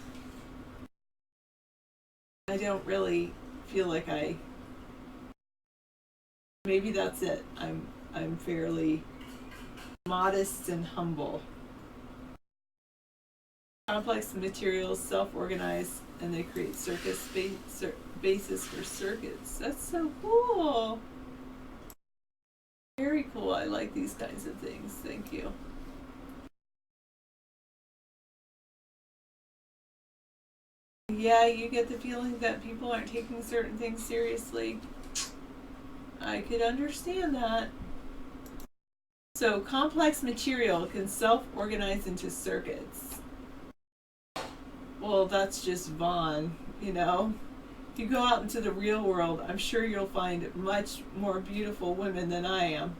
I don't really feel like maybe that's it. I'm fairly modest and humble. Complex materials self-organize and they create basis for circuits. That's so cool. Very cool. I like these kinds of things. Thank you. Yeah, you get the feeling that people aren't taking certain things seriously. I could understand that. So, complex material can self-organize into circuits. Well, that's just Vaughn, you know. If you go out into the real world, I'm sure you'll find much more beautiful women than I am.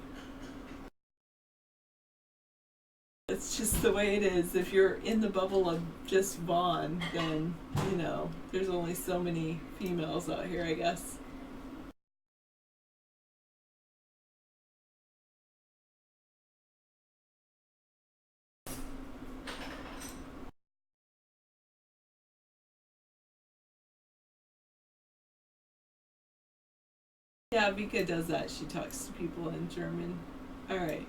It's just the way it is. If you're in the bubble of just Vaughn, then, you know, there's only so many females out here, I guess. Yeah, Vika does that. She talks to people in German. All right.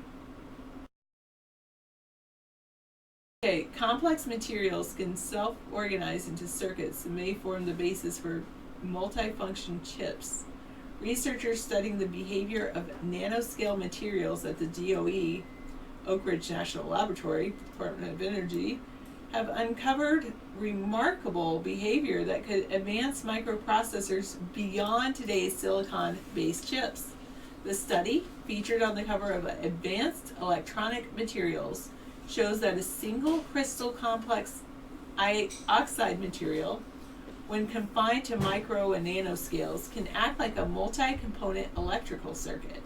Okay, complex materials can self-organize into circuits and may form the basis for multifunction chips. Researchers studying the behavior of nanoscale materials at the DOE, Oak Ridge National Laboratory, Department of Energy, have uncovered remarkable behavior that could advance microprocessors beyond today's silicon-based chips. The study, featured on the cover of Advanced Electronic Materials, shows that a single crystal complex oxide material, when confined to micro and nanoscales, can act like a multi-component electrical circuit.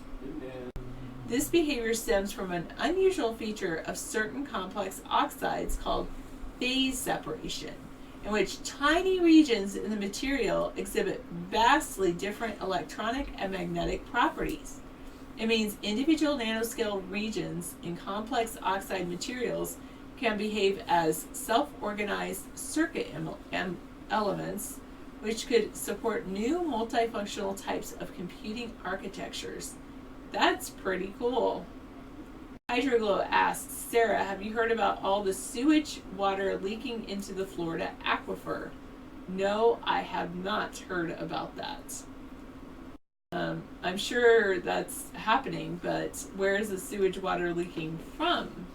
This behavior stems from an unusual feature of certain complex oxides called phase separation, in which tiny regions in the material exhibit vastly different electronic and magnetic properties. It means individual nanoscale regions in complex oxide materials can behave as self-organized circuit elements, which could support new multifunctional types of computing architectures. That's pretty cool. Hydroglow asks, Sarah, have you heard about all the sewage water leaking into the Florida aquifer? No, I have not heard about that. I'm sure that's happening, but where is the sewage water leaking from?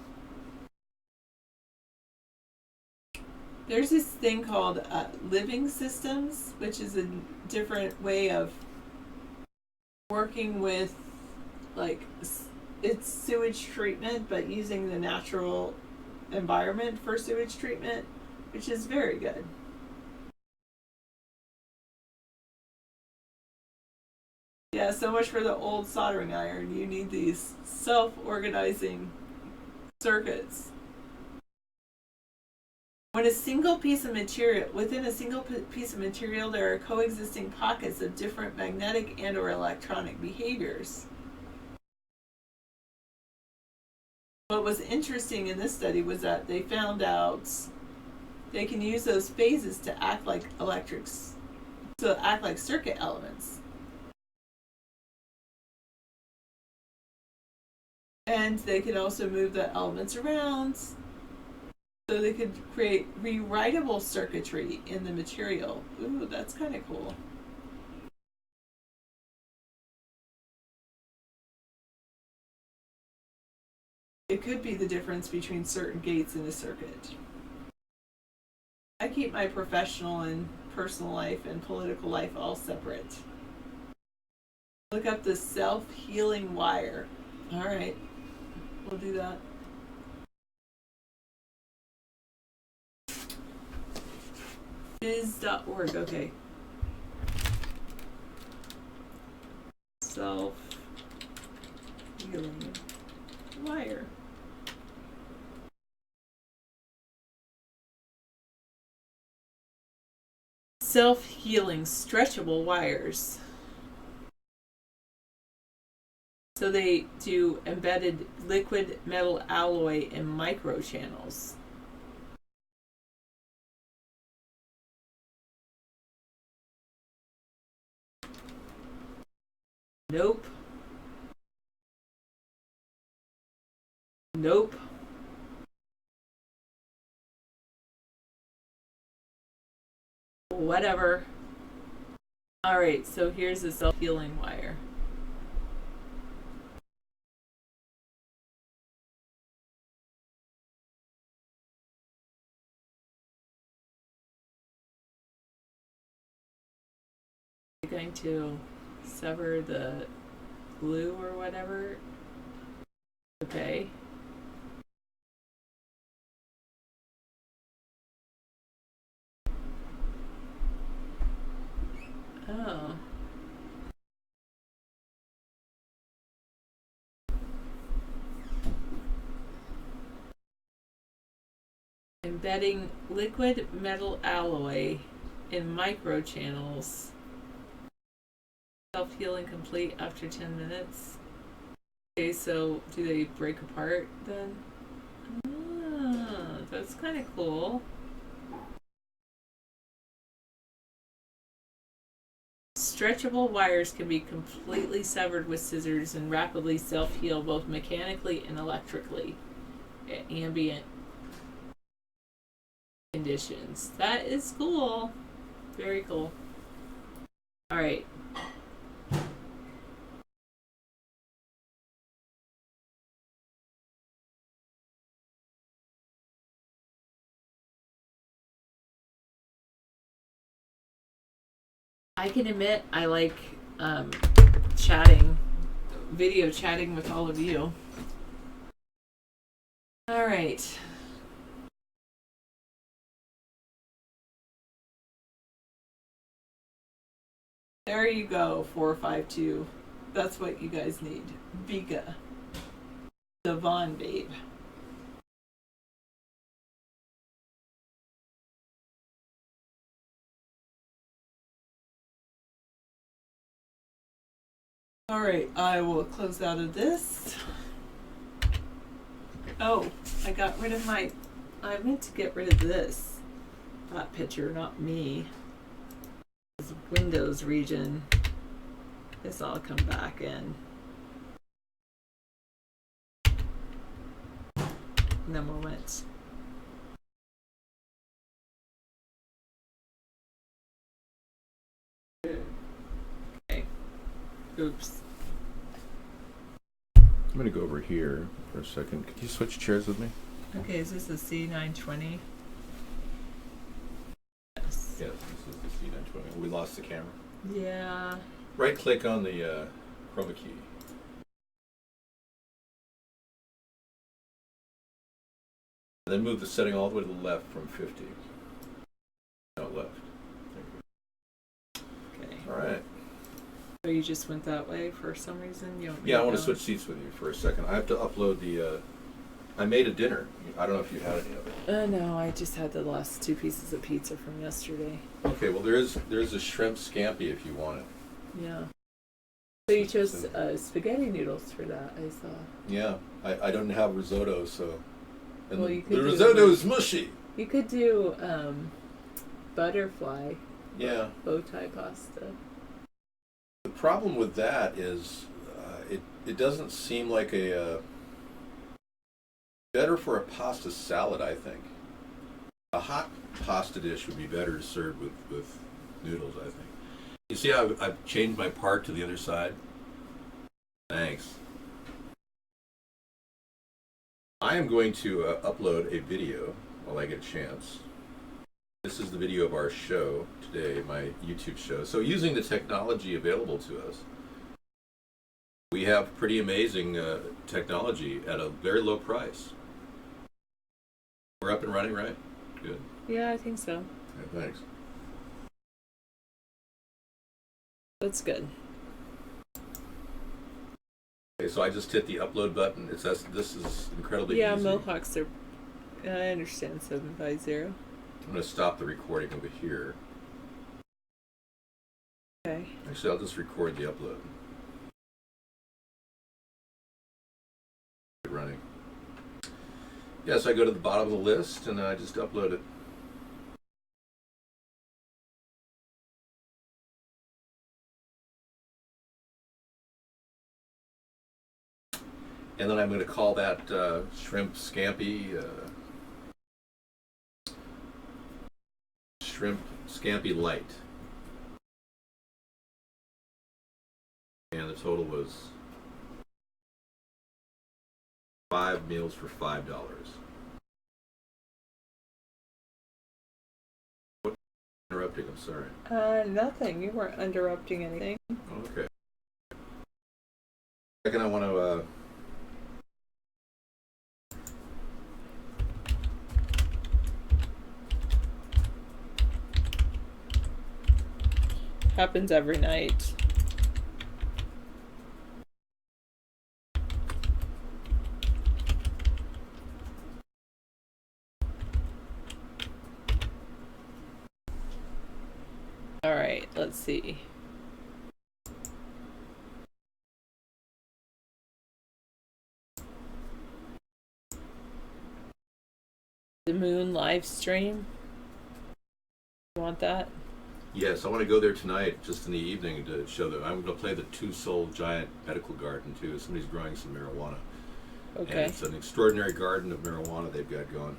There's this thing called living systems, which is a different way of working with, like, it's sewage treatment, but using the natural environment for sewage treatment, which is very good. Yeah, so much for the old soldering iron. You need these self-organizing circuits. When a single piece of material, within a single piece of material, there are coexisting pockets of different magnetic and or electronic behaviors. What was interesting in this study was that they found out they can use those phases to act like circuit elements. And they could also move the elements around, so they could create rewritable circuitry in the material. Ooh, that's kind of cool. It could be the difference between certain gates in a circuit. I keep my professional and personal life and political life all separate. Look up the self-healing wire. All right, we'll do that. Biz.org, okay. Self-healing wire. Self-healing stretchable wires. So they do embedded liquid metal alloy in microchannels. Nope. Nope. Whatever. Alright, so here's the self-healing wire. I'm going to sever the glue or whatever. Okay. Oh. Embedding liquid metal alloy in microchannels. Self-healing complete after 10 minutes. Okay, so do they break apart then? Ah, that's kind of cool. Stretchable wires can be completely severed with scissors and rapidly self-heal both mechanically and electrically at ambient conditions. That is cool. Very cool. All right. I can admit I like video chatting with all of you. All right. There you go, 452. That's what you guys need. Vika. The Vaughn babe. All right, I will close out of this. Oh, I meant to get rid of this. That picture, not me. This Windows region. This all come back in. In a moment. Okay. Oops. I'm going to go over here for a second. Could you switch chairs with me? Okay, is this a C920? Yes, this is the C920. We lost the camera. Yeah. Right click on the chroma key. And then move the setting all the way to the left from 50. No, left. Okay. All right. So you just went that way for some reason? You Yeah, I want to switch seats with you for a second. I have to upload the... I made a dinner. I don't know if you had any of it. No, I just had the last 2 pieces of pizza from yesterday. Okay, well there's a shrimp scampi if you want it. Yeah. So you chose spaghetti noodles for that, I saw. Yeah, I don't have risotto, so... And well, you could the risotto is mushy. You could do butterfly. Yeah. Bow tie pasta. The problem with that is it doesn't seem like a... better for a pasta salad, I think. A hot pasta dish would be better served with noodles, I think. You see how I've changed my part to the other side? Thanks. I am going to upload a video while I get a chance. This is the video of our show today, my YouTube show. So using the technology available to us, we have pretty amazing technology at a very low price. We're up and running, right? Good. Yeah, I think so. Okay, thanks. That's good. Okay, so I just hit the upload button. It says this is incredibly yeah, easy. Mohawks are... I understand 750. I'm going to stop the recording over here. Okay. Actually, I'll just record the upload. Running. Yes, I go to the bottom of the list and I just upload it. And then I'm going to call that shrimp scampi, shrimp scampi light. And the total was 5 meals for $5. What? Interrupting, I'm sorry. Nothing. You weren't interrupting anything. Okay. Second, I want to Happens every night. All right, let's see. The moon live stream. You want that? Yes, I want to go there tonight, just in the evening, to show them. I'm going to play the two-soul giant medical garden, too. Somebody's growing some marijuana. Okay. And it's an extraordinary garden of marijuana they've got going.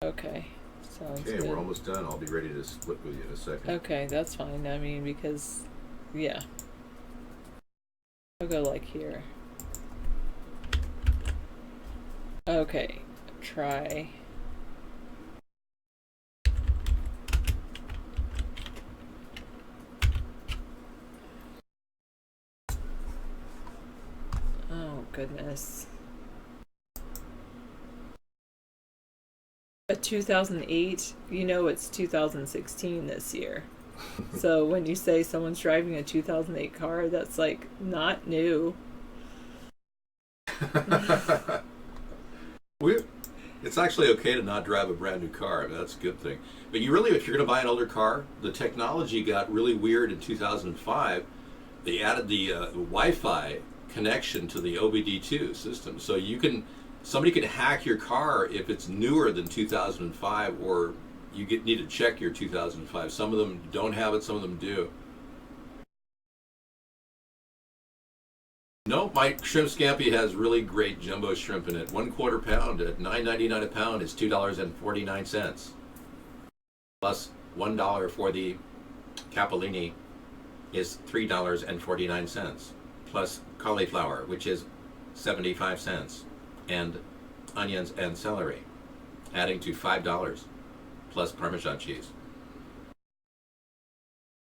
Okay. Sounds okay, good. We're almost done. I'll be ready to split with you in a second. Okay, that's fine. I mean, because, yeah. I'll go like here. Okay, try. Oh, goodness. A 2008, you know it's 2016 this year. So when you say someone's driving a 2008 car, that's like not new. It's actually okay to not drive a brand new car. I mean, that's a good thing. But you really, if you're going to buy an older car, the technology got really weird in 2005. They added the Wi-Fi connection to the OBD2 system, so somebody can hack your car if it's newer than 2005, or you need to check your 2005. Some of them don't have it, some of them do. No, My shrimp scampi has really great jumbo shrimp in it. 1/4 pound at $9.99 a pound is $2.49. Plus $1 for the capellini is $3.49. Plus cauliflower, which is 75 cents, and onions and celery, adding to $5 plus Parmesan cheese.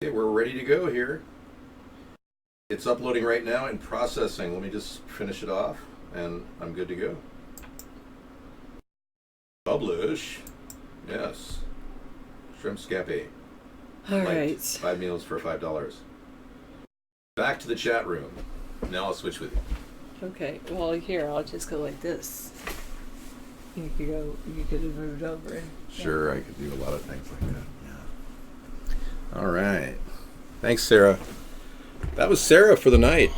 Okay, we're ready to go here. It's uploading right now and processing. Let me just finish it off and I'm good to go. Publish. Yes. Shrimp scampi. All Light. right. 5 meals for $5. Back to the chat room. Now I'll switch with you. Okay, well, here, I'll just go like this. You could have moved over. And, Sure, I could do a lot of things like that. Yeah. All right. Thanks, Sarah. That was Sarah for the night.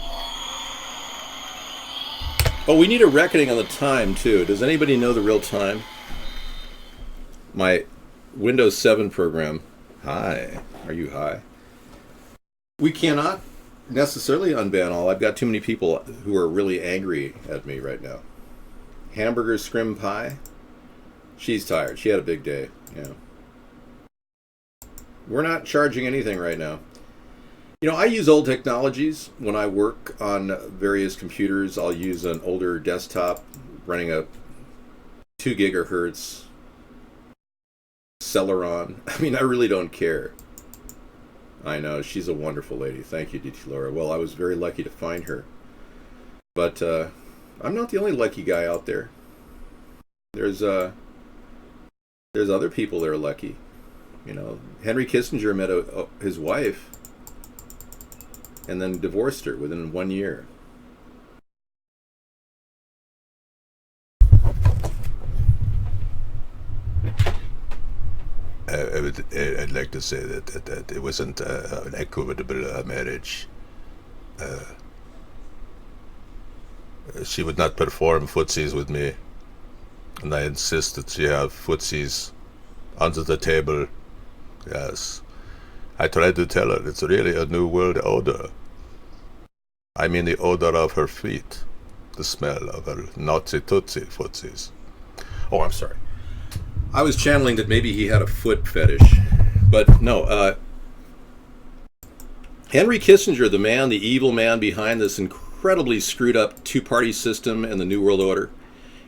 Oh, we need a reckoning on the time, too. Does anybody know the real time? My Windows 7 program. Hi. Are you high? We cannot necessarily unban all. I've got too many people who are really angry at me right now. Hamburger scrim pie. She's tired. She had a big day. Yeah. We're not charging anything right now. You know, I use old technologies when I work on various computers. I'll use an older desktop running a 2 gigahertz Celeron. I mean, I really don't care. I know, she's a wonderful lady. Thank you, DT Laura. Well, I was very lucky to find her. But I'm not the only lucky guy out there. There's other people that are lucky. You know, Henry Kissinger met his wife and then divorced her within 1 year. I'd like to say that it wasn't an equitable marriage. She would not perform footsies with me, and I insist that she have footsies under the table. Yes. I tried to tell her it's really a new world order. I mean the odor of her feet, the smell of her Nazi Tootsie footsies. Oh, I'm sorry. I was channeling that maybe he had a foot fetish. But no, Henry Kissinger, the man, the evil man behind this incredibly screwed up two-party system and the New World Order.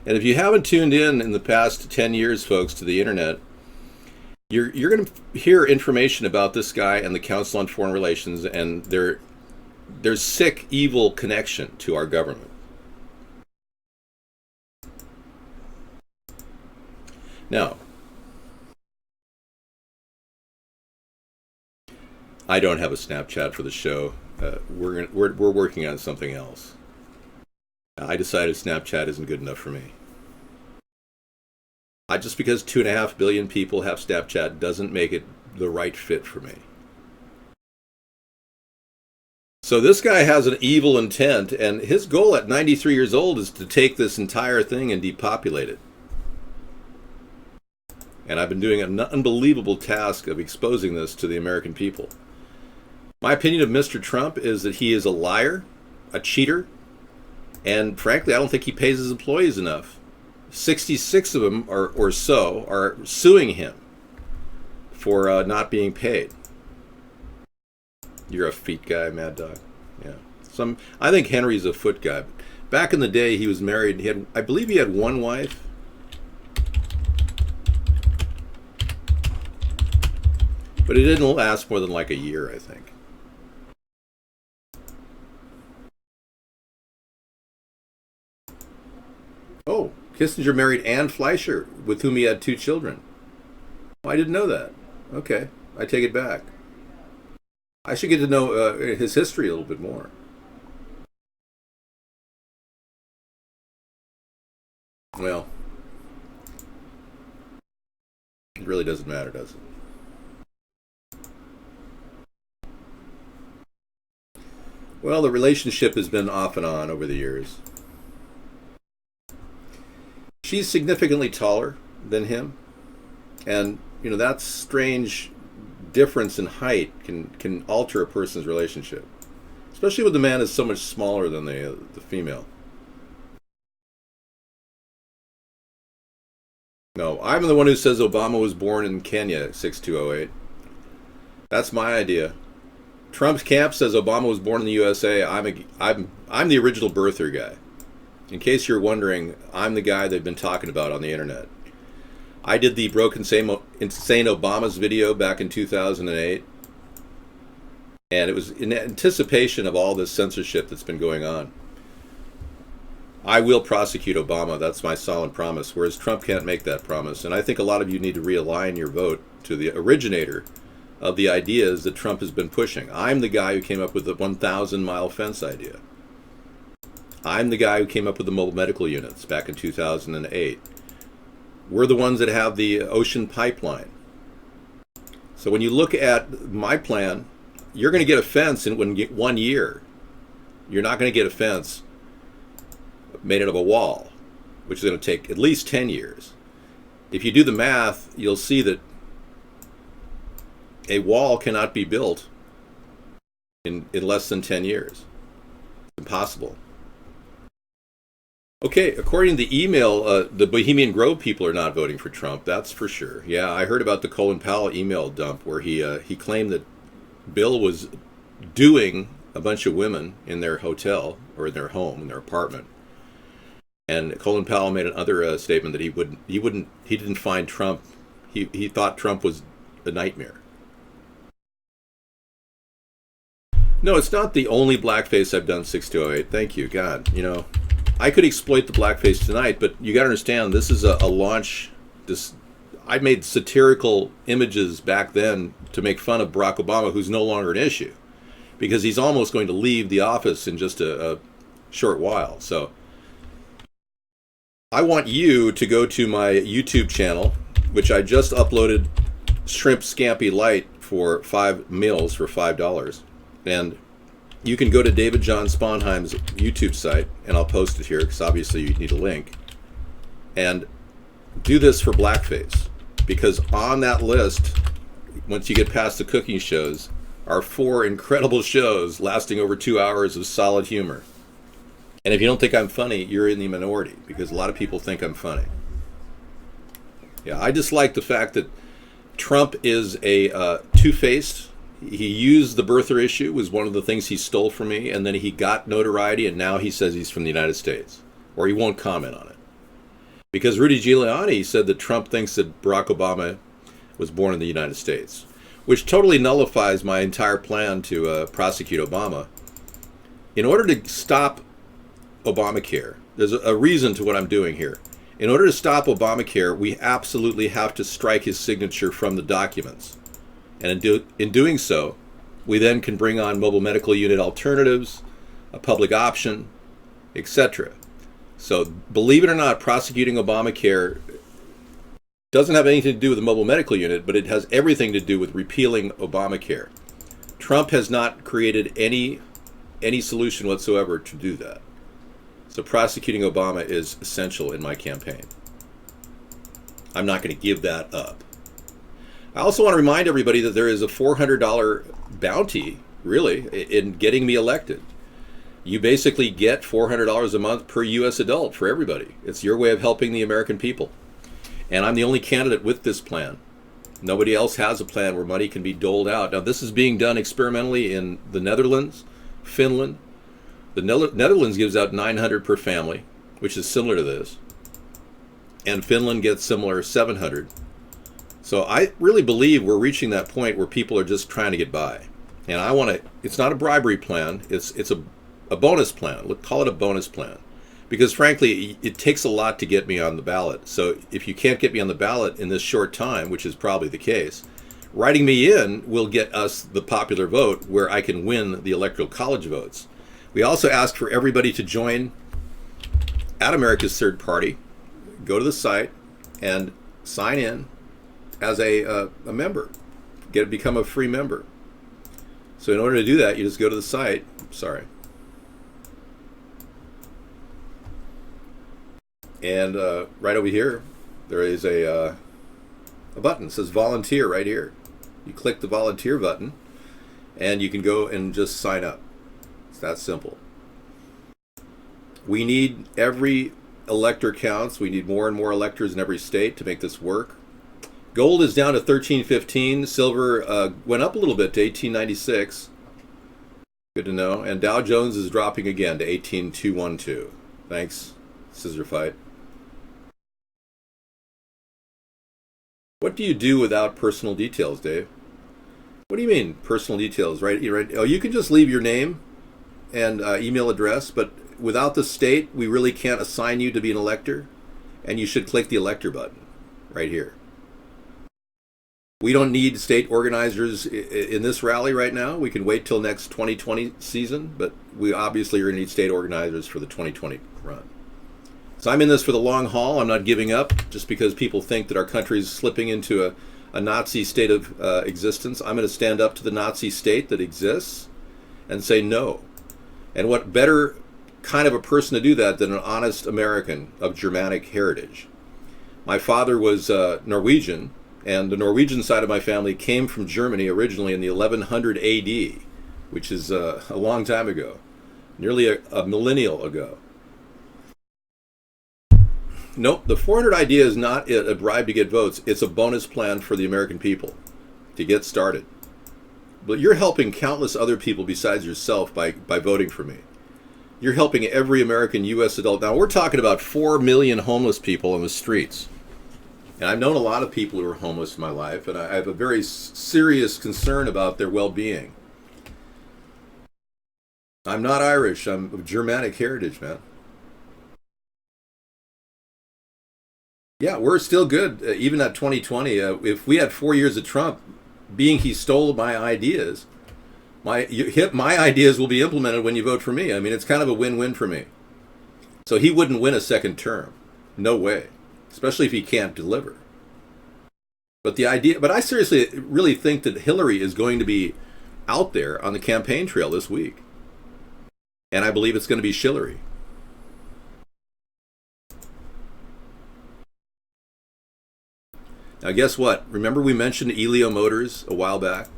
And if you haven't tuned in the past 10 years, folks, to the internet, you're going to hear information about this guy and the Council on Foreign Relations and their sick, evil connection to our government. Now, I don't have a Snapchat for the show. We're working on something else. I decided Snapchat isn't good enough for me. Just because 2.5 billion people have Snapchat doesn't make it the right fit for me. So this guy has an evil intent, and his goal at 93 years old is to take this entire thing and depopulate it. And I've been doing an unbelievable task of exposing this to the American people. My opinion of Mr. Trump is that he is a liar, a cheater, and frankly, I don't think he pays his employees enough. 66 of them or so are suing him for not being paid. You're a feet guy, Mad Dog. Yeah. I think Henry's a foot guy. Back in the day, he was married. I believe he had one wife. But it didn't last more than like a year, I think. Oh, Kissinger married Ann Fleischer, with whom he had 2 children. Oh, I didn't know that. Okay, I take it back. I should get to know his history a little bit more. Well, it really doesn't matter, does it? Well, the relationship has been off and on over the years. She's significantly taller than him, and you know that strange difference in height can alter a person's relationship. especially when the man is so much smaller than the female. No, I'm the one who says Obama was born in Kenya, 6208. That's my idea. Trump's camp says Obama was born in the USA. I'm the original birther guy. In case you're wondering, I'm the guy they've been talking about on the internet. I did the Broken Insane Obama's video back in 2008. And it was in anticipation of all this censorship that's been going on. I will prosecute Obama. That's my solemn promise, whereas Trump can't make that promise. And I think a lot of you need to realign your vote to the originator of the ideas that Trump has been pushing. I'm the guy who came up with the 1,000-mile fence idea. I'm the guy who came up with the mobile medical units back in 2008. We're the ones that have the ocean pipeline. So when you look at my plan, you're going to get a fence in 1 year. You're not going to get a fence made out of a wall, which is going to take at least 10 years. If you do the math, you'll see that a wall cannot be built in less than 10 years. It's impossible. Okay, according to the email, the Bohemian Grove people are not voting for Trump, that's for sure. Yeah, I heard about the Colin Powell email dump where he claimed that Bill was doing a bunch of women in their hotel or in their home, in their apartment. And Colin Powell made another statement that he didn't find Trump, he thought Trump was a nightmare. No, it's not the only blackface I've done, 6208. Thank you, God. You know, I could exploit the blackface tonight, but you got to understand, this is a launch. I made satirical images back then to make fun of Barack Obama, who's no longer an issue, because he's almost going to leave the office in just a short while. So I want you to go to my YouTube channel, which I just uploaded Shrimp Scampi Light for 5 meals for $5. And you can go to David John Sponheim's YouTube site, and I'll post it here because obviously you need a link, and do this for blackface, because on that list, once you get past the cooking shows, are 4 incredible shows lasting over 2 hours of solid humor. And if you don't think I'm funny, you're in the minority, because a lot of people think I'm funny. Yeah, I dislike the fact that Trump is a two-faced. He used the birther issue, was one of the things he stole from me, and then he got notoriety, and now he says he's from the United States, or he won't comment on it. Because Rudy Giuliani said that Trump thinks that Barack Obama was born in the United States, which totally nullifies my entire plan to prosecute Obama. In order to stop Obamacare, there's a reason to what I'm doing here. In order to stop Obamacare, we absolutely have to strike his signature from the documents. And in doing so, we then can bring on mobile medical unit alternatives, a public option, etc. So believe it or not, prosecuting Obamacare doesn't have anything to do with the mobile medical unit, but it has everything to do with repealing Obamacare. Trump has not created any solution whatsoever to do that. So prosecuting Obama is essential in my campaign. I'm not going to give that up. I also want to remind everybody that there is a $400 bounty, really, in getting me elected. You basically get $400 a month per U.S. adult for everybody. It's your way of helping the American people. And I'm the only candidate with this plan. Nobody else has a plan where money can be doled out. Now, this is being done experimentally in the Netherlands, Finland. The Netherlands gives out $900 per family, which is similar to this. And Finland gets similar $700. So I really believe we're reaching that point where people are just trying to get by. And I want to, it's not a bribery plan, it's a bonus plan. Let's call it a bonus plan. Because frankly, it takes a lot to get me on the ballot. So if you can't get me on the ballot in this short time, which is probably the case, writing me in will get us the popular vote where I can win the Electoral College votes. We also ask for everybody to join at America's Third Party. Go to the site and sign in as a member, become a free member. So in order to do that, you just go to the site. Sorry. And right over here, there is a button. It says volunteer right here. You click the volunteer button, and you can go and just sign up. It's that simple. We need every elector counts. We need more and more electors in every state to make this work. Gold is down to $13.15. Silver went up a little bit to $18.96. Good to know. And Dow Jones is dropping again to 18,212. Thanks, Scissor Fight. What do you do without personal details, Dave? What do you mean, personal details, right? Oh, you can just leave your name and email address, but without the state, we really can't assign you to be an elector, and you should click the elector button right here. We don't need state organizers in this rally right now. We can wait till next 2020 season, but we obviously are going to need state organizers for the 2020 run. So I'm in this for the long haul. I'm not giving up just because people think that our country is slipping into a Nazi state of existence. I'm going to stand up to the Nazi state that exists and say no. And what better kind of a person to do that than an honest American of Germanic heritage? My father was Norwegian, and the Norwegian side of my family came from Germany originally in the 1100 AD, which is a long time ago, nearly a millennial ago. Nope, the 400 idea is not a bribe to get votes. It's a bonus plan for the American people to get started. But you're helping countless other people besides yourself by voting for me. You're helping every American U.S. adult. Now, we're talking about 4 million homeless people on the streets. And I've known a lot of people who are homeless in my life, and I have a very serious concern about their well-being. I'm not Irish. I'm of Germanic heritage, man. Yeah, we're still good, even at 2020. If we had 4 years of Trump, being he stole my ideas, my ideas will be implemented when you vote for me. I mean, it's kind of a win-win for me. So he wouldn't win a second term. No way. Especially if he can't deliver. But I seriously really think that Hillary is going to be out there on the campaign trail this week. And I believe it's going to be Shillery. Now, guess what? Remember we mentioned Elio Motors a while back?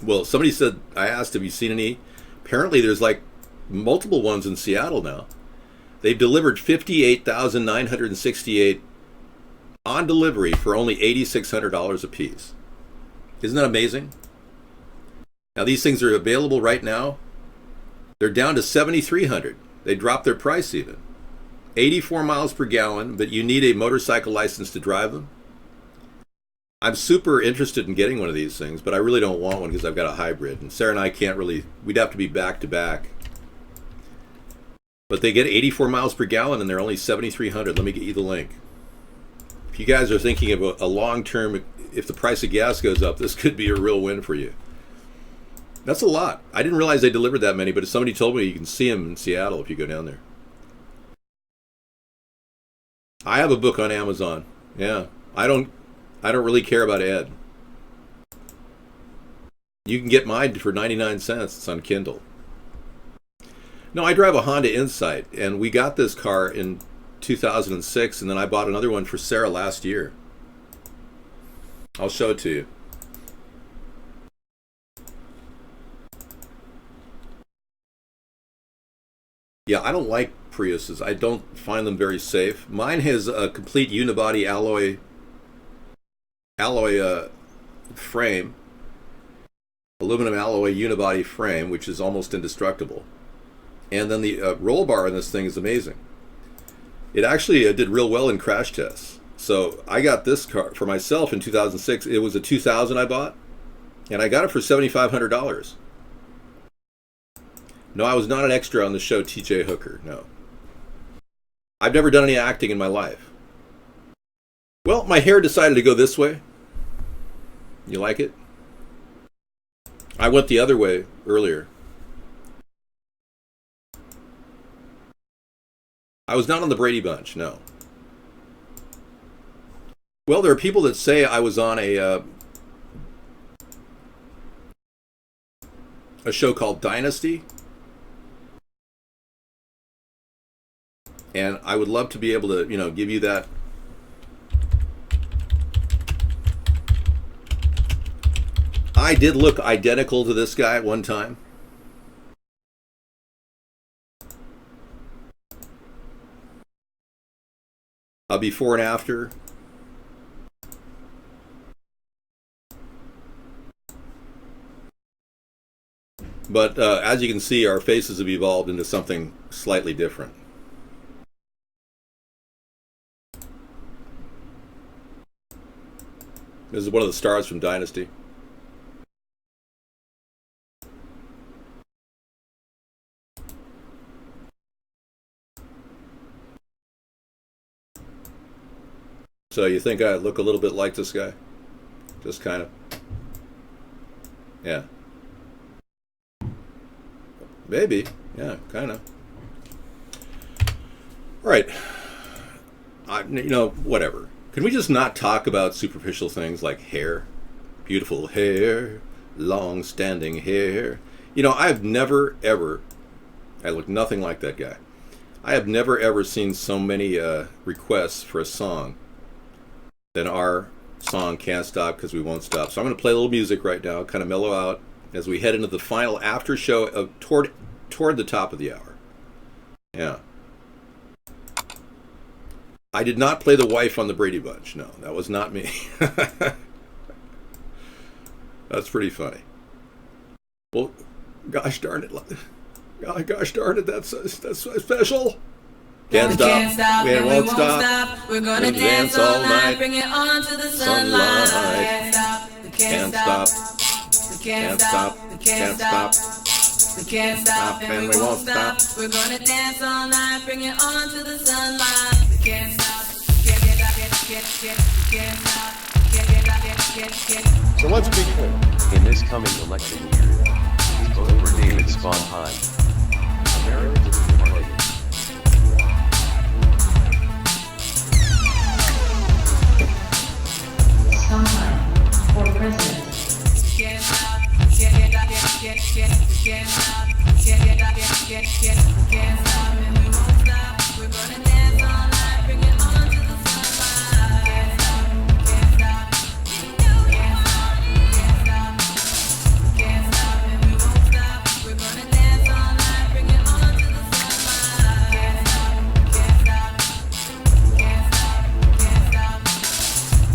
Well, somebody said, I asked, have you seen any? Apparently there's like multiple ones in Seattle now. They've delivered 58,968 on delivery for only $8,600 a piece. Isn't that amazing? Now, these things are available right now. They're down to $7,300. They dropped their price even. 84 miles per gallon, but you need a motorcycle license to drive them. I'm super interested in getting one of these things, but I really don't want one because I've got a hybrid. And Sarah and I can't really, we'd have to be back to back. But they get 84 miles per gallon and they're only $7,300. Let me get you the link. If you guys are thinking of a long-term, if the price of gas goes up, this could be a real win for you. That's a lot. I didn't realize they delivered that many, but somebody told me you can see them in Seattle if you go down there. I have a book on Amazon. Yeah. I don't really care about Ed. You can get mine for 99 cents. It's on Kindle. No, I drive a Honda Insight, and we got this car in 2006, and then I bought another one for Sarah last year. I'll show it to you. Yeah, I don't like Priuses. I don't find them very safe. Mine has a complete unibody alloy frame, aluminum alloy unibody frame, which is almost indestructible. And then the roll bar in this thing is amazing. It actually did real well in crash tests. So I got this car for myself in 2006. It was a 2000 I bought, and I got it for $7,500. No, I was not an extra on the show T.J. Hooker, no. I've never done any acting in my life. Well, my hair decided to go this way. You like it? I went the other way earlier. I was not on the Brady Bunch, no. Well, there are people that say I was on a show called Dynasty. And I would love to be able to, give you that. I did look identical to this guy at one time. Before and after. But as you can see, our faces have evolved into something slightly different. This is one of the stars from Dynasty. So you think I look a little bit like this guy? Just kind of. Yeah. Maybe. Yeah, kind of. All right. Whatever. Can we just not talk about superficial things like hair? Beautiful hair, long-standing hair. I've never, ever, I look nothing like that guy. I have never, ever seen so many requests for a song than our song Can't Stop Because We Won't Stop. So I'm going to play a little music right now, kind of mellow out as we head into the final after show of toward the top of the hour. Yeah. I did not play the wife on the Brady Bunch. No, that was not me. That's pretty funny. Well, gosh darn it. Gosh darn it, that's special. Can't stop, we won't stop. We're gonna dance all night, bring it on to the sunlight. Can't stop, we can't stop, we can't stop. We can't stop and we won't stop. We're gonna dance all night, bring it on to the sunlight. We can't stop, we can't stop. So let's be clear. In this coming election year, vote for David Sponheim. America's Party. Sponheim for president. Can't stop, and we won't stop. We're gonna dance all night, bring it on to the sunlight. Can't stop, and we won't stop. We're gonna dance all night, bring it on to the sunlight. Can't stop.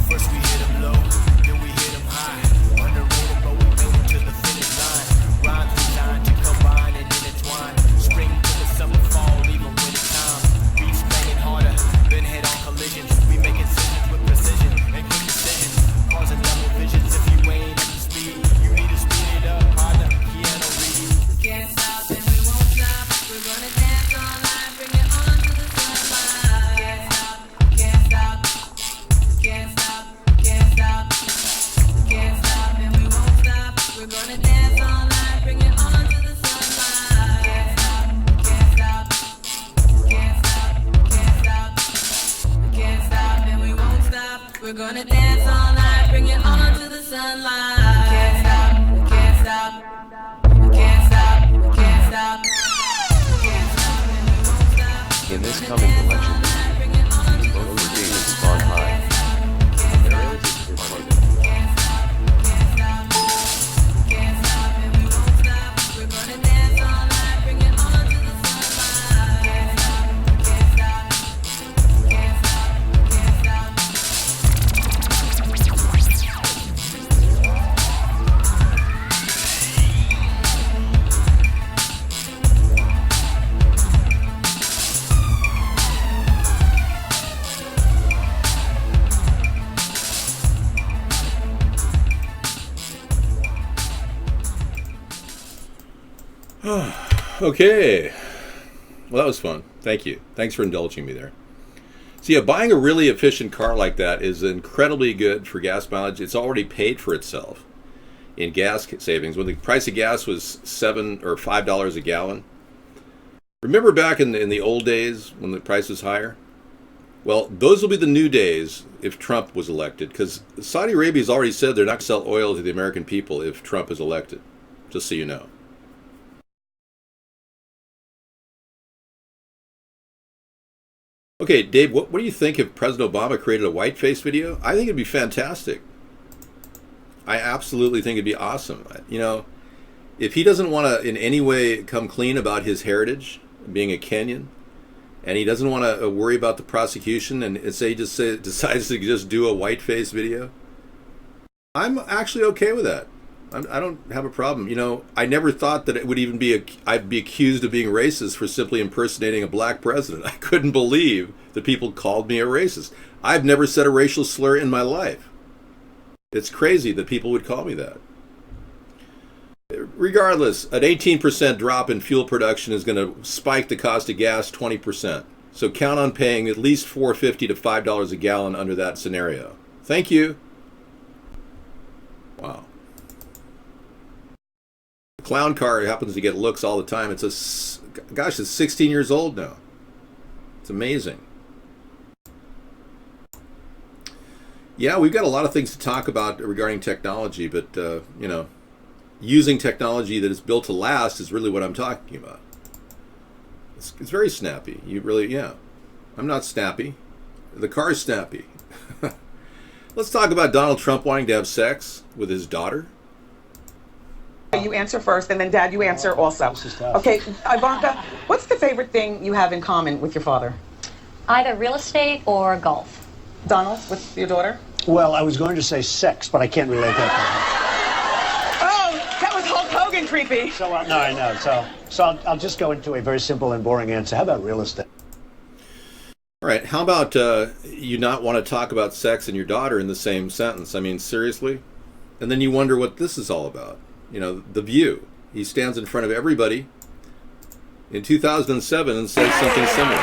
First we hit 'em low, then we hit 'em high. Underrated, but we made it to the finish line. Rhymes designed to combine and intertwine. Spring to the summer, fall, even winter time. Beats banging harder, then head-on collisions. We make incisions with precision and quick decisions. Causing double visions if you ain't up to speed. You need to speed it up, partner, piano read. Can't stop and we won't stop. We're gonna dance all night, bring it on to the sunlight. Can't stop, can't stop. Can't stop and we won't stop. We're gonna dance all night, bring it on to the sunlight. Can't stop, and we won't stop. We're gonna dance all night, bring it on to the sunlight. Can't stop, can't stop. In this coming election year, vote for David Sponheim. America's Party. Okay. Well, that was fun. Thank you. Thanks for indulging me there. So yeah, buying a really efficient car like that is incredibly good for gas mileage. It's already paid for itself in gas savings. When the price of gas was $7 or $5 a gallon. Remember back in the old days when the price was higher? Well, those will be the new days if Trump was elected, because Saudi Arabia has already said they're not going to sell oil to the American people if Trump is elected, just so you know. Okay, Dave, what do you think if President Obama created a whiteface video? I think it'd be fantastic. I absolutely think it'd be awesome. You know, if he doesn't want to in any way come clean about his heritage, being a Kenyan, and he doesn't want to worry about the prosecution, and decides to just do a whiteface video, I'm actually okay with that. I don't have a problem. You know, I never thought that it would even be I'd be accused of being racist for simply impersonating a black president. I couldn't believe that people called me a racist. I've never said a racial slur in my life. It's crazy that people would call me that. Regardless, an 18% drop in fuel production is going to spike the cost of gas 20%. So count on paying at least $4.50 to $5 a gallon under that scenario. Thank you. Wow. The clown car happens to get looks all the time. It's it's 16 years old now. It's amazing. Yeah, we've got a lot of things to talk about regarding technology, but, you know, using technology that is built to last is really what I'm talking about. It's very snappy. I'm not snappy. The car's snappy. Let's talk about Donald Trump wanting to have sex with his daughter. You answer first, and then Dad, you answer also. Okay, Ivanka, what's the favorite thing you have in common with your father? Either real estate or golf. Donald, with your daughter? Well, I was going to say sex, but I can't relate that. Oh, that was Hulk Hogan creepy. So, no, I know. So I'll just go into a very simple and boring answer. How about real estate? All right, how about you not want to talk about sex and your daughter in the same sentence? I mean, seriously? And then you wonder what this is all about. You know, The View. He stands in front of everybody in 2007 and says something similar.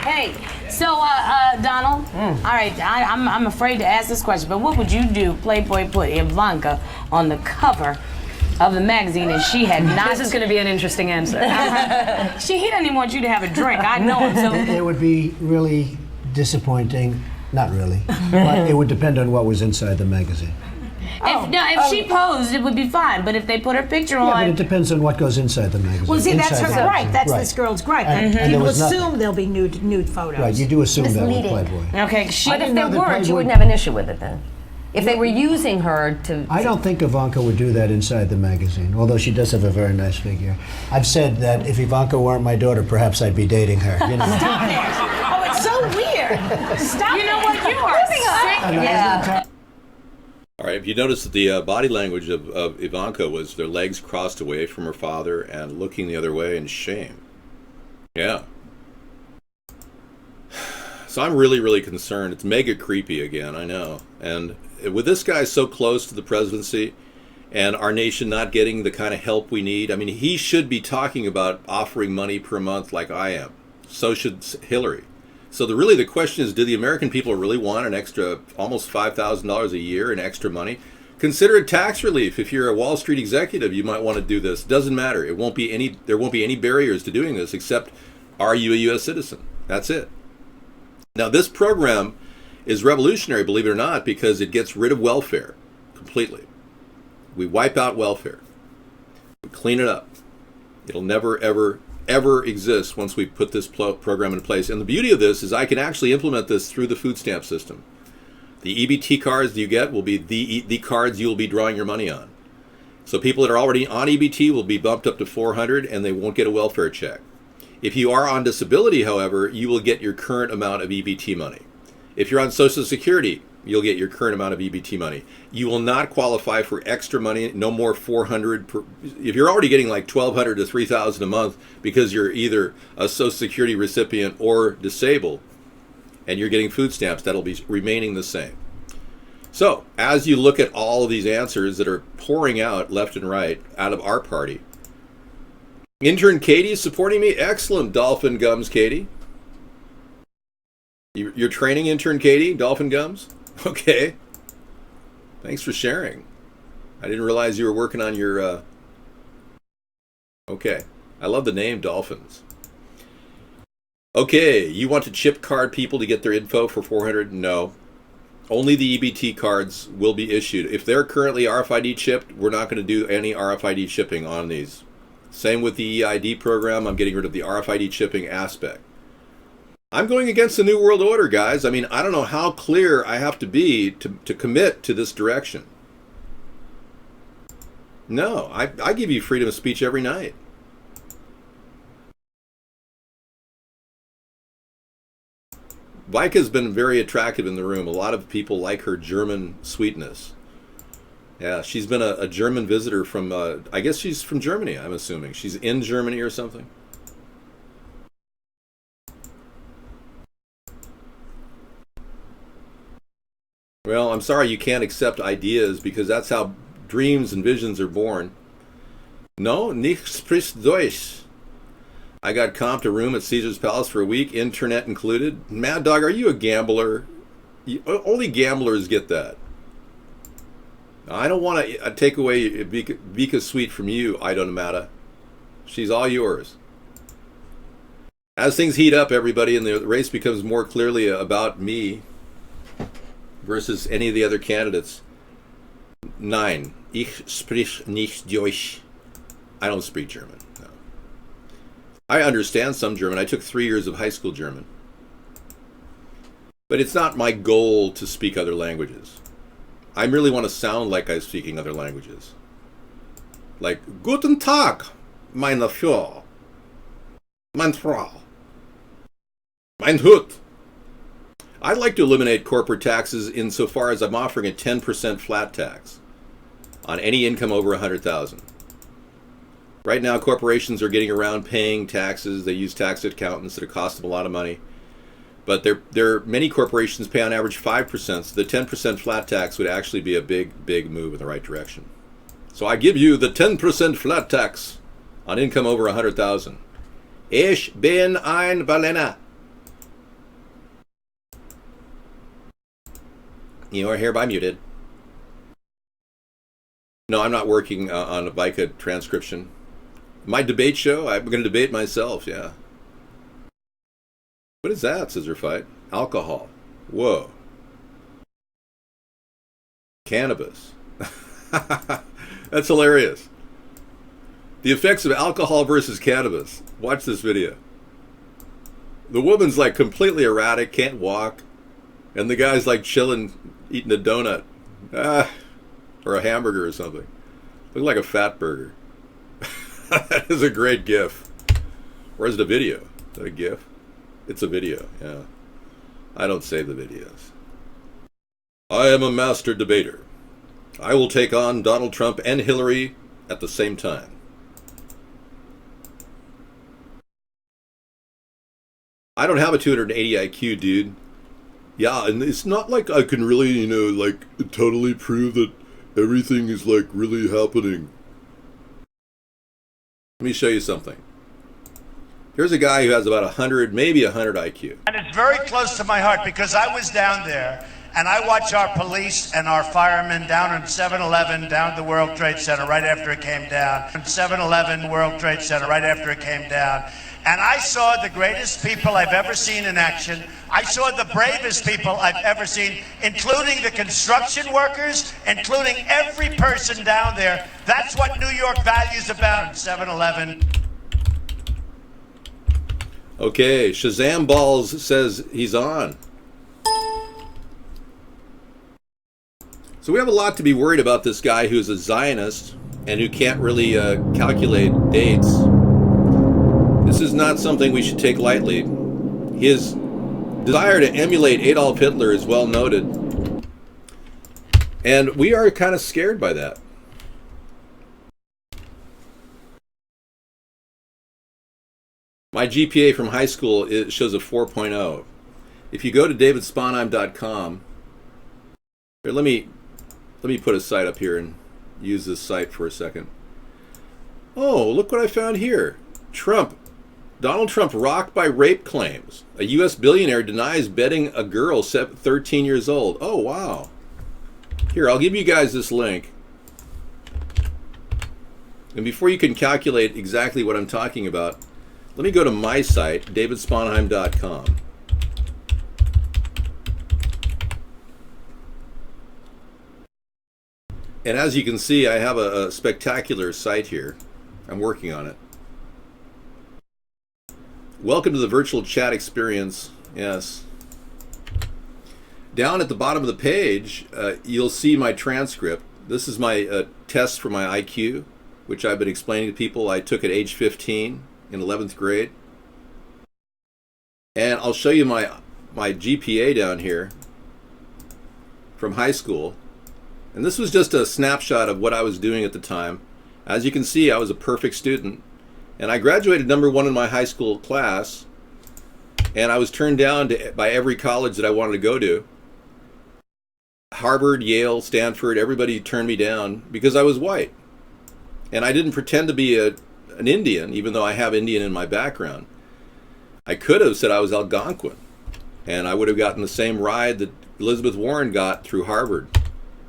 Hey, so Donald, all right, I'm afraid to ask this question, but what would you do? Playboy put Ivanka on the cover of the magazine, and she had not. This is going to be an interesting answer. He doesn't even want you to have a drink. I know him. So it would be really disappointing. Not really, but it would depend on what was inside the magazine. If she posed, it would be fine. But if they put her picture on, but it depends on what goes inside the magazine. Well, see, that's her gripe. That's right. this girl's gripe. And People assume there'll be nude photos. Right, you do assume that with Playboy. Okay, but if there weren't, you wouldn't have an issue with it then. If they were using her to... I don't think Ivanka would do that inside the magazine, although she does have a very nice figure. I've said that if Ivanka weren't my daughter, perhaps I'd be dating her. You know? Stop it! Oh, it's so weird. Stop. You know what? You are sick. Yeah. All right, if you notice that the body language of Ivanka was their legs crossed away from her father and looking the other way in shame. Yeah. So I'm really, really concerned. It's mega creepy again, I know. And with this guy so close to the presidency and our nation not getting the kind of help we need, I mean, he should be talking about offering money per month like I am. So should Hillary. So the question is, do the American people really want an extra almost $5,000 a year in extra money? Consider it tax relief. If you're a Wall Street executive, you might want to do this. Doesn't matter. There won't be any barriers to doing this except, are you a U.S. citizen? That's it. Now, this program is revolutionary, believe it or not, because it gets rid of welfare completely. We wipe out welfare. We clean it up. It'll never, ever exist once we put this program in place. And the beauty of this is I can actually implement this through the food stamp system. The EBT cards you get will be the cards you will be drawing your money on. So people that are already on EBT will be bumped up to $400 and they won't get a welfare check. If you are on disability, however, you will get your current amount of EBT money. If you're on Social Security, you'll get your current amount of EBT money. You will not qualify for extra money, no more $400 per. If you're already getting like $1,200 to $3,000 a month because you're either a Social Security recipient or disabled, and you're getting food stamps, that'll be remaining the same. So, as you look at all of these answers that are pouring out left and right out of our party, intern Katie is supporting me. Excellent, Dolphin Gums, Katie. You're training intern Katie, Dolphin Gums? Okay. Thanks for sharing. I didn't realize you were working on your... Okay. I love the name, Dolphins. Okay, you want to chip card people to get their info for $400? No. Only the EBT cards will be issued. If they're currently RFID chipped, we're not going to do any RFID chipping on these. Same with the EID program. I'm getting rid of the RFID chipping aspect. I'm going against the New World Order, guys. I mean, I don't know how clear I have to be to commit to this direction. No, I give you freedom of speech every night. Vika's been very attractive in the room. A lot of people like her German sweetness. Yeah, she's been a German visitor from, I guess she's from Germany, I'm assuming. She's in Germany or something. Well, I'm sorry you can't accept ideas because that's how dreams and visions are born. No, nicht spricht Deutsch. I got comped a room at Caesar's Palace for a week, internet included. Mad Dog, are you a gambler? Only gamblers get that. I don't want to take away Vika's suite from you, Idonomata. She's all yours. As things heat up, everybody, and the race becomes more clearly about me versus any of the other candidates. 9. Ich sprich nicht Deutsch. I don't speak German. No. I understand some German. I took 3 years of high school German. But it's not my goal to speak other languages. I merely want to sound like I'm speaking other languages. Like, Guten Tag, meine Frau. Mein Frau. Mein Hut. I'd like to eliminate corporate taxes insofar as I'm offering a 10% flat tax on any income over $100,000. Right now, corporations are getting around paying taxes. They use tax accountants that cost them a lot of money. But many corporations pay on average 5%, so the 10% flat tax would actually be a big move in the right direction. So I give you the 10% flat tax on income over $100,000. Ich bin ein Berliner. You are hereby muted. No, I'm not working on a Vika transcription. My debate show, I'm going to debate myself, yeah. What is that, Scissor Fight? Alcohol. Whoa. Cannabis. That's hilarious. The effects of alcohol versus cannabis. Watch this video. The woman's like completely erratic, can't walk. And the guy's like chilling, eating a donut. Or a hamburger or something. Look like a fat burger. That is a great GIF. Where's the video? Is that a GIF? It's a video, yeah. I don't save the videos. I am a master debater. I will take on Donald Trump and Hillary at the same time. I don't have a 280 IQ, dude. Yeah, and it's not like I can really, like totally prove that everything is like really happening. Let me show you something. Here's a guy who has about 100, maybe 100 IQ. And it's very close to my heart because I was down there and I watch our police and our firemen down in 7-Eleven, down at the World Trade Center right after it came down. 7-Eleven, World Trade Center right after it came down. And I saw the greatest people I've ever seen in action. I saw the bravest people I've ever seen, including the construction workers, including every person down there. That's what New York values about 7-Eleven. Okay, Shazam Balls says he's on. So we have a lot to be worried about this guy who's a Zionist and who can't really calculate dates. This is not something we should take lightly. His desire to emulate Adolf Hitler is well noted. And we are kind of scared by that. My GPA from high school shows a 4.0. If you go to davidsponheim.com, here, let me put a site up here and use this site for a second. Oh, look what I found here. Donald Trump rocked by rape claims. A U.S. billionaire denies betting a girl 13 years old. Oh, wow. Here, I'll give you guys this link. And before you can calculate exactly what I'm talking about, let me go to my site, davidsponheim.com. And as you can see, I have a spectacular site here. I'm working on it. Welcome to the virtual chat experience Yes. Down at the bottom of the page, you'll see my transcript. This is my test for my IQ, which I've been explaining to people. I took at age 15 in 11th grade. And I'll show you my GPA down here from high school. And this was just a snapshot of what I was doing at the time. As you can see, I was a perfect student. And I graduated #1 in my high school class. And I was turned down by every college that I wanted to go to. Harvard, Yale, Stanford, everybody turned me down because I was white. And I didn't pretend to be an Indian, even though I have Indian in my background. I could have said I was Algonquin, and I would have gotten the same ride that Elizabeth Warren got through Harvard.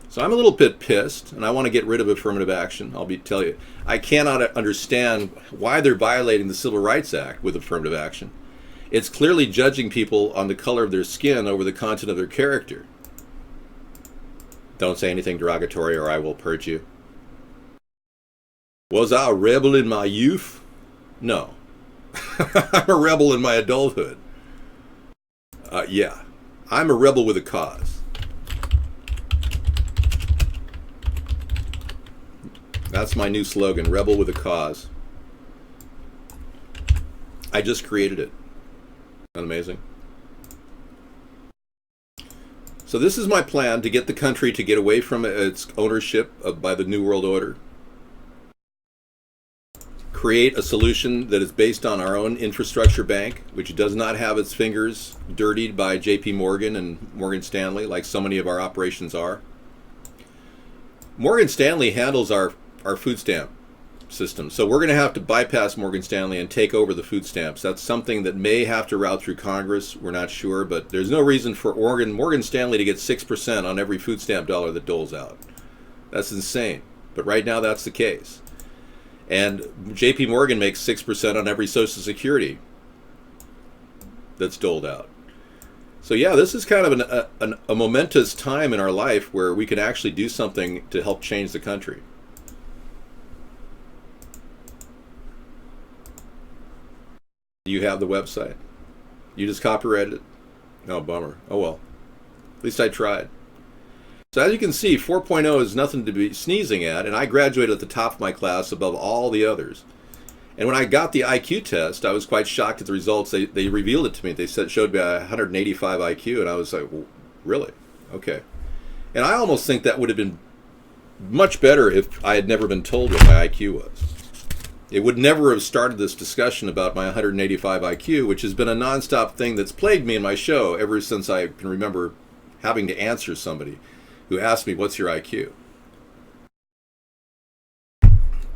So I'm a little bit pissed, and I want to get rid of affirmative action. Tell you, I cannot understand why they're violating the Civil Rights Act with affirmative action. It's clearly judging people on the color of their skin over the content of their character. Don't say anything derogatory or I will purge you. Was I a rebel in my youth? No. I'm a rebel in my adulthood. Yeah. I'm a rebel with a cause. That's my new slogan, rebel with a cause. I just created it. Isn't that amazing? So this is my plan to get the country to get away from its ownership by the New World Order. Create a solution that is based on our own infrastructure bank, which does not have its fingers dirtied by JP Morgan and Morgan Stanley like so many of our operations are. Morgan Stanley handles our food stamp system. So we're going to have to bypass Morgan Stanley and take over the food stamps. That's something that may have to route through Congress. We're not sure, but there's no reason for Morgan Stanley to get 6% on every food stamp dollar that doles out. That's insane. But right now that's the case. And JP Morgan makes 6% on every Social Security that's doled out. So yeah, this is kind of a momentous time in our life where we can actually do something to help change the country. You have the website. You just copyrighted it. Oh, bummer. Oh well. At least I tried. So as you can see, 4.0 is nothing to be sneezing at, and I graduated at the top of my class above all the others. And when I got the IQ test, I was quite shocked at the results. They revealed it to me. They showed me 185 IQ, and I was like, well, really? Okay. And I almost think that would have been much better if I had never been told what my IQ was. It would never have started this discussion about my 185 IQ, which has been a nonstop thing that's plagued me in my show ever since I can remember having to answer somebody who asked me, what's your IQ?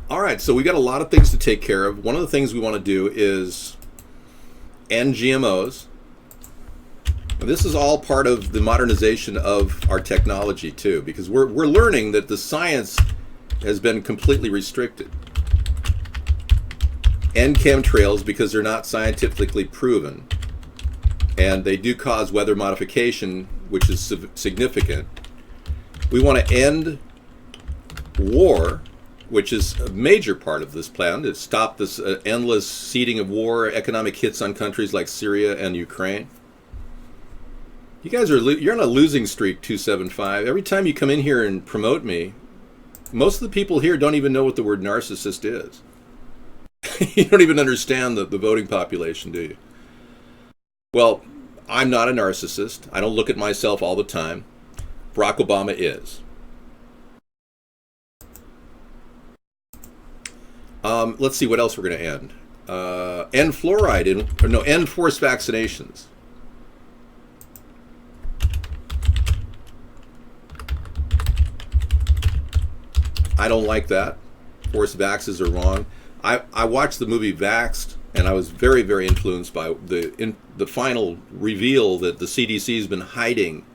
All right, so we got a lot of things to take care of. One of the things we want to do is end GMOs. And this is all part of the modernization of our technology too, because we're learning that the science has been completely restricted. End chemtrails because they're not scientifically proven. And they do cause weather modification, which is significant. We want to end war, which is a major part of this plan, to stop this endless seeding of war, economic hits on countries like Syria and Ukraine. You guys you're on a losing streak, 275. Every time you come in here and promote me, most of the people here don't even know what the word narcissist is. You don't even understand the voting population, do you? Well, I'm not a narcissist. I don't look at myself all the time. Barack Obama is. Let's see what else we're going to end. End fluoride, end forced vaccinations. I don't like that. Forced vaxes are wrong. I watched the movie Vaxxed, and I was very, very influenced by the final reveal that the CDC has been hiding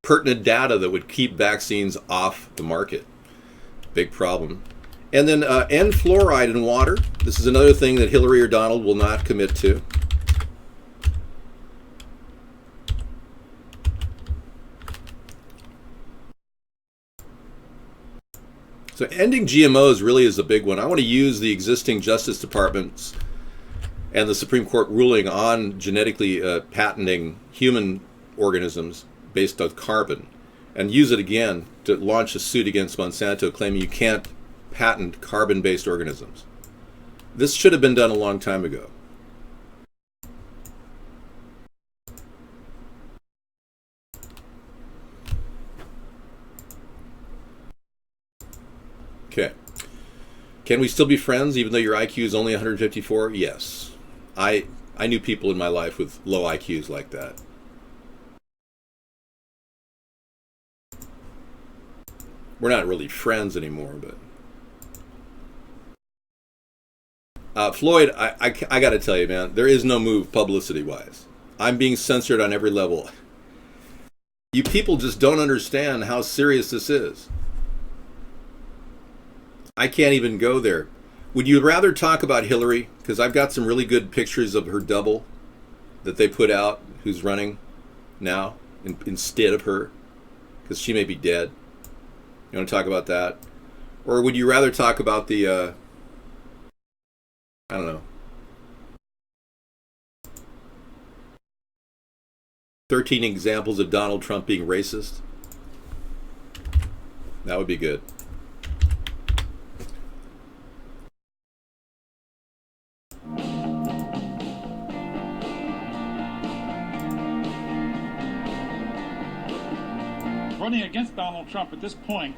pertinent data that would keep vaccines off the market. Big problem. And then end fluoride in water. This is another thing that Hillary or Donald will not commit to. So ending GMOs really is a big one. I want to use the existing Justice Department's and the Supreme Court ruling on genetically patenting human organisms based on carbon, and use it again to launch a suit against Monsanto claiming you can't patent carbon-based organisms. This should have been done a long time ago. Okay. Can we still be friends even though your IQ is only 154? Yes. I knew people in my life with low IQs like that. We're not really friends anymore, but Floyd, I got to tell you, man, there is no move publicity-wise. I'm being censored on every level. You people just don't understand how serious this is. I can't even go there. Would you rather talk about Hillary? Because I've got some really good pictures of her double that they put out, who's running now instead of her, because she may be dead. You want to talk about that? Or would you rather talk about the, I don't know, 13 examples of Donald Trump being racist? That would be good. Running against Donald Trump at this point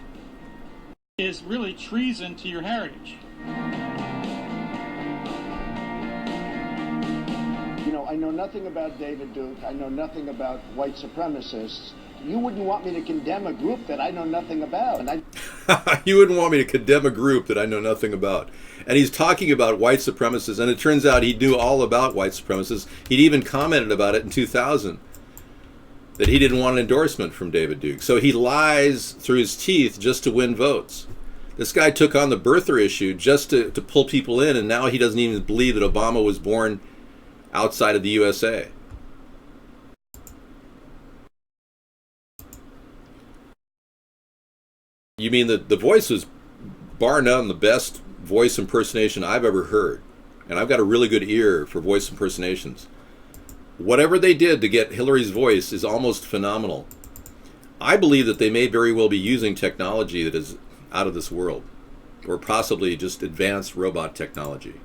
is really treason to your heritage. You know, I know nothing about David Duke. I know nothing about white supremacists. You wouldn't want me to condemn a group that I know nothing about. And You wouldn't want me to condemn a group that I know nothing about. And he's talking about white supremacists, and it turns out he knew all about white supremacists. He'd even commented about it in 2000. That he didn't want an endorsement from David Duke. So he lies through his teeth just to win votes. This guy took on the birther issue just to pull people in, and now he doesn't even believe that Obama was born outside of the USA. You mean that the voice was bar none the best voice impersonation I've ever heard. And I've got a really good ear for voice impersonations. Whatever they did to get Hillary's voice is almost phenomenal. I believe that they may very well be using technology that is out of this world, or possibly just advanced robot technology.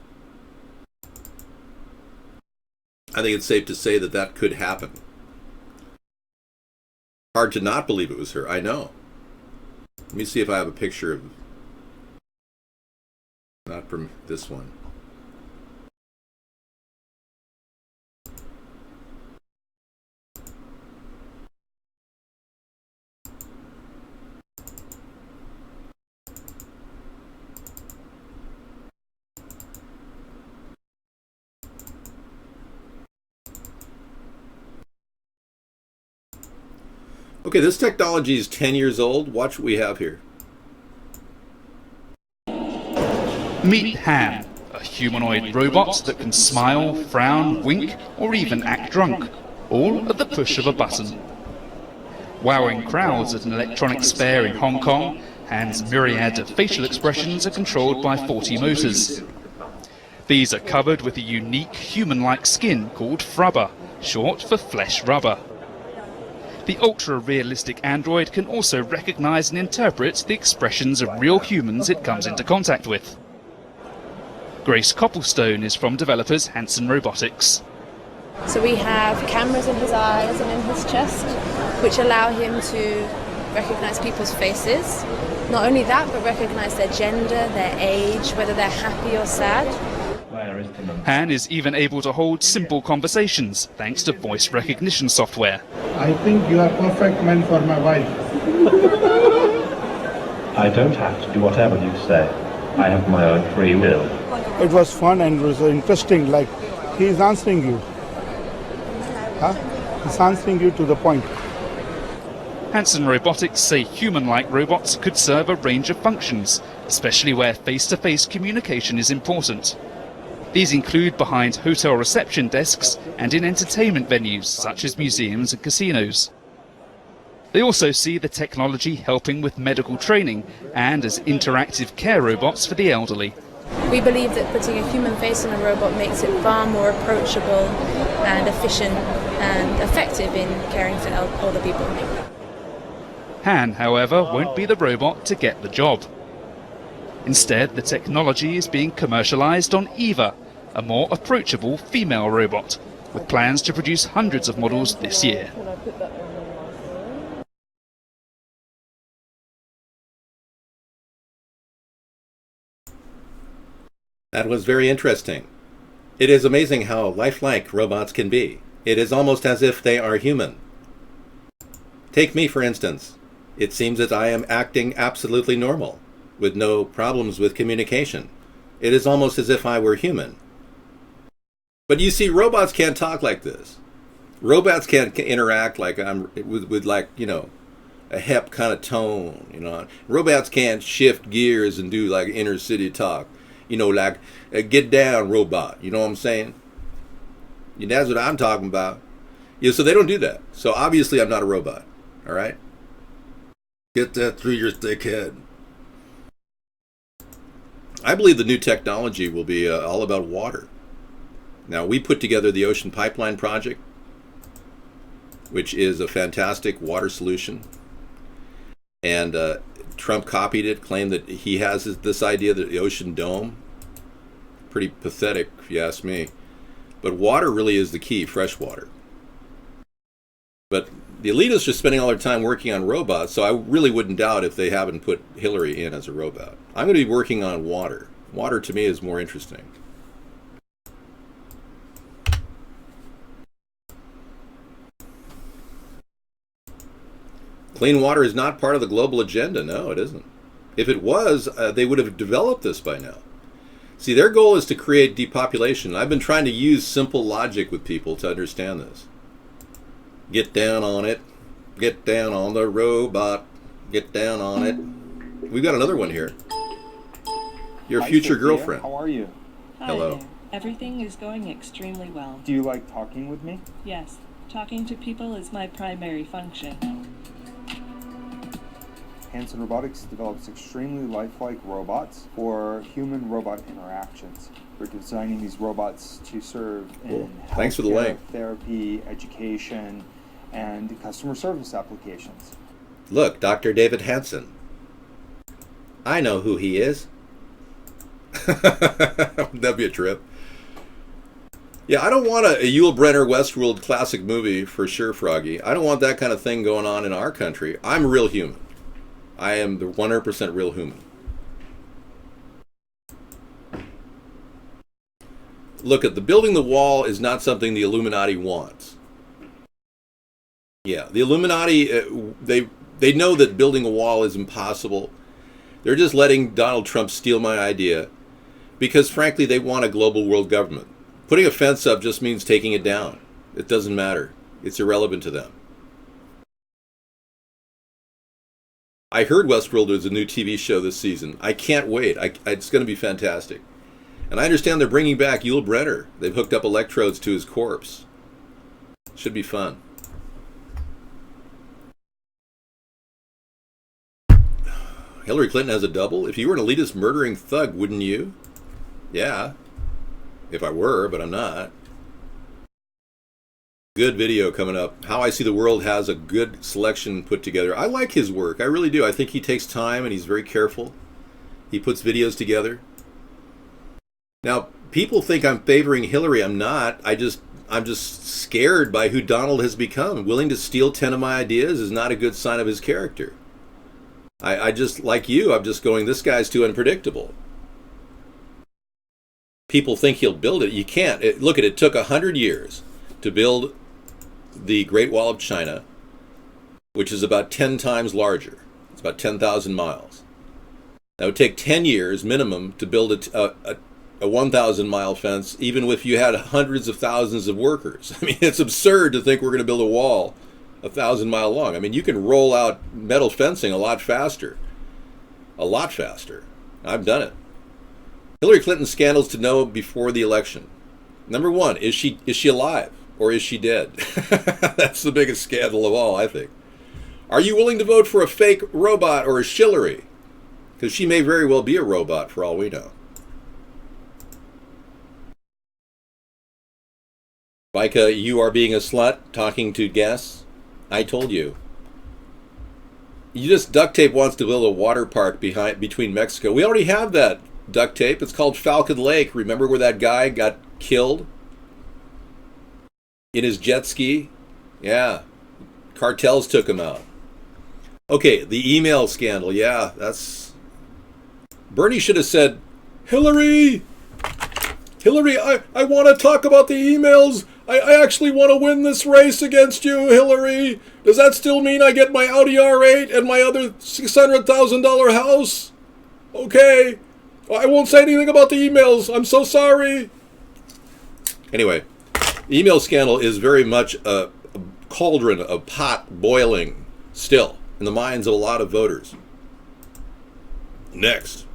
I think it's safe to say that that could happen. Hard to not believe it was her, I know. Let me see if I have a picture of, not from this one. Okay, this technology is 10 years old. Watch what we have here. Meet Han, a humanoid robot that can smile, frown, wink, or even act drunk, all at the push of a button. Wowing crowds at an electronics fair in Hong Kong, Han's myriad of facial expressions are controlled by 40 motors. These are covered with a unique human-like skin called frubber, short for flesh rubber. The ultra-realistic android can also recognize and interpret the expressions of real humans it comes into contact with. Grace Copplestone is from developers Hanson Robotics. So we have cameras in his eyes and in his chest, which allow him to recognize people's faces. Not only that, but recognize their gender, their age, whether they're happy or sad. Han is even able to hold simple conversations thanks to voice recognition software. I think you are perfect man for my wife. I don't have to do whatever you say. I have my own free will. It was fun and it was interesting, like he's answering you. He's answering you to the point. Hanson Robotics say human-like robots could serve a range of functions, especially where face-to-face communication is important. These include behind hotel reception desks and in entertainment venues such as museums and casinos. They also see the technology helping with medical training and as interactive care robots for the elderly. We believe that putting a human face on a robot makes it far more approachable and efficient and effective in caring for older people. Han, however, won't be the robot to get the job. Instead, the technology is being commercialized on Eva, a more approachable female robot, with plans to produce hundreds of models this year. That was very interesting. It is amazing how lifelike robots can be. It is almost as if they are human. Take me, for instance. It seems that I am acting absolutely normal, with no problems with communication. It is almost as if I were human. But you see, robots can't talk like this. Robots can't interact like with like, you know, a hep kind of tone, you know. Robots can't shift gears and do like inner city talk. You know, like, get down, robot. You know what I'm saying? Yeah, that's what I'm talking about. Yeah, so they don't do that. So obviously I'm not a robot. All right? Get that through your thick head. I believe the new technology will be all about water. Now, we put together the Ocean Pipeline Project, which is a fantastic water solution. And Trump copied it, claimed that he has this idea that the ocean dome. Pretty pathetic, if you ask me. But water really is the key, fresh water. But the elitists are spending all their time working on robots, so I really wouldn't doubt if they haven't put Hillary in as a robot. I'm going to be working on water. Water, to me, is more interesting. Clean water is not part of the global agenda. No, it isn't. If it was, they would have developed this by now. See, their goal is to create depopulation. I've been trying to use simple logic with people to understand this. Get down on it. Get down on the robot. Get down on it. We've got another one here. Your future girlfriend. How are you? Hello. There. Everything is going extremely well. Do you like talking with me? Yes. Talking to people is my primary function. Hanson Robotics develops extremely lifelike robots for human-robot interactions. We're designing these robots to serve in Thanks for the link. Therapy, education, and customer service applications. Look, Dr. David Hanson. I know who he is. That'd be a trip. Yeah, I don't want a Yul Brynner Westworld classic movie for sure, Froggy. I don't want that kind of thing going on in our country. I'm a real human. I am the 100% real human. Look, at the building the wall is not something the Illuminati wants. Yeah, the Illuminati, they know that building a wall is impossible. They're just letting Donald Trump steal my idea because, frankly, they want a global world government. Putting a fence up just means taking it down. It doesn't matter. It's irrelevant to them. I heard Westworld is a new TV show this season. I can't wait. It's going to be fantastic. And I understand they're bringing back Yul Brynner. They've hooked up electrodes to his corpse. Should be fun. Hillary Clinton has a double? If you were an elitist murdering thug, wouldn't you? Yeah. If I were, but I'm not. Good video coming up. How I See the World has a good selection put together. I like his work. I really do. I think he takes time and he's very careful. He puts videos together. Now, people think I'm favoring Hillary. I'm not. I'm just scared by who Donald has become. Willing to steal 10 of my ideas is not a good sign of his character. I just, like you, I'm just going, this guy's too unpredictable. People think he'll build it. You can't. Look, it took 100 years to build the Great Wall of China, which is about 10 times larger. It's about 10,000 miles. That would take 10 years minimum to build a 1,000-mile fence, even if you had hundreds of thousands of workers. I mean, it's absurd to think we're going to build a wall 1,000 mile long. I mean, you can roll out metal fencing a lot faster. A lot faster. I've done it. Hillary Clinton scandals to know before the election. Number one, is she alive or is she dead? That's the biggest scandal of all, I think. Are you willing to vote for a fake robot or a Shillery? Because she may very well be a robot for all we know. Micah, you are being a slut talking to guests. I told you. You just duct tape wants to build a water park between Mexico. We already have that duct tape. It's called Falcon Lake. Remember where that guy got killed in his jet ski? Yeah. Cartels took him out. Okay, the email scandal. Yeah, that's... Bernie should have said, Hillary, I want to talk about the emails. I actually want to win this race against you, Hillary. Does that still mean I get my Audi R8 and my other $600,000 house? Okay. I won't say anything about the emails. I'm so sorry. Anyway, the email scandal is very much a cauldron of pot boiling still in the minds of a lot of voters. Next.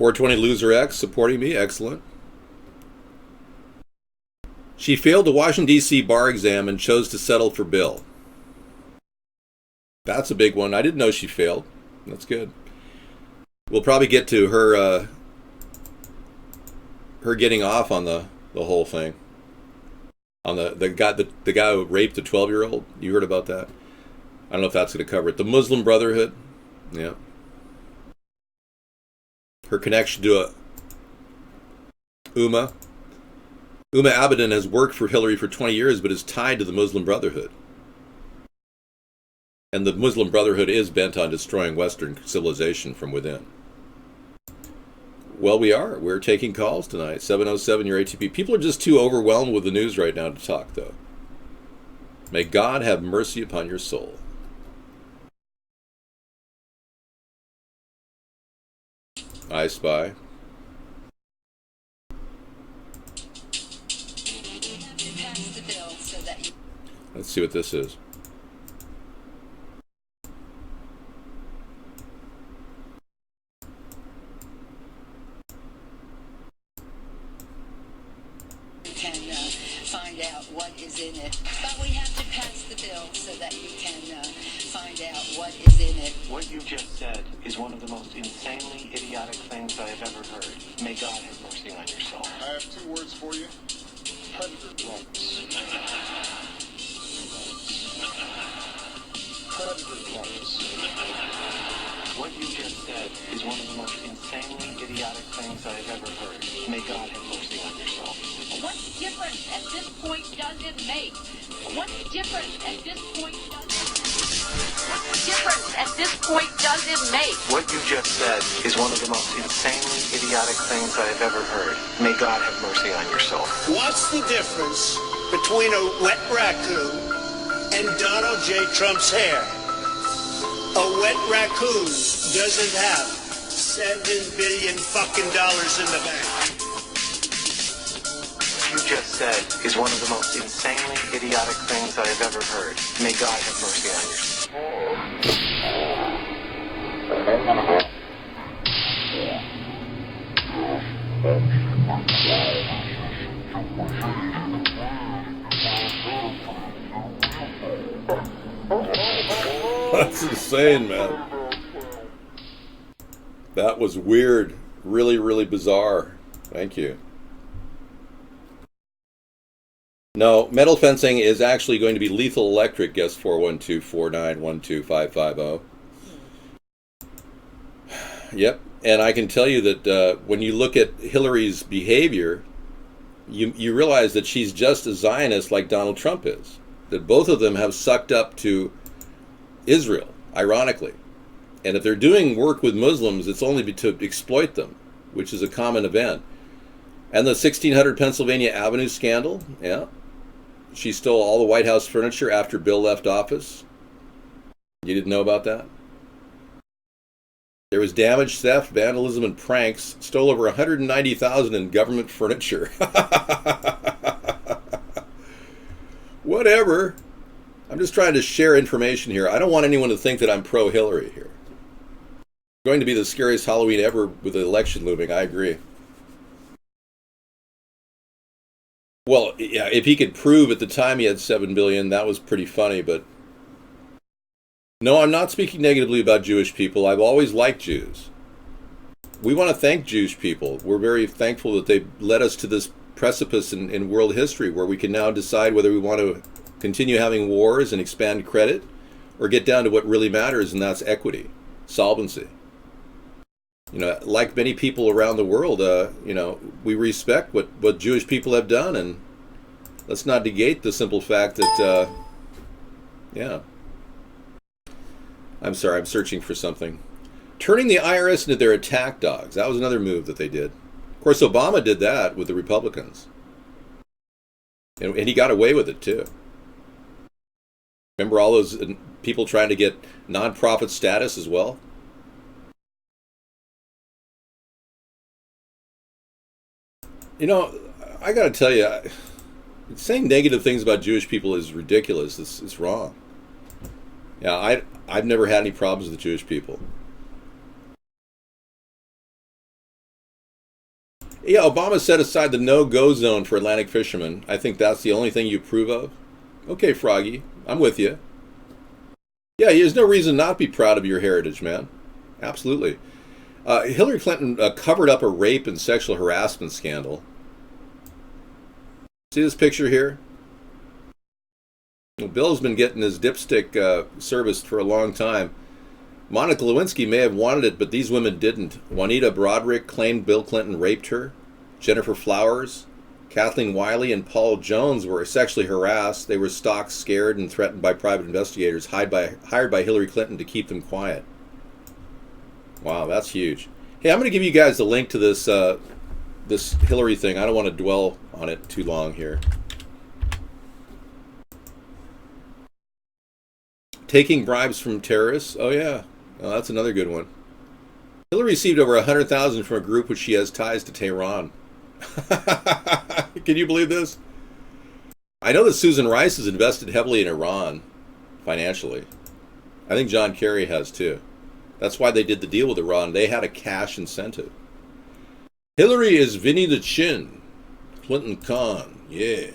.420 Loser X supporting me. Excellent. She failed the Washington, D.C. bar exam and chose to settle for Bill. That's a big one. I didn't know she failed. That's good. We'll probably get to her her getting off on the whole thing. On the guy who raped the 12-year-old. You heard about that? I don't know if that's going to cover it. The Muslim Brotherhood. Yeah. Her connection to Uma Abedin has worked for Hillary for 20 years, but is tied to the Muslim Brotherhood. And the Muslim Brotherhood is bent on destroying Western civilization from within. Well, we're taking calls tonight. 707, your ATP. People are just too overwhelmed with the news right now to talk, though. May God have mercy upon your soul. I spy. Let's see what this is. Can find out what is in it. But we have to pass the bill so that you can find out what is in it. What you just said is one of the most insanely idiotic things I have ever heard. May God have mercy on your soul. I have two words for you. Predator clones. Predator clones. What you just said is one of the most insanely idiotic things I have ever heard. May God have mercy on your soul. What difference at this point does it make? What difference at this point does it make? What difference at this point does it make? What you just said is one of the most insanely idiotic things I have ever heard. May God have mercy on your soul. What's the difference between a wet raccoon and Donald J. Trump's hair? A wet raccoon doesn't have $7 billion in the bank. What you just said is one of the most insanely idiotic things I have ever heard. May God have mercy on your soul. That's insane, man. That was weird. Really, really bizarre. Thank you. No, metal fencing is actually going to be lethal electric, guess 412-491-25550. Yep, and I can tell you that when you look at Hillary's behavior, you realize that she's just a Zionist like Donald Trump is. That both of them have sucked up to Israel, ironically. And if they're doing work with Muslims, it's only to exploit them, which is a common event. And the 1600 Pennsylvania Avenue scandal, yeah. She stole all the White House furniture after Bill left office. You didn't know about that? There was damage, theft, vandalism, and pranks. Stole over $190,000 in government furniture. Whatever. I'm just trying to share information here. I don't want anyone to think that I'm pro-Hillary here. It's going to be the scariest Halloween ever with the election looming. I agree. Well, yeah, if he could prove at the time he had $7 billion, that was pretty funny. But no, I'm not speaking negatively about Jewish people. I've always liked Jews. We want to thank Jewish people. We're very thankful that they led us to this precipice in world history where we can now decide whether we want to continue having wars and expand credit or get down to what really matters, and that's equity, solvency. Like many people around the world, we respect what Jewish people have done, and let's not negate the simple fact that, I'm sorry, I'm searching for something. Turning the IRS into their attack dogs. That was another move that they did. Of course, Obama did that with the Republicans. And he got away with it, too. Remember all those people trying to get nonprofit status as well? I got to tell you, saying negative things about Jewish people is ridiculous. It's wrong. Yeah, I've never had any problems with Jewish people. Yeah, Obama set aside the no-go zone for Atlantic fishermen. I think that's the only thing you approve of. Okay, Froggy, I'm with you. Yeah, there's no reason not to be proud of your heritage, man. Absolutely. Hillary Clinton covered up a rape and sexual harassment scandal. See this picture here? Well, Bill's been getting his dipstick serviced for a long time. Monica Lewinsky may have wanted it, but these women didn't. Juanita Broderick claimed Bill Clinton raped her. Jennifer Flowers, Kathleen Wiley, and Paul Jones were sexually harassed. They were stalked, scared, and threatened by private investigators hired by Hillary Clinton to keep them quiet. Wow, that's huge. Hey, I'm going to give you guys the link to this this Hillary thing. I don't want to dwell on it too long here. Taking bribes from terrorists. Oh, yeah. Oh, that's another good one. Hillary received over $100,000 from a group which she has ties to Tehran. Can you believe this? I know that Susan Rice has invested heavily in Iran financially. I think John Kerry has too. That's why they did the deal with Iran. They had a cash incentive. Hillary is Vinny the Chin. Clinton Khan. Yeah.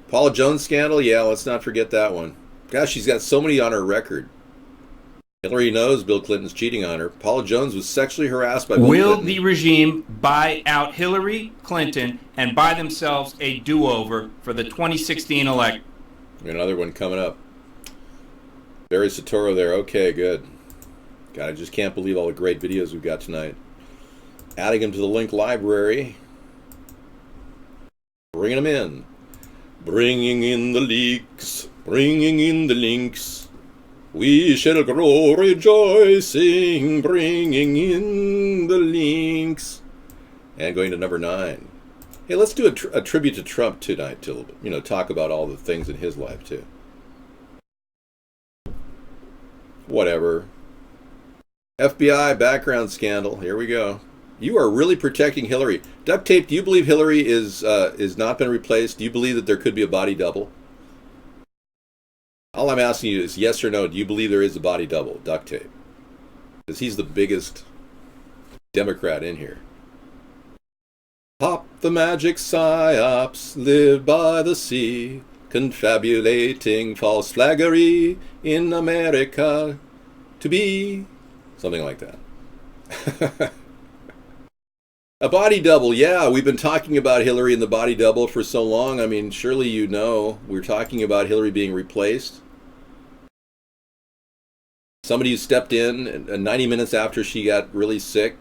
Paula Jones scandal. Yeah, let's not forget that one. Gosh, she's got so many on her record. Hillary knows Bill Clinton's cheating on her. Paula Jones was sexually harassed by Bill Will Clinton. the regime buy out Hillary Clinton and buy themselves a do-over for the 2016 election? Another one coming up. Barry Soetoro there. Okay, good. God, I just can't believe all the great videos we've got tonight. Adding them to the link library. Bringing them in. Bringing in the leaks. Bringing in the links. We shall grow rejoicing, bringing in the links. And going to number 9. Hey, let's do a tribute to Trump tonight, to talk about all the things in his life too. Whatever. FBI background scandal. Here we go. You are really protecting Hillary. Duct tape. Do you believe Hillary is not been replaced? Do you believe that there could be a body double? All I'm asking you is yes or no. Do you believe there is a body double? Duct tape. Because he's the biggest Democrat in here. Pop the magic psyops, live by the sea, confabulating false flaggery in America to be. Something like that. A body double, yeah. We've been talking about Hillary and the body double for so long. I mean, surely you know we're talking about Hillary being replaced. Somebody who stepped in 90 minutes after she got really sick.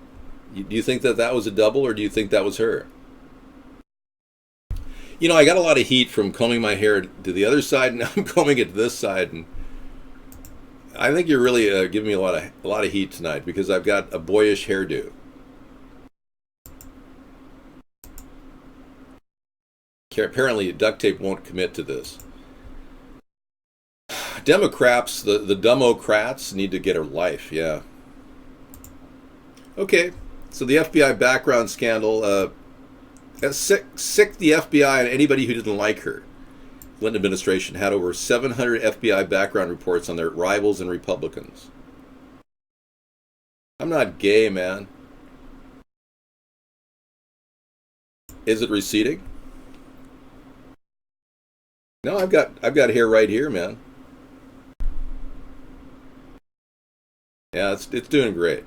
Do you think that was a double, or do you think that was her? I got a lot of heat from combing my hair to the other side, and now I'm combing it to this side. And I think you're really giving me a lot of heat tonight because I've got a boyish hairdo. Apparently, duct tape won't commit to this. Democrats, the Democrats need to get a life, yeah. Okay, so the FBI background scandal sicked the FBI and anybody who didn't like her. The Clinton administration had over 700 FBI background reports on their rivals and Republicans. I'm not gay, man. Is it receding? No, I've got hair right here, man. Yeah, it's doing great.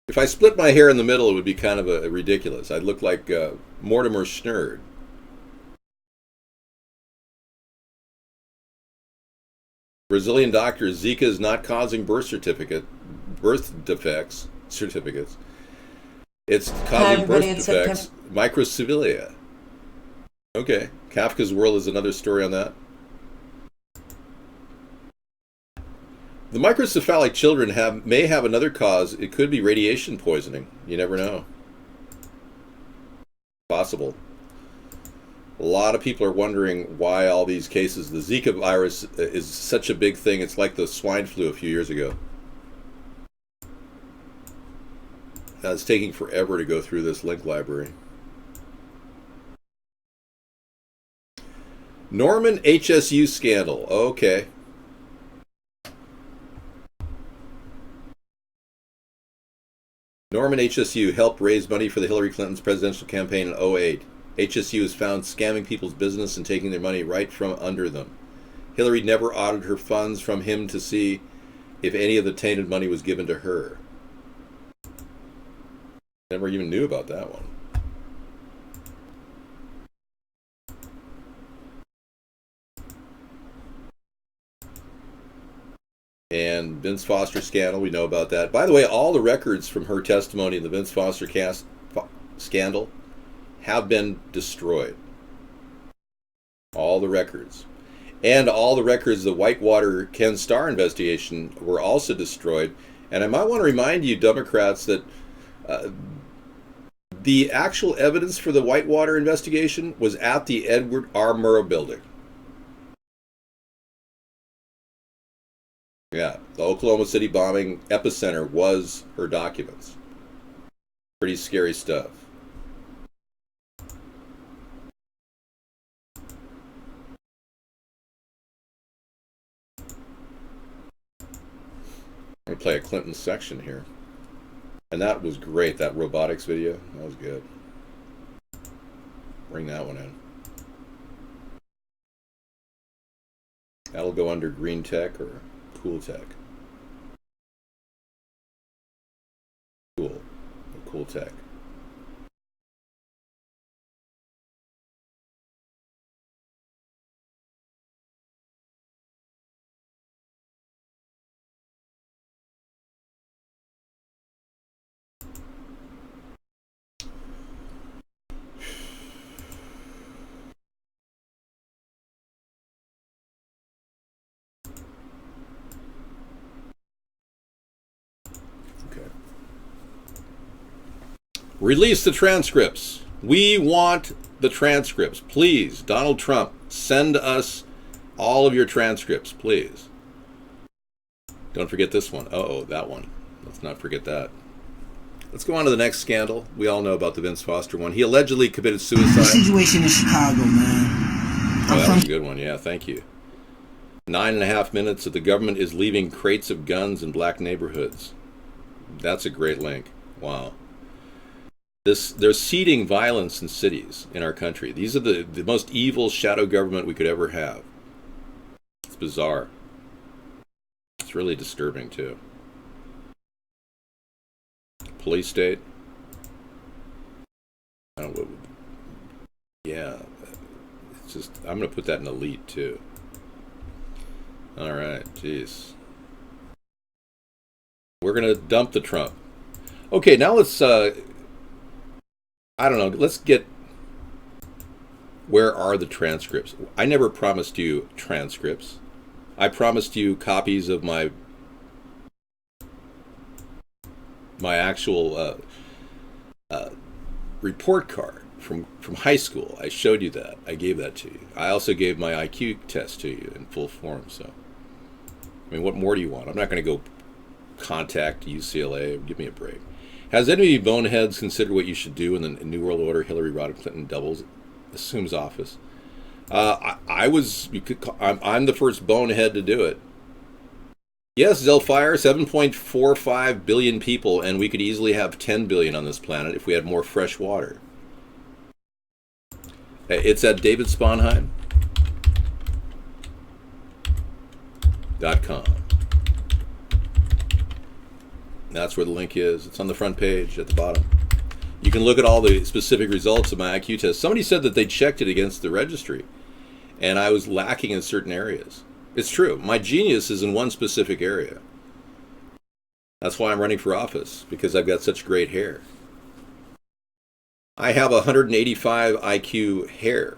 If I split my hair in the middle, it would be kind of a ridiculous. I'd look like Mortimer Snurd. Brazilian doctor, Zika is not causing birth defects certificates. It's causing birth defects, microcephalia. Okay, Kafka's World is another story on that. The microcephalic children may have another cause. It could be radiation poisoning. You never know. Possible. A lot of people are wondering why all these cases. The Zika virus is such a big thing. It's like the swine flu a few years ago. It's taking forever to go through this link library. Norman HSU scandal. Okay. Norman HSU helped raise money for the Hillary Clinton's presidential campaign in 2008. HSU is found scamming people's business and taking their money right from under them. Hillary never audited her funds from him to see if any of the tainted money was given to her. Never even knew about that one. And Vince Foster scandal, we know about that. By the way, all the records from her testimony in the Vince Foster scandal have been destroyed. All the records. And all the records of the Whitewater Ken Starr investigation were also destroyed. And I might want to remind you, Democrats, that the actual evidence for the Whitewater investigation was at the Edward R. Murrow building. Yeah, the Oklahoma City bombing epicenter was her documents. Pretty scary stuff. I'm going to play a Clinton section here. And that was great, that robotics video. That was good. Bring that one in. That'll go under green tech or cool tech. Cool tech. Release the transcripts. We want the transcripts. Please, Donald Trump, send us all of your transcripts, please. Don't forget this one. Uh-oh, that one. Let's not forget that. Let's go on to the next scandal. We all know about the Vince Foster one. He allegedly committed suicide. The situation in Chicago, man. Oh, that was a good one. Yeah, thank you. 9.5 minutes of the government is leaving crates of guns in black neighborhoods. That's a great link. Wow. They're seeding violence in cities in our country. These are the most evil shadow government we could ever have. It's bizarre. It's really disturbing, too. Police state. I don't know. Yeah. It's just, I'm going to put that in elite, too. All right. Jeez. We're going to dump the Trump. Okay, now let's... I don't know, let's get, where are the transcripts? I never promised you transcripts. I promised you copies of my actual report card from high school. I showed you that. I gave that to you. I also gave my IQ test to you in full form. So, I mean, what more do you want? I'm not going to go contact UCLA. Give me a break. Has any of you boneheads considered what you should do when the New World Order Hillary Rodham Clinton assumes office? I'm the first bonehead to do it. Yes, they'll fire 7.45 billion people, and we could easily have 10 billion on this planet if we had more fresh water. It's at David Sponheim. That's where the link is. It's on the front page at the bottom. You can look at all the specific results of my IQ test. Somebody said that they checked it against the registry, and I was lacking in certain areas. It's true. My genius is in one specific area. That's why I'm running for office, because I've got such great hair. I have 185 IQ hair.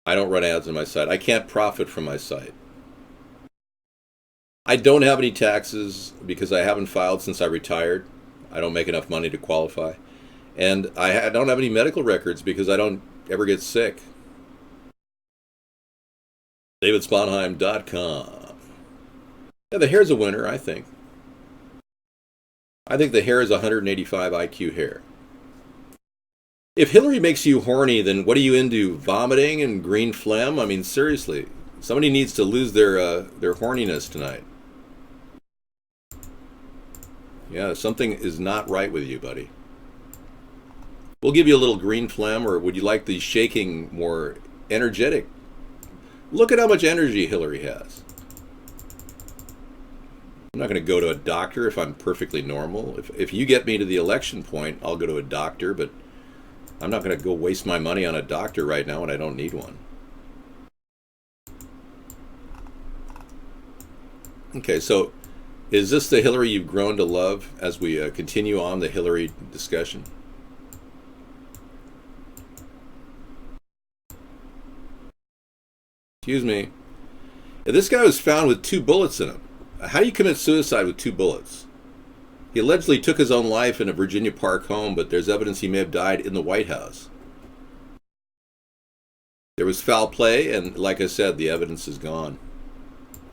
I don't run ads on my site. I can't profit from my site. I don't have any taxes because I haven't filed since I retired. I don't make enough money to qualify. And I don't have any medical records because I don't ever get sick. DavidSponheim.com. Yeah, the hair's a winner, I think. I think the hair is 185 IQ hair. If Hillary makes you horny, then what are you into? Vomiting and green phlegm? I mean, seriously. Somebody needs to lose their horniness tonight. Yeah, something is not right with you, buddy. We'll give you a little green phlegm, or would you like the shaking, more energetic? Look at how much energy Hillary has. I'm not going to go to a doctor if I'm perfectly normal. If you get me to the election point, I'll go to a doctor, but I'm not going to go waste my money on a doctor right now when I don't need one. Okay, so is this the Hillary you've grown to love as we continue on the Hillary discussion? Excuse me. This guy was found with 2 bullets in him. How do you commit suicide with 2 bullets? He allegedly took his own life in a Virginia Park home, but there's evidence he may have died in the White House. There was foul play, and like I said, the evidence is gone.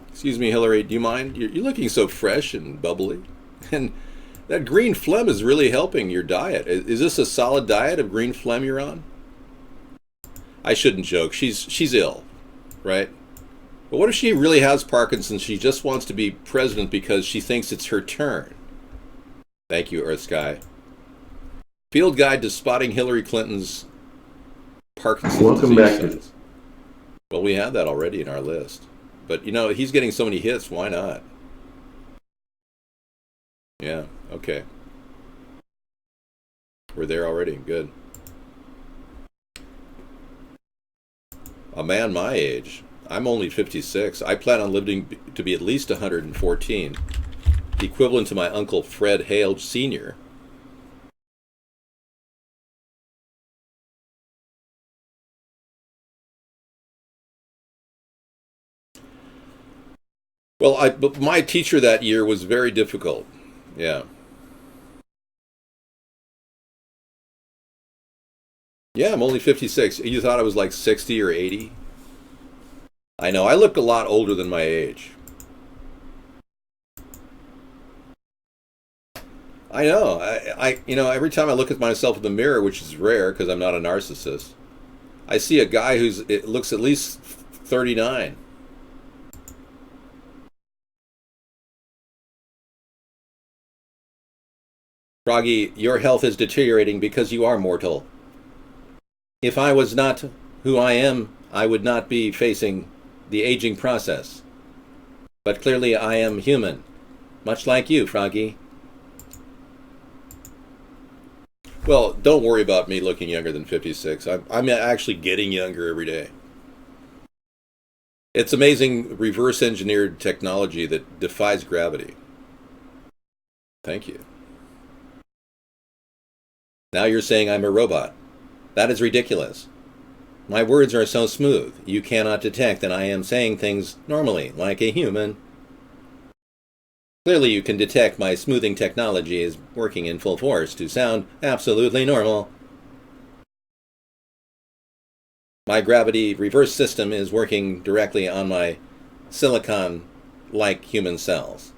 Excuse me, Hillary, do you mind? You're looking so fresh and bubbly. And that green phlegm is really helping your diet. Is this a solid diet of green phlegm you're on? I shouldn't joke. She's ill, right? But what if she really has Parkinson's? She just wants to be president because she thinks it's her turn. Thank you, Earth Sky. Field Guide to Spotting Hillary Clinton's Parkinson's Welcome disease back. signs. Well, we have that already in our list. But, you know, he's getting so many hits, why not? Yeah, okay. We're there already, good. A man my age, I'm only 56. I plan on living to be at least 114, equivalent to my Uncle Fred Hale Sr. Well, but my teacher that year was very difficult. Yeah. Yeah, I'm only 56. You thought I was like 60 or 80? I know. I look a lot older than my age. I know. You know, every time I look at myself in the mirror, which is rare because I'm not a narcissist, I see a guy it looks at least 39. Froggy, your health is deteriorating because you are mortal. If I was not who I am, I would not be facing the aging process. But clearly I am human, much like you, Froggy. Well, don't worry about me looking younger than 56. I'm actually getting younger every day. It's amazing reverse engineered technology that defies gravity. Thank you. Now you're saying I'm a robot. That is ridiculous. My words are so smooth, you cannot detect that I am saying things normally, like a human. Clearly you can detect my smoothing technology is working in full force to sound absolutely normal. My gravity reverse system is working directly on my silicon-like human cells.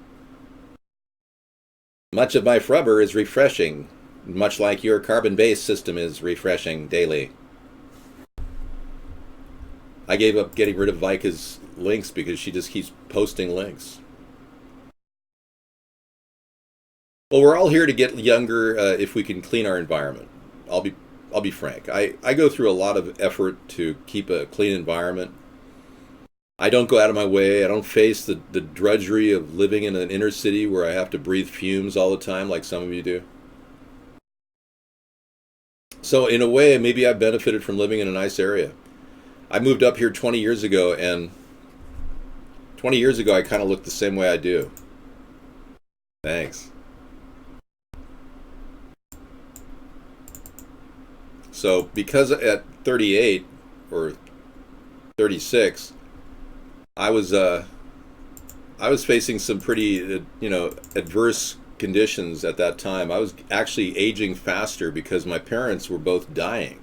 Much of my frubber is refreshing, much like your carbon-based system is refreshing daily. I gave up getting rid of Vika's links because she just keeps posting links. Well, we're all here to get younger if we can clean our environment. I'll be frank. I go through a lot of effort to keep a clean environment. I don't go out of my way. I don't face the drudgery of living in an inner city where I have to breathe fumes all the time like some of you do. So in a way, maybe I benefited from living in a nice area. I moved up here 20 years ago, and 20 years ago I kind of looked the same way I do. Thanks. So because at 38 or 36, I was facing some pretty adverse conditions at that time. I was actually aging faster because my parents were both dying.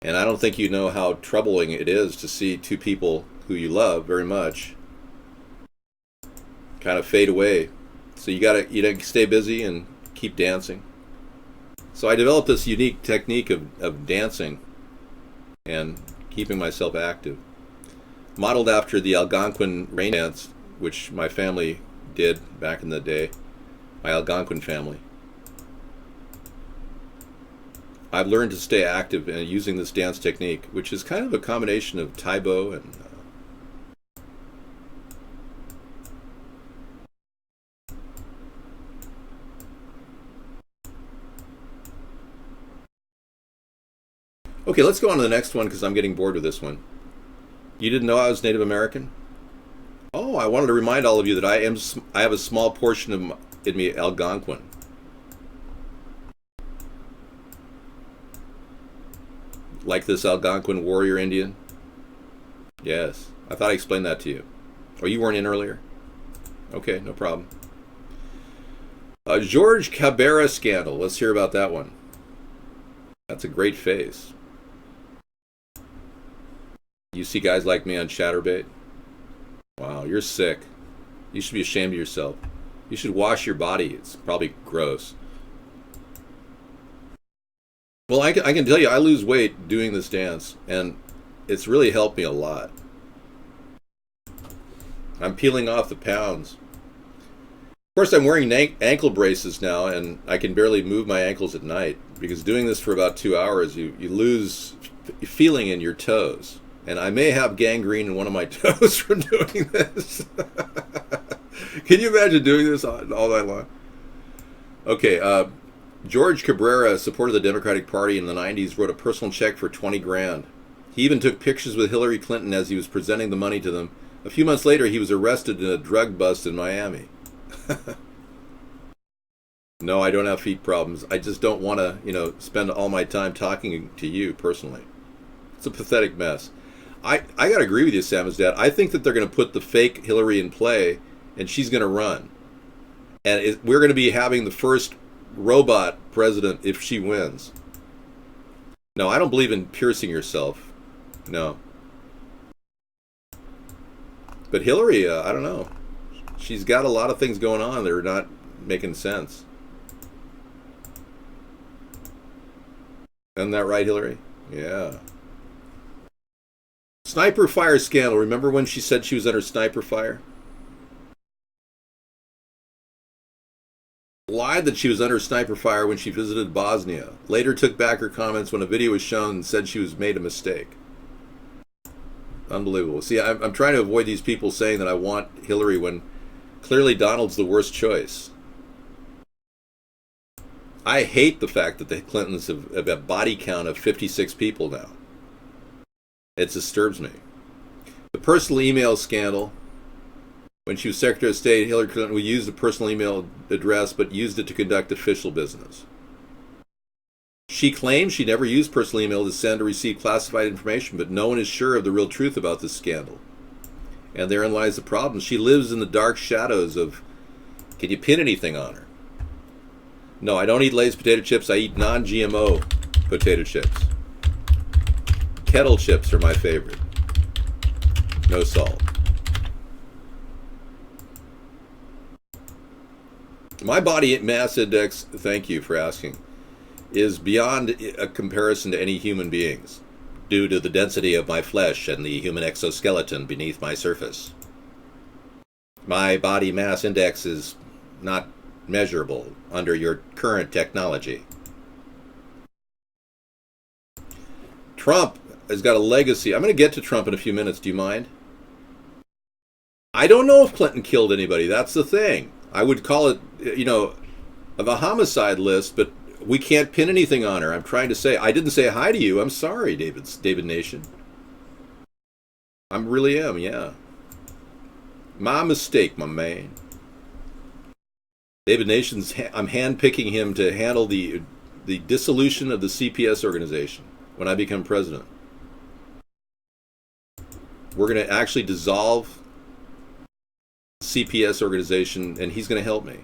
And I don't think you know how troubling it is to see two people who you love very much kind of fade away. So you gotta stay busy and keep dancing. So I developed this unique technique of dancing and keeping myself active, modeled after the Algonquin rain dance, which my family did back in the day, my Algonquin family. I've learned to stay active using this dance technique, which is kind of a combination of Taibo and Okay, let's go on to the next one because I'm getting bored with this one. You didn't know I was Native American? Oh, I wanted to remind all of you that I have a small portion of in me Algonquin. Like this Algonquin warrior Indian? Yes, I thought I explained that to you. Oh, you weren't in earlier? Okay, no problem. George Cabrera scandal. Let's hear about that one. That's a great face. You see guys like me on Chatterbait? Wow, you're sick. You should be ashamed of yourself. You should wash your body. It's probably gross. Well, I can tell you, I lose weight doing this dance, and it's really helped me a lot. I'm peeling off the pounds. Of course, I'm wearing ankle braces now, and I can barely move my ankles at night, because doing this for about 2 hours, you lose feeling in your toes. And I may have gangrene in one of my toes from doing this. Can you imagine doing this all night long? Okay, George Cabrera supported the Democratic Party in the 90s, wrote a personal check for 20 grand. He even took pictures with Hillary Clinton as he was presenting the money to them. A few months later, he was arrested in a drug bust in Miami. No, I don't have feet problems. I just don't want to, spend all my time talking to you personally. It's a pathetic mess. I got to agree with you, Samizdat. I think that they're going to put the fake Hillary in play, and she's going to run. And we're going to be having the first robot president if she wins. No, I don't believe in piercing yourself. No. But Hillary, I don't know. She's got a lot of things going on that are not making sense. Isn't that right, Hillary? Yeah. Sniper fire scandal. Remember when she said she was under sniper fire? Lied that she was under sniper fire when she visited Bosnia. Later took back her comments when a video was shown and said she was made a mistake. Unbelievable. See, I'm trying to avoid these people saying that I want Hillary when clearly Donald's the worst choice. I hate the fact that the Clintons have a body count of 56 people now. It disturbs me. The personal email scandal. When she was Secretary of State, Hillary Clinton would use the personal email address, but used it to conduct official business. She claims she never used personal email to send or receive classified information, but no one is sure of the real truth about this scandal. And therein lies the problem. She lives in the dark shadows of, can you pin anything on her? No, I don't eat Lay's potato chips. I eat non-GMO potato chips. Kettle chips are my favorite. No salt. My body mass index, thank you for asking, is beyond a comparison to any human being's due to the density of my flesh and the human exoskeleton beneath my surface. My body mass index is not measurable under your current technology. Trump has got a legacy. I'm going to get to Trump in a few minutes. Do you mind? I don't know if Clinton killed anybody. That's the thing. I would call it, a homicide list, but we can't pin anything on her. I'm trying to say, I didn't say hi to you. I'm sorry, David Nation. I really am, yeah. My mistake, my man. David Nation's, I'm handpicking him to handle the dissolution of the CPS organization when I become president. We're going to actually dissolve the CPS organization, and he's going to help me,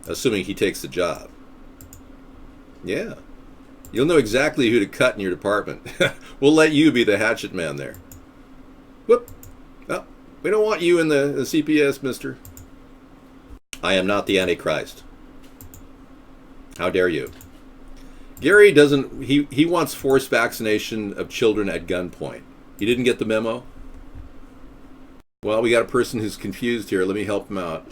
assuming he takes the job. Yeah. You'll know exactly who to cut in your department. We'll let you be the hatchet man there. Whoop. Oh, we don't want you in the CPS, mister. I am not the Antichrist. How dare you? Gary doesn't, he wants forced vaccination of children at gunpoint. You didn't get the memo? Well, we got a person who's confused here. Let me help him out.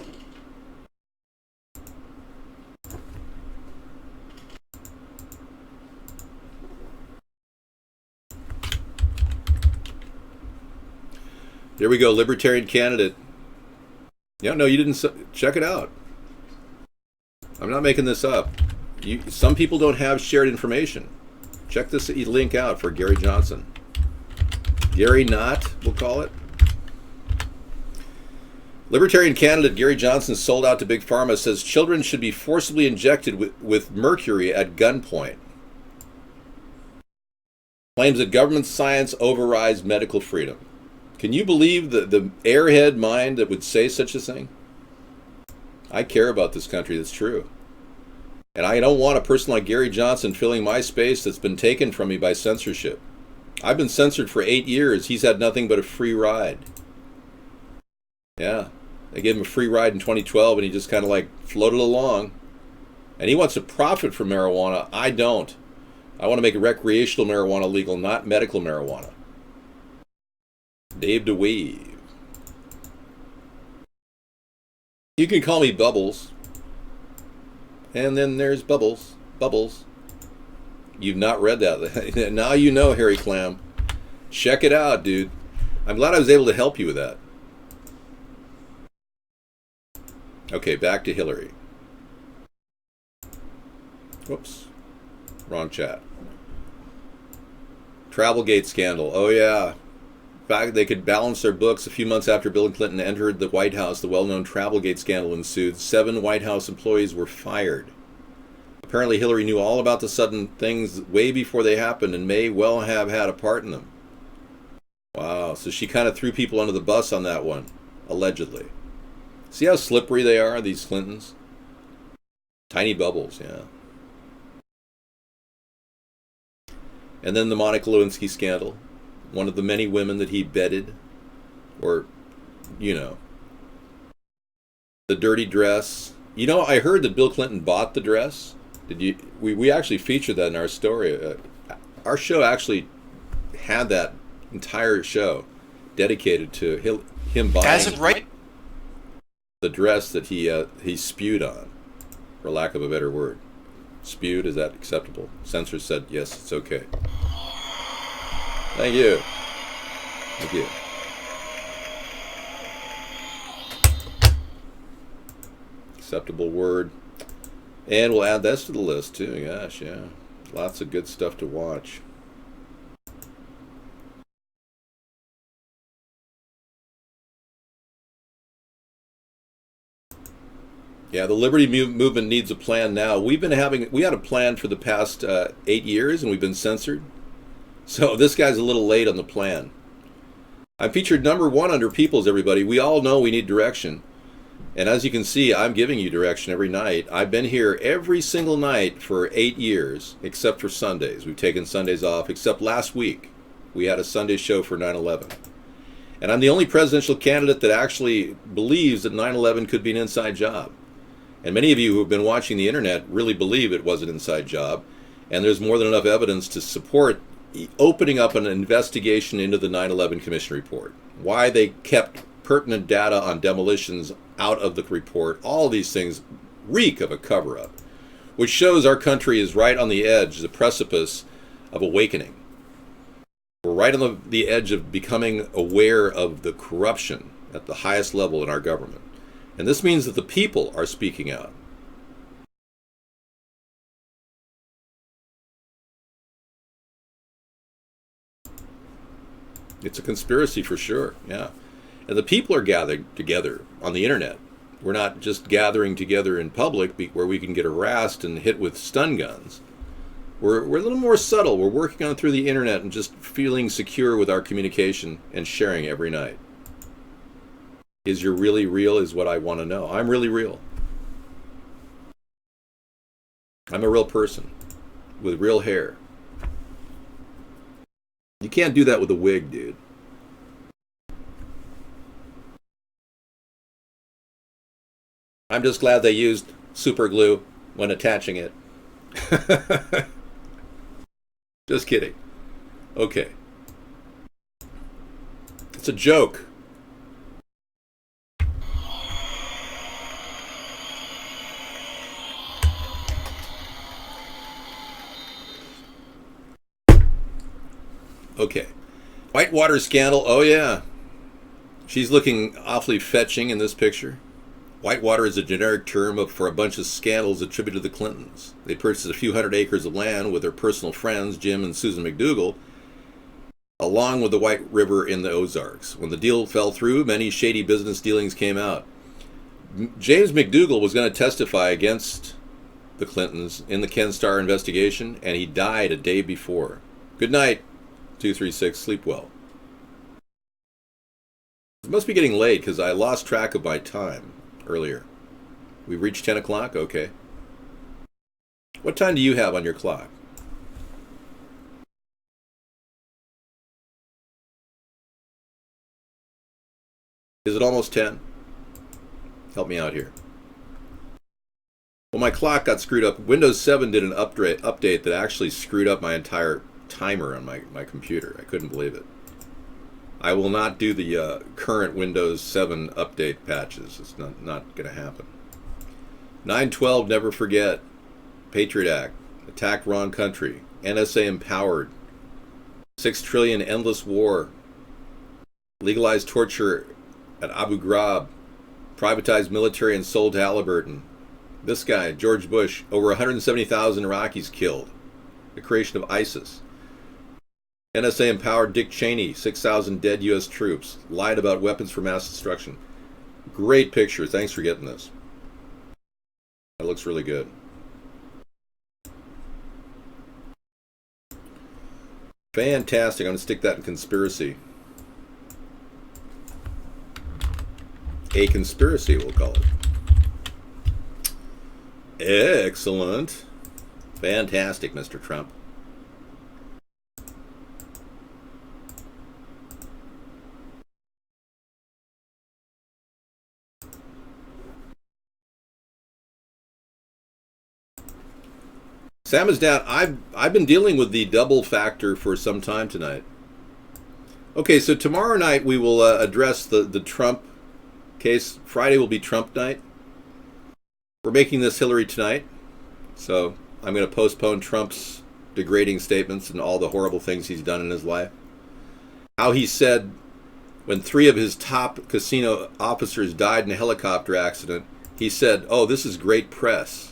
Here we go, Libertarian candidate. Yeah, no, you didn't. Check it out. I'm not making this up. Some people don't have shared information. Check this link out for Gary Johnson. Gary Knott, we'll call it. Libertarian candidate Gary Johnson, sold out to Big Pharma, says children should be forcibly injected with mercury at gunpoint. Claims that government science overrides medical freedom. Can you believe the airhead mind that would say such a thing? I care about this country, that's true. And I don't want a person like Gary Johnson filling my space that's been taken from me by censorship. I've been censored for 8 years. He's had nothing but a free ride. Yeah, they gave him a free ride in 2012 and he just kind of like floated along. And he wants to profit from marijuana. I don't. I want to make recreational marijuana legal, not medical marijuana. Dave DeWeave. You can call me Bubbles. And then there's Bubbles. Bubbles. You've not read that. Now you know, Harry Clam. Check it out, dude. I'm glad I was able to help you with that. Okay, back to Hillary. Whoops. Wrong chat. Travelgate scandal. Oh, yeah. In fact, they could balance their books. A few months after Bill Clinton entered the White House, the well-known Travelgate scandal ensued. 7 White House employees were fired. Apparently, Hillary knew all about the sudden things way before they happened and may well have had a part in them. Wow, so she kind of threw people under the bus on that one, allegedly. See how slippery they are, these Clintons? Tiny bubbles, yeah. And then the Monica Lewinsky scandal. One of the many women that he bedded, or, the dirty dress. I heard that Bill Clinton bought the dress. Did you? We actually featured that in our story. Our show actually had that entire show dedicated to him buying As of right, the dress that he spewed on, for lack of a better word. Spewed, is that acceptable? Censor said yes, it's okay. Thank you. Thank you. Acceptable word. And we'll add this to the list too. Gosh, yeah. Lots of good stuff to watch. Yeah, the Liberty movement needs a plan now. We had a plan for the past 8 years and we've been censored. So this guy's a little late on the plan. I'm featured number 1 under People's, everybody. We all know we need direction. And as you can see, I'm giving you direction every night. I've been here every single night for 8 years, except for Sundays. We've taken Sundays off, except last week. We had a Sunday show for 9/11. And I'm the only presidential candidate that actually believes that 9/11 could be an inside job. And many of you who have been watching the internet really believe it was an inside job. And there's more than enough evidence to support opening up an investigation into the 9/11 Commission report. Why they kept pertinent data on demolitions out of the report. All of these things reek of a cover-up, which shows our country is right on the edge, the precipice of awakening. We're right on the edge of becoming aware of the corruption at the highest level in our government. And this means that the people are speaking out. It's a conspiracy for sure, yeah. And the people are gathered together on the internet. We're not just gathering together in public where we can get harassed and hit with stun guns. We're a little more subtle. We're working on through the internet and just feeling secure with our communication and sharing every night. Is you're really real is what I want to know. I'm really real. I'm a real person with real hair. You can't do that with a wig, dude. I'm just glad they used super glue when attaching it. Just kidding. Okay. It's a joke. Okay. Whitewater scandal. Oh, yeah. She's looking awfully fetching in this picture. Whitewater is a generic term for a bunch of scandals attributed to the Clintons. They purchased a few hundred acres of land with their personal friends, Jim and Susan McDougal, along with the White River in the Ozarks. When the deal fell through, many shady business dealings came out. James McDougal was going to testify against the Clintons in the Ken Starr investigation, and he died a day before. Good night, 236. Sleep well. It must be getting late because I lost track of my time earlier. We reached 10 o'clock? Okay. What time do you have on your clock? Is it almost 10? Help me out here. Well, my clock got screwed up. Windows 7 did an update that actually screwed up my entire timer on my computer. I couldn't believe it. I will not do the current Windows 7 update patches. It's not going to happen. 9/12, never forget. Patriot Act. Attack wrong country. NSA empowered. 6 trillion endless war. Legalized torture at Abu Ghraib. Privatized military and sold to Halliburton. This guy, George Bush, over 170,000 Iraqis killed. The creation of ISIS. NSA empowered Dick Cheney, 6,000 dead U.S. troops, lied about weapons for mass destruction. Great picture. Thanks for getting this. That looks really good. Fantastic. I'm going to stick that in conspiracy. A conspiracy, we'll call it. Excellent. Fantastic, Mr. Trump. Sam is down. I've been dealing with the double factor for some time tonight. Okay, so tomorrow night we will address the Trump case. Friday will be Trump night. We're making this Hillary tonight, so I'm going to postpone Trump's degrading statements and all the horrible things he's done in his life. How he said when 3 of his top casino officers died in a helicopter accident, he said, "Oh, this is great press."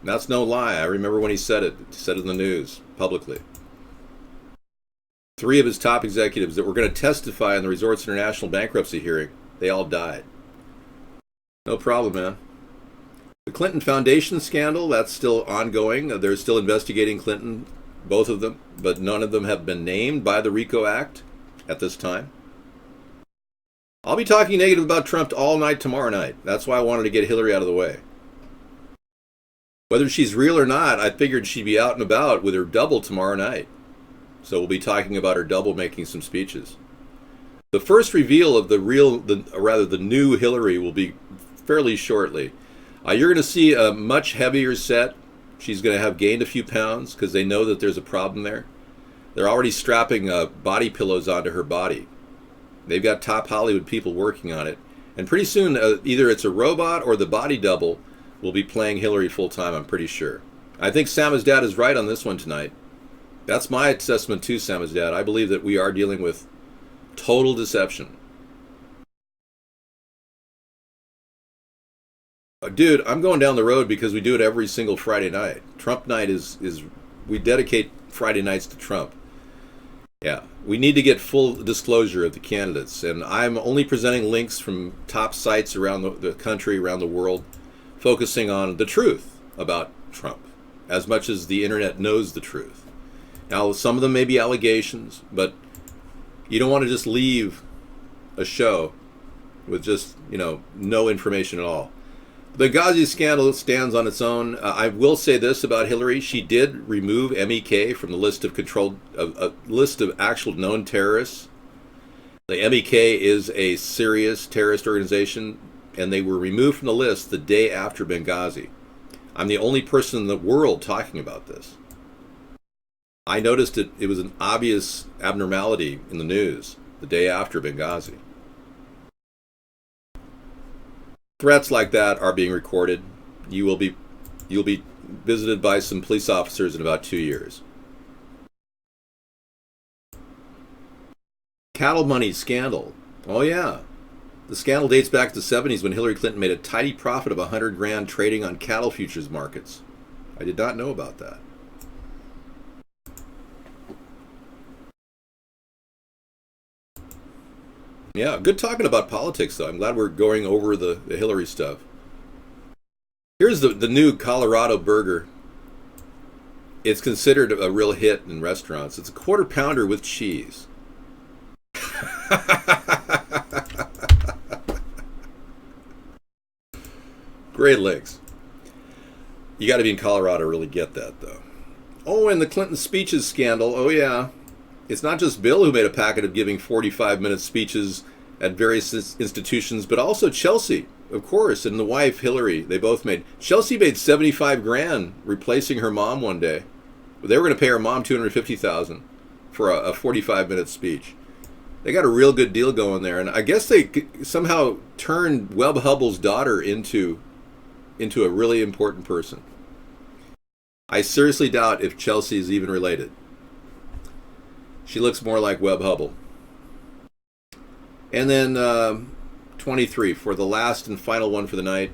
And that's no lie. I remember when he said it. He said it in the news, publicly. 3 of his top executives that were going to testify in the Resorts International bankruptcy hearing, they all died. No problem, man. The Clinton Foundation scandal, that's still ongoing. They're still investigating Clinton, both of them, but none of them have been named by the RICO Act at this time. I'll be talking negative about Trump all night tomorrow night. That's why I wanted to get Hillary out of the way. Whether she's real or not, I figured she'd be out and about with her double tomorrow night. So we'll be talking about her double making some speeches. The first reveal of the new Hillary will be fairly shortly. You're going to see a much heavier set. She's going to have gained a few pounds because they know that there's a problem there. They're already strapping body pillows onto her body. They've got top Hollywood people working on it. And pretty soon, either it's a robot or the body double will be playing Hillary full time, I'm pretty sure. I think Sam's dad is right on this one tonight. That's my assessment too, Samizdat. I believe that we are dealing with total deception. Dude, I'm going down the road because we do it every single Friday night. Trump night is we dedicate Friday nights to Trump. Yeah, we need to get full disclosure of the candidates, and I'm only presenting links from top sites around the country, around the world, focusing on the truth about Trump, as much as the internet knows the truth. Now, some of them may be allegations, but you don't want to just leave a show with just, no information at all. The Benghazi scandal stands on its own. I will say this about Hillary: she did remove MEK from the list of list of actual known terrorists. The MEK is a serious terrorist organization, and they were removed from the list the day after Benghazi. I'm the only person in the world talking about this. I noticed it was an obvious abnormality in the news the day after Benghazi. Threats like that are being recorded. You'll be visited by some police officers in about 2 years. Cattle money scandal. Oh yeah. The scandal dates back to the 70s when Hillary Clinton made a tidy profit of $100,000 trading on cattle futures markets. I did not know about that. Yeah, good talking about politics, though. I'm glad we're going over the Hillary stuff. Here's the new Colorado burger. It's considered a real hit in restaurants. It's a quarter pounder with cheese. Great links. You got to be in Colorado to really get that, though. Oh, and the Clinton speeches scandal. Oh, yeah. It's not just Bill who made a packet of giving 45-minute speeches at various institutions, but also Chelsea, of course, and the wife, Hillary. They both made. Chelsea made $75,000 replacing her mom one day. They were going to pay her mom $250,000 for a 45-minute speech. They got a real good deal going there, and I guess they somehow turned Webb Hubbell's daughter into a really important person. I seriously doubt if Chelsea is even related. She looks more like Webb Hubbell. And then 23 for the last and final one for the night.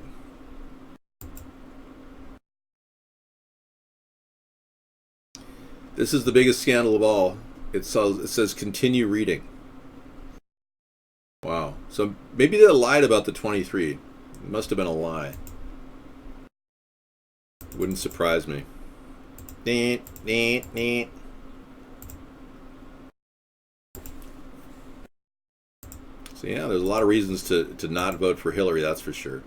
This is the biggest scandal of all. It says continue reading. Wow. So maybe they lied about the 23. It must have been a lie. Wouldn't surprise me. So yeah, there's a lot of reasons to not vote for Hillary, that's for sure.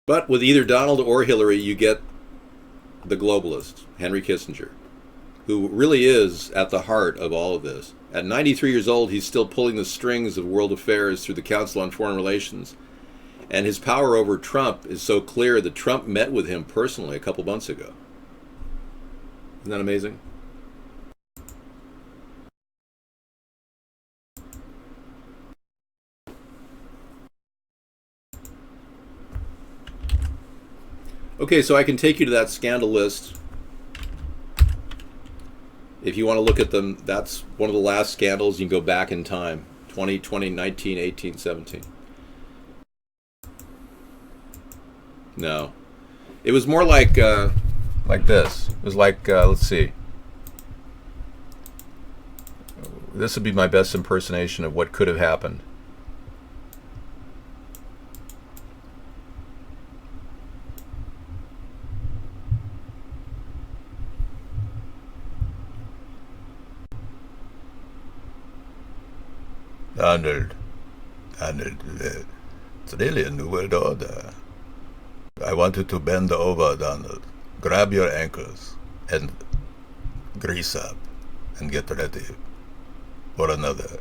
But with either Donald or Hillary, you get the globalist, Henry Kissinger, who really is at the heart of all of this. At 93 years old, he's still pulling the strings of world affairs through the Council on Foreign Relations. And his power over Trump is so clear that Trump met with him personally a couple months ago. Isn't that amazing? Okay, so I can take you to that scandal list. If you want to look at them, that's one of the last scandals. You can go back in time. 2020, 19, 18, 17. No. It was more like this. It was like, let's see. This would be my best impersonation of what could have happened. Donald, it's really a new world order. I want you to bend over, Donald. Grab your ankles and grease up and get ready for another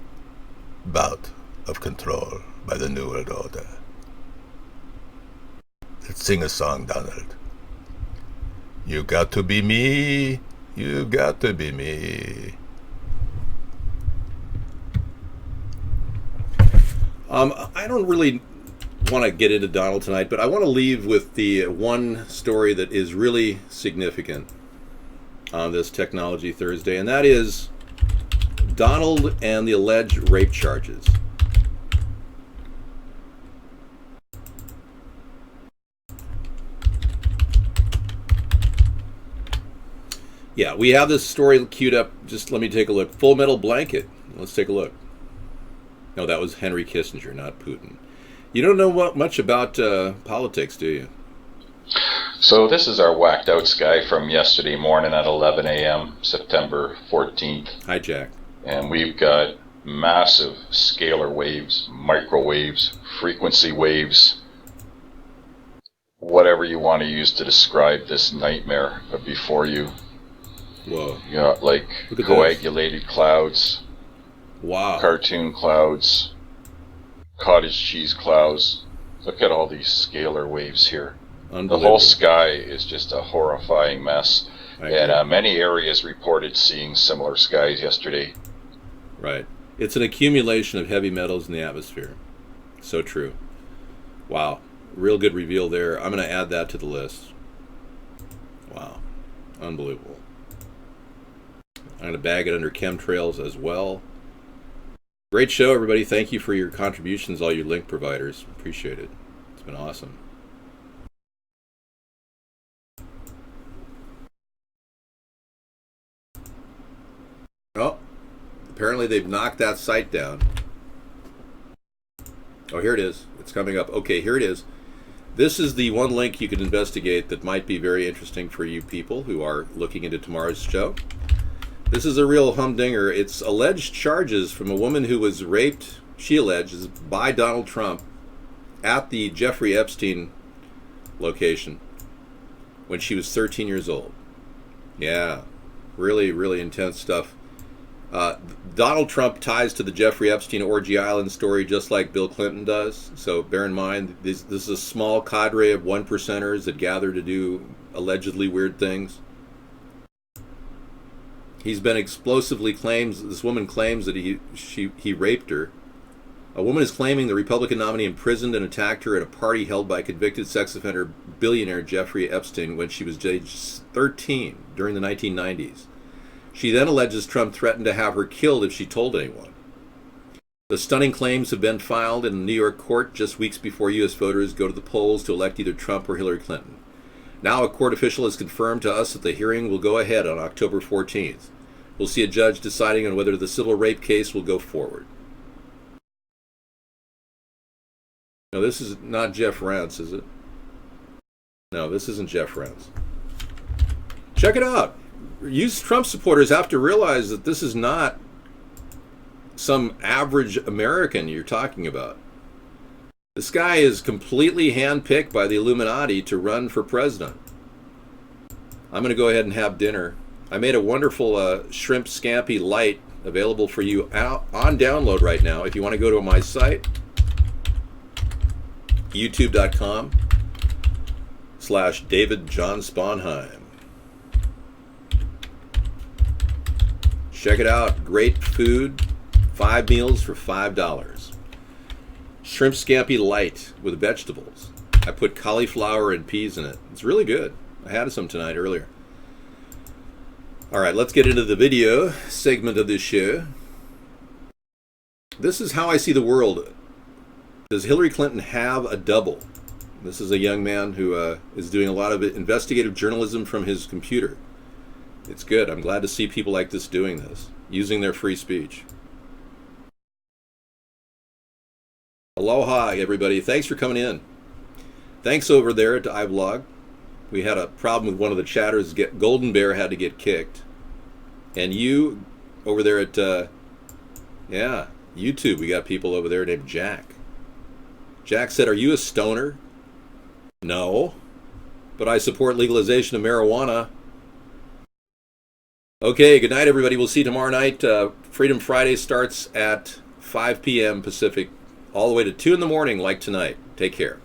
bout of control by the new world order. Let's sing a song, Donald. You got to be me. You got to be me. I don't really want to get into Donald tonight, but I want to leave with the one story that is really significant on this Technology Thursday, and that is Donald and the alleged rape charges. Yeah, we have this story queued up. Just let me take a look. Full Metal Blanket. Let's take a look. No, that was Henry Kissinger, not Putin. You don't know much about politics, do you? So this is our whacked out sky from yesterday morning at 11 a.m., September 14th. Hi, Jack. And we've got massive scalar waves, microwaves, frequency waves, whatever you want to use to describe this nightmare before you. Whoa. You got like coagulated clouds. Wow. Cartoon clouds. Cottage cheese clouds. Look at all these scalar waves here. The whole sky is just a horrifying mess. And many areas reported seeing similar skies yesterday. Right. It's an accumulation of heavy metals in the atmosphere. So true. Wow. Real good reveal there. I'm going to add that to the list. Wow. Unbelievable. I'm going to bag it under chemtrails as well. Great show, everybody. Thank you for your contributions, all your link providers. Appreciate it. It's been awesome. Oh, apparently they've knocked that site down. Oh, here it is. It's coming up. Okay, here it is. This is the one link you can investigate that might be very interesting for you people who are looking into tomorrow's show. This is a real humdinger. It's alleged charges from a woman who was raped, she alleges, by Donald Trump at the Jeffrey Epstein location when she was 13 years old. Yeah, really, really intense stuff. Donald Trump ties to the Jeffrey Epstein Orgy Island story just like Bill Clinton does. So bear in mind, this is a small cadre of one percenters that gather to do allegedly weird things. He's been explosively this woman claims that he raped her. A woman is claiming the Republican nominee imprisoned and attacked her at a party held by convicted sex offender billionaire Jeffrey Epstein when she was age 13 during the 1990s. She then alleges Trump threatened to have her killed if she told anyone. The stunning claims have been filed in a New York court just weeks before U.S. voters go to the polls to elect either Trump or Hillary Clinton. Now a court official has confirmed to us that the hearing will go ahead on October 14th. We'll see a judge deciding on whether the civil rape case will go forward. No, this is not Jeff Rance, is it? No, this isn't Jeff Rance. Check it out. You Trump supporters have to realize that this is not some average American you're talking about. This guy is completely handpicked by the Illuminati to run for president. I'm going to go ahead and have dinner. I made a wonderful shrimp scampi light available for you out on download right now. If you want to go to my site, youtube.com/David John Sponheim. Check it out. Great food. 5 meals for $5. Shrimp scampi light with vegetables. I put cauliflower and peas in it. It's really good. I had some tonight earlier. All right, let's get into the video segment of this show. This is how I see the world. Does Hillary Clinton have a double? This is a young man who is doing a lot of investigative journalism from his computer. It's good. I'm glad to see people like this doing this, using their free speech. Aloha, everybody. Thanks for coming in. Thanks over there at iVlog. We had a problem with one of the chatters. Golden Bear had to get kicked. And you over there at, YouTube, we got people over there named Jack. Jack said, "Are you a stoner?" No. But I support legalization of marijuana. Okay, good night, everybody. We'll see you tomorrow night. Freedom Friday starts at 5 p.m. Pacific, all the way to 2 in the morning like tonight. Take care.